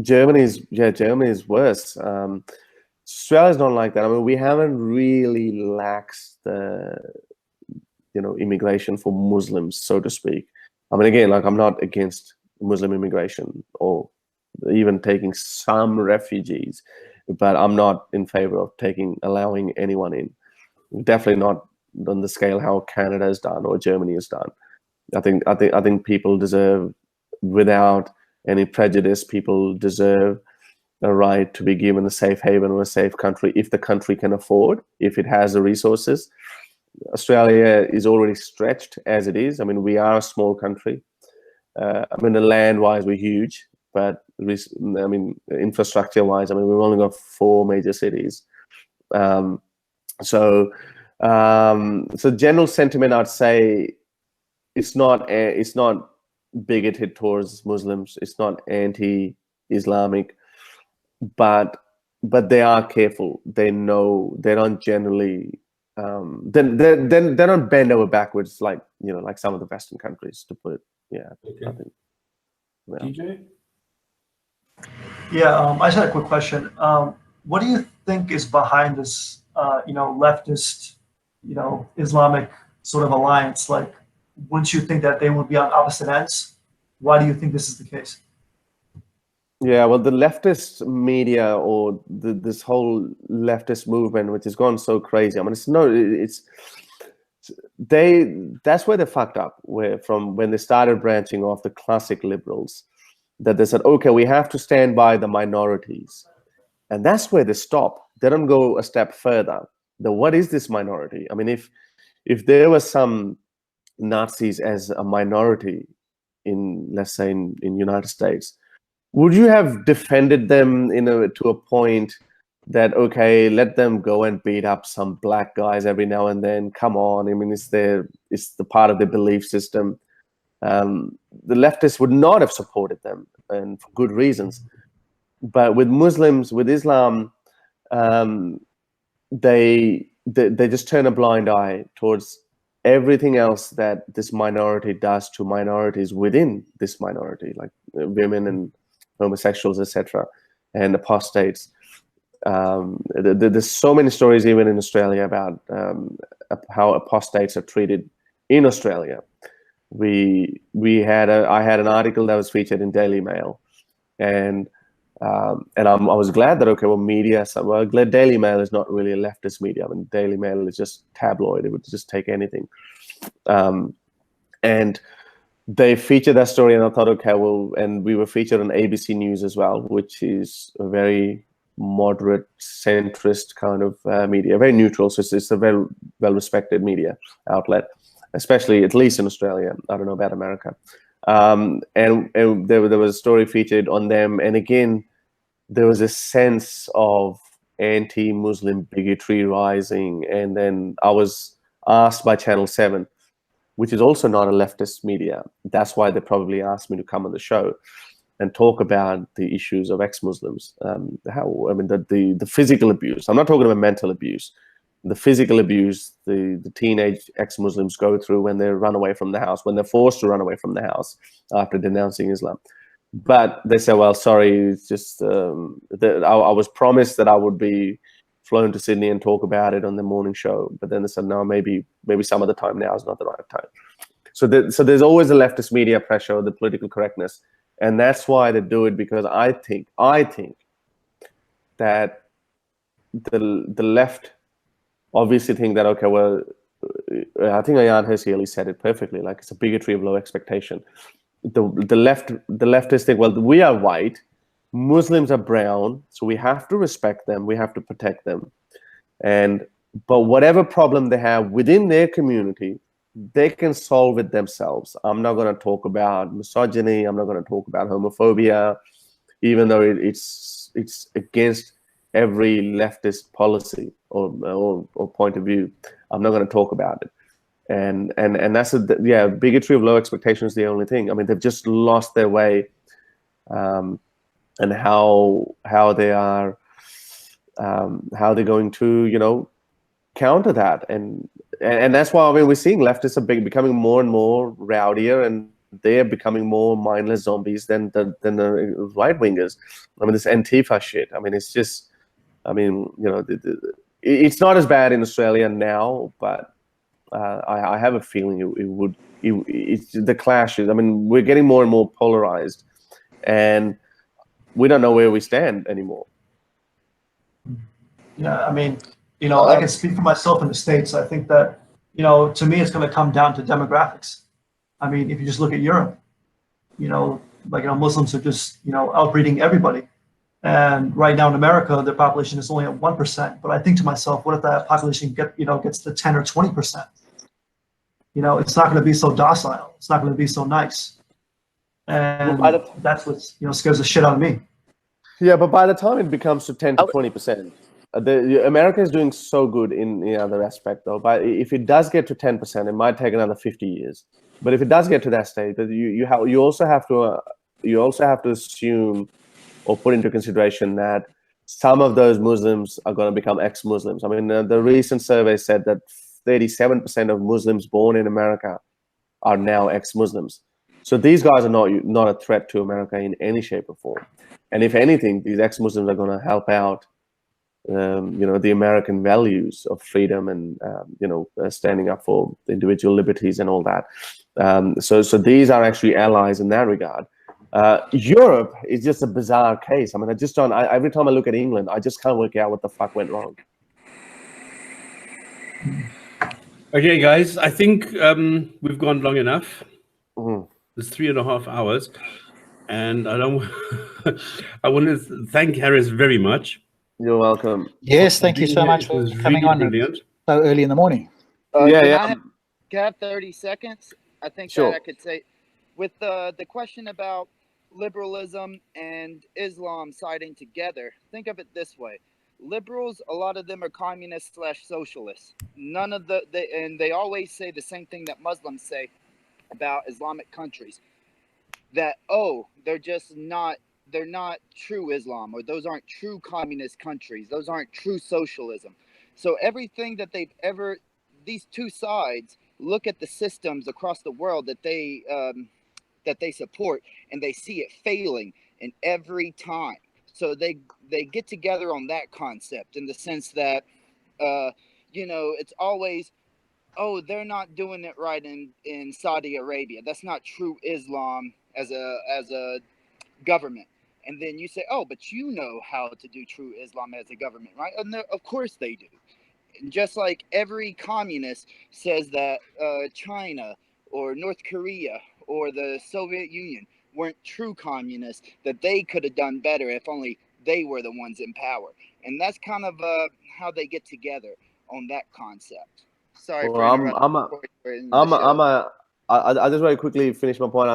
Germany is worse. Australia's not like that. I mean, we haven't really laxed the, immigration for Muslims, so to speak. I mean, again, like, I'm not against Muslim immigration or even taking some refugees, but I'm not in favor of allowing anyone in. Definitely not on the scale how Canada has done or Germany has done. I think people deserve, without any prejudice, people deserve a right to be given a safe haven or a safe country if the country can afford, if it has the resources. Australia is already stretched as it is. I mean, we are a small country. The land-wise, we're huge, but infrastructure-wise, we've only got 4 major cities. So general sentiment, I'd say, it's not bigoted towards Muslims. It's not anti-Islamic, but they are careful. They know they don't generally. They don't bend over backwards like some of the Western countries, to put it. Yeah. Okay. I think. Yeah. DJ? Yeah, I just had a quick question. What do you think is behind this, leftist, Islamic sort of alliance? Like, wouldn't you think that they would be on opposite ends? Why do you think this is the case? Yeah, well, the leftist media, or this whole leftist movement, which has gone so crazy. I mean, that's where they fucked up. From when they started branching off the classic liberals, that they said, okay, we have to stand by the minorities, and that's where they stop. They don't go a step further. What is this minority? I mean, if there was some Nazis as a minority in, let's say, in United States, would you have defended them to a point that, okay, let them go and beat up some black guys every now and then? Come on, I mean, it's the part of their belief system. The leftists would not have supported them, and for good reasons. But with Muslims, with Islam, they just turn a blind eye towards everything else that this minority does to minorities within this minority, like women and homosexuals, etc., and apostates. There's so many stories even in Australia about how apostates are treated in Australia. I had an article that was featured in Daily Mail, and I was glad that, okay, well, media. So, well, glad Daily Mail is not really a leftist media. I mean, Daily Mail is just tabloid. It would just take anything. And they featured that story, and I thought, okay, well, and we were featured on ABC News as well, which is a very moderate, centrist kind of media, very neutral. So it's a very well-respected media outlet, especially, at least in Australia. I don't know about America. And there was a story featured on them, and again, there was a sense of anti-Muslim bigotry rising. And then I was asked by Channel 7, which is also not a leftist media. That's why they probably asked me to come on the show and talk about the issues of ex-Muslims. The physical abuse. I'm not talking about mental abuse. The physical abuse the teenage ex-Muslims go through when they run away from the house, when they're forced to run away from the house after denouncing Islam. But they say, well, sorry, it's just I was promised that I would be flown to Sydney and talk about it on the morning show. But then they said, no, maybe some of the time now is not the right time. So there's always a leftist media pressure, the political correctness. And that's why they do it, because I think that the left obviously think that, okay, well, I think Ayan Hirsi said it perfectly, like it's a bigotry of low expectation. The leftists think, well, we are white, Muslims are brown, so we have to respect them, we have to protect them. But whatever problem they have within their community, they can solve it themselves. I'm not going to talk about misogyny, I'm not going to talk about homophobia, even though it's against every leftist policy or point of view. I'm not going to talk about it. And that's bigotry of low expectation is the only thing. I mean, they've just lost their way, and how they're going to, counter that. And that's why, I mean, we're seeing leftists are becoming more and more rowdier, and they're becoming more mindless zombies than the right wingers. I mean, this Antifa shit. I mean, it's just, I mean, it's not as bad in Australia now, but I have a feeling it's the clashes. I mean, we're getting more and more polarized, and we don't know where we stand anymore. Yeah, I mean, I can speak for myself in the States. I think that, to me, it's going to come down to demographics. I mean, if you just look at Europe, Muslims are just, outbreeding everybody. And right now in America, their population is only at 1%. But I think to myself, what if that population gets to 10 or 20%? It's not going to be so docile. It's not going to be so nice. And that's what scares the shit out of me. Yeah, but by the time it becomes to 10 to 20%, America is doing so good in the other aspect, though. But if it does get to 10%, it might take another 50 years. But if it does get to that stage, you also have to assume or put into consideration that some of those Muslims are going to become ex-Muslims. I mean, the recent survey said that 37% of Muslims born in America are now ex-Muslims. So these guys are not a threat to America in any shape or form. And if anything, these ex-Muslims are going to help out the American values of freedom and standing up for individual liberties and all that. So these are actually allies in that regard. Europe is just a bizarre case. I mean, every time I look at England, I just can't work out what the fuck went wrong. Okay, guys, I think we've gone long enough. Mm. It's 3.5 hours, and I want to thank Harris very much. You're welcome. Yes, thank you so much for coming on brilliant. so early in the morning. Can I have 30 seconds? I think Sure. that I could say, with the question about liberalism and Islam siding together, think of it this way. Liberals, a lot of them are communist/socialists. None of and they always say the same thing that Muslims say about Islamic countries, that, oh, they're not true Islam, or those aren't true communist countries, those aren't true socialism. So everything that these two sides look at the systems across the world that they support, and they see it failing in every time. So they get together on that concept, in the sense that it's always, oh, they're not doing it right in Saudi Arabia. That's not true Islam as a government. And then you say, oh, but you know how to do true Islam as a government, right? And of course they do. And just like every communist says that China or North Korea or the Soviet Union weren't true communists, that they could have done better if only they were the ones in power. And that's kind of how they get together on that concept. Sorry for interrupting. I just want to quickly finish my point.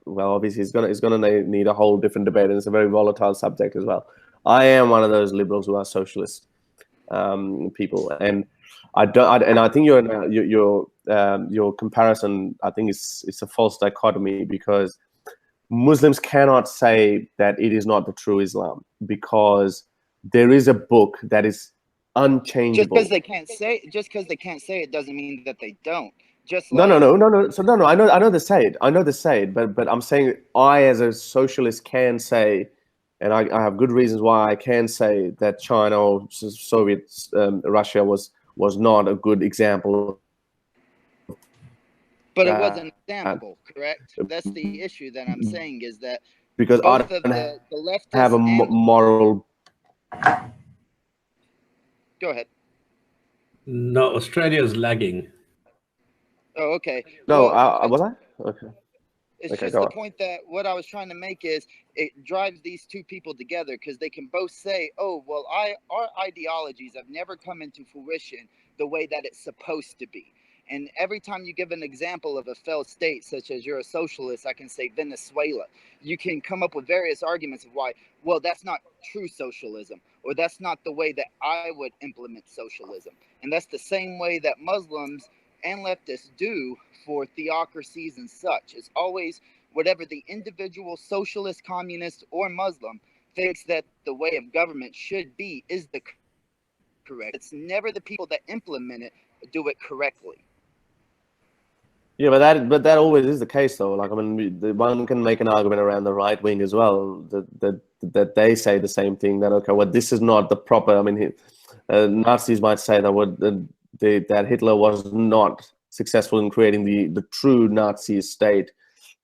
Well, obviously, it's gonna need a whole different debate, and it's a very volatile subject as well. I am one of those liberals who are socialist people, and I think your comparison, I think, it's a false dichotomy, because Muslims cannot say that it is not the true Islam, because there is a book that is unchangeable. Just because they can't say it doesn't mean that they don't. Just like, no. So no. I know they say it, but I'm saying I, as a socialist, can say, and I have good reasons why I can say that China or Soviet Russia was not a good example. But it was an example, correct? That's the issue that I'm saying, is that because I don't the leftists have a moral. Go ahead. No, Australia is lagging. Oh, okay. No, was I? Okay. It's just the point that what I was trying to make is, it drives these two people together, because they can both say, oh, well, our ideologies have never come into fruition the way that it's supposed to be. And every time you give an example of a failed state, such as you're a socialist, I can say Venezuela. You can come up with various arguments of why, well, that's not true socialism, or that's not the way that I would implement socialism. And that's the same way that Muslims and leftists do for theocracies and such. It's always whatever the individual socialist, communist, or Muslim thinks that the way of government should be is the correct. It's never the people that implement it do it correctly. Yeah, but that always is the case, though. Like, I mean, one can make an argument around the right wing as well, that they say the same thing, that, okay, well, this is not the proper. I mean, Nazis might say that that Hitler was not successful in creating the true Nazi state.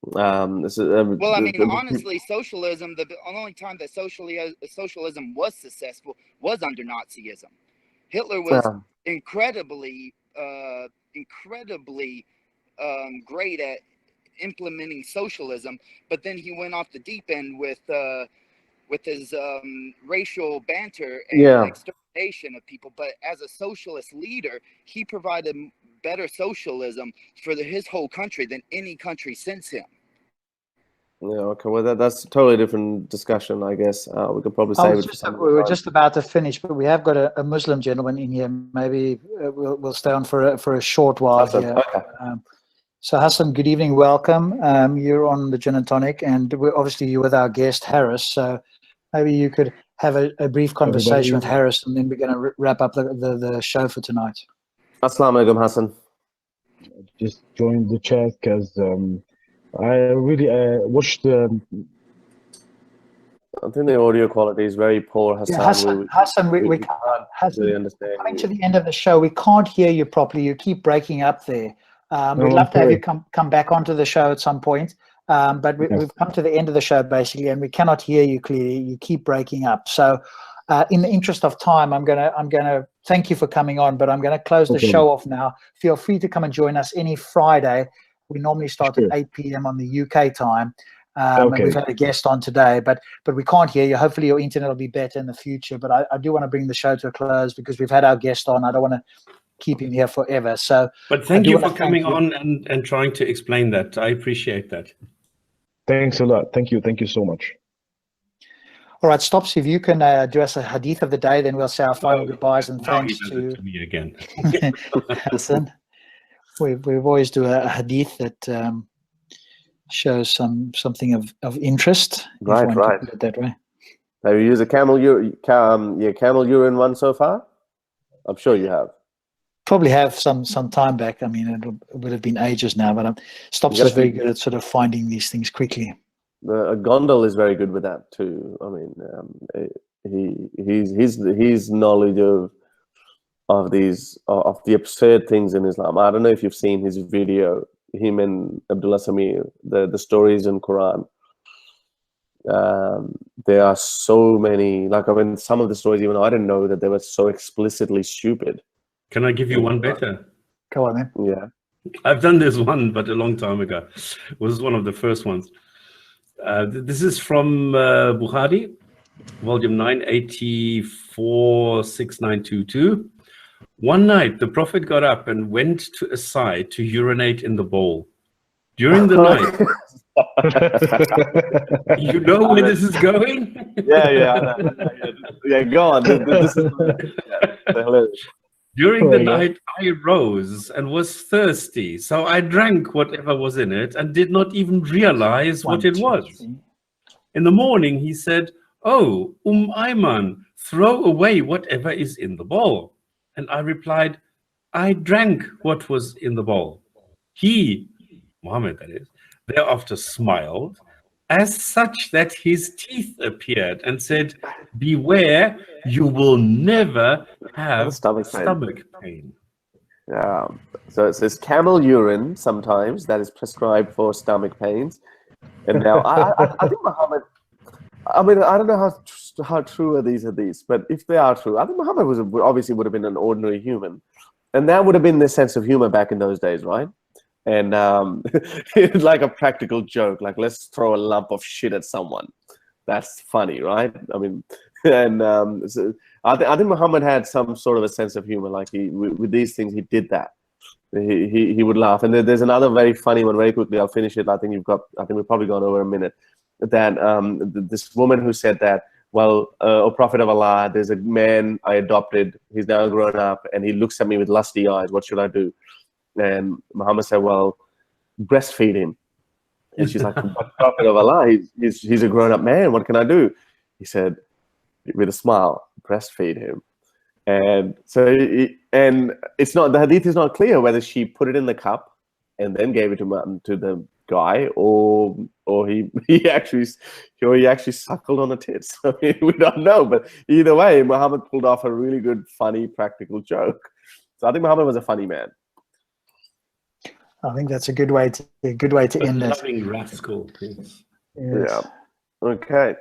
Well, I mean, honestly, socialism, the only time that socialism was successful was under Nazism. Hitler was incredibly great at implementing socialism, but then he went off the deep end with his racial banter and extermination of people. But as a socialist leader, he provided better socialism for his whole country than any country since him. Yeah, okay. Well, that's a totally different discussion, I guess. We could probably say we were just about to finish, but we have got a Muslim gentleman in here. Maybe we'll stay on for a short while here. Okay. So Hassan, good evening, welcome. You're on the Gin and Tonic, and obviously you're with our guest Harris. So maybe you could have a brief conversation with Harris, and then we're going to wrap up the show for tonight. Assalamu alaikum, Hassan. Just joined the chat because I really watched I think the audio quality is very poor, Hassan. Yeah, Hassan, we can't Hassan, really understand coming you. to the end of the show, we can't hear you properly. You keep breaking up there. We'd love to have you come back onto the show at some point, but we've come to the end of the show basically, and we cannot hear you clearly. You keep breaking up. So, in the interest of time, I'm gonna thank you for coming on, but I'm gonna close the show off now. Feel free to come and join us any Friday. We normally start at 8 p.m. on the UK time. And we've had a guest on today, but we can't hear you. Hopefully your internet will be better in the future, but I do want to bring the show to a close because we've had our guest on. I don't want to keep him here forever. So, but thank you for coming on and trying to explain that. I appreciate that. Thanks a lot. Thank you so much. All right, Stops, if you can do us a hadith of the day, then we'll say our final goodbyes and thanks to me again. Hassan. We always do a hadith that shows something of interest. Right. Put it that way. Have you used a camel urine one so far? I'm sure you have. Probably have some time back. I mean, it would have been ages now, but Stops is very good at sort of finding these things quickly. A Gondal is very good with that too. I mean, his knowledge of the absurd things in Islam. I don't know if you've seen his video, him and Abdullah Samir, the stories in Quran. There are so many, like, I mean, some of the stories, even I didn't know that they were so explicitly stupid. Can I give you one better? Go on, then. Yeah. I've done this one, but a long time ago. It was one of the first ones. This is from Bukhari, volume 9, 84, 6922. One night, the Prophet got up and went to a side to urinate in the bowl. During the night, you know where this is going? Yeah, go on. This is hilarious. During the night, I rose and was thirsty, so I drank whatever was in it and did not even realize what it was. In the morning, he said, "Oh, Ayman, throw away whatever is in the bowl." And I replied, "I drank what was in the bowl." He, Muhammad that is, thereafter smiled, as such that his teeth appeared, and said, "Beware, you will never have stomach pain." Yeah. So it says camel urine sometimes that is prescribed for stomach pains. And now I think Muhammad, I mean, I don't know how true are these hadiths, but if they are true, I think Muhammad obviously would have been an ordinary human. And that would have been the sense of humor back in those days, right? And it's like a practical joke, like let's throw a lump of shit at someone. That's funny, right? I mean, and so I think Muhammad had some sort of a sense of humor. Like with these things, he did that. He would laugh. And there's another very funny one. Very quickly, I'll finish it. I think we've probably gone over a minute. That this woman who said that, well, O Prophet of Allah, there's a man I adopted. He's now grown up, and he looks at me with lusty eyes. What should I do? And Muhammad said, well, breastfeed him. And she's like, but Prophet of Allah, he's a grown-up man. What can I do? He said, with a smile, breastfeed him. And so, and it's not, the hadith is not clear whether she put it in the cup and then gave it to the guy, or he actually suckled on the tits. I mean, we don't know, but either way, Muhammad pulled off a really good, funny, practical joke. So I think Muhammad was a funny man. I think that's a good way to end it. Loving rascal. Yes. Yeah. Okay.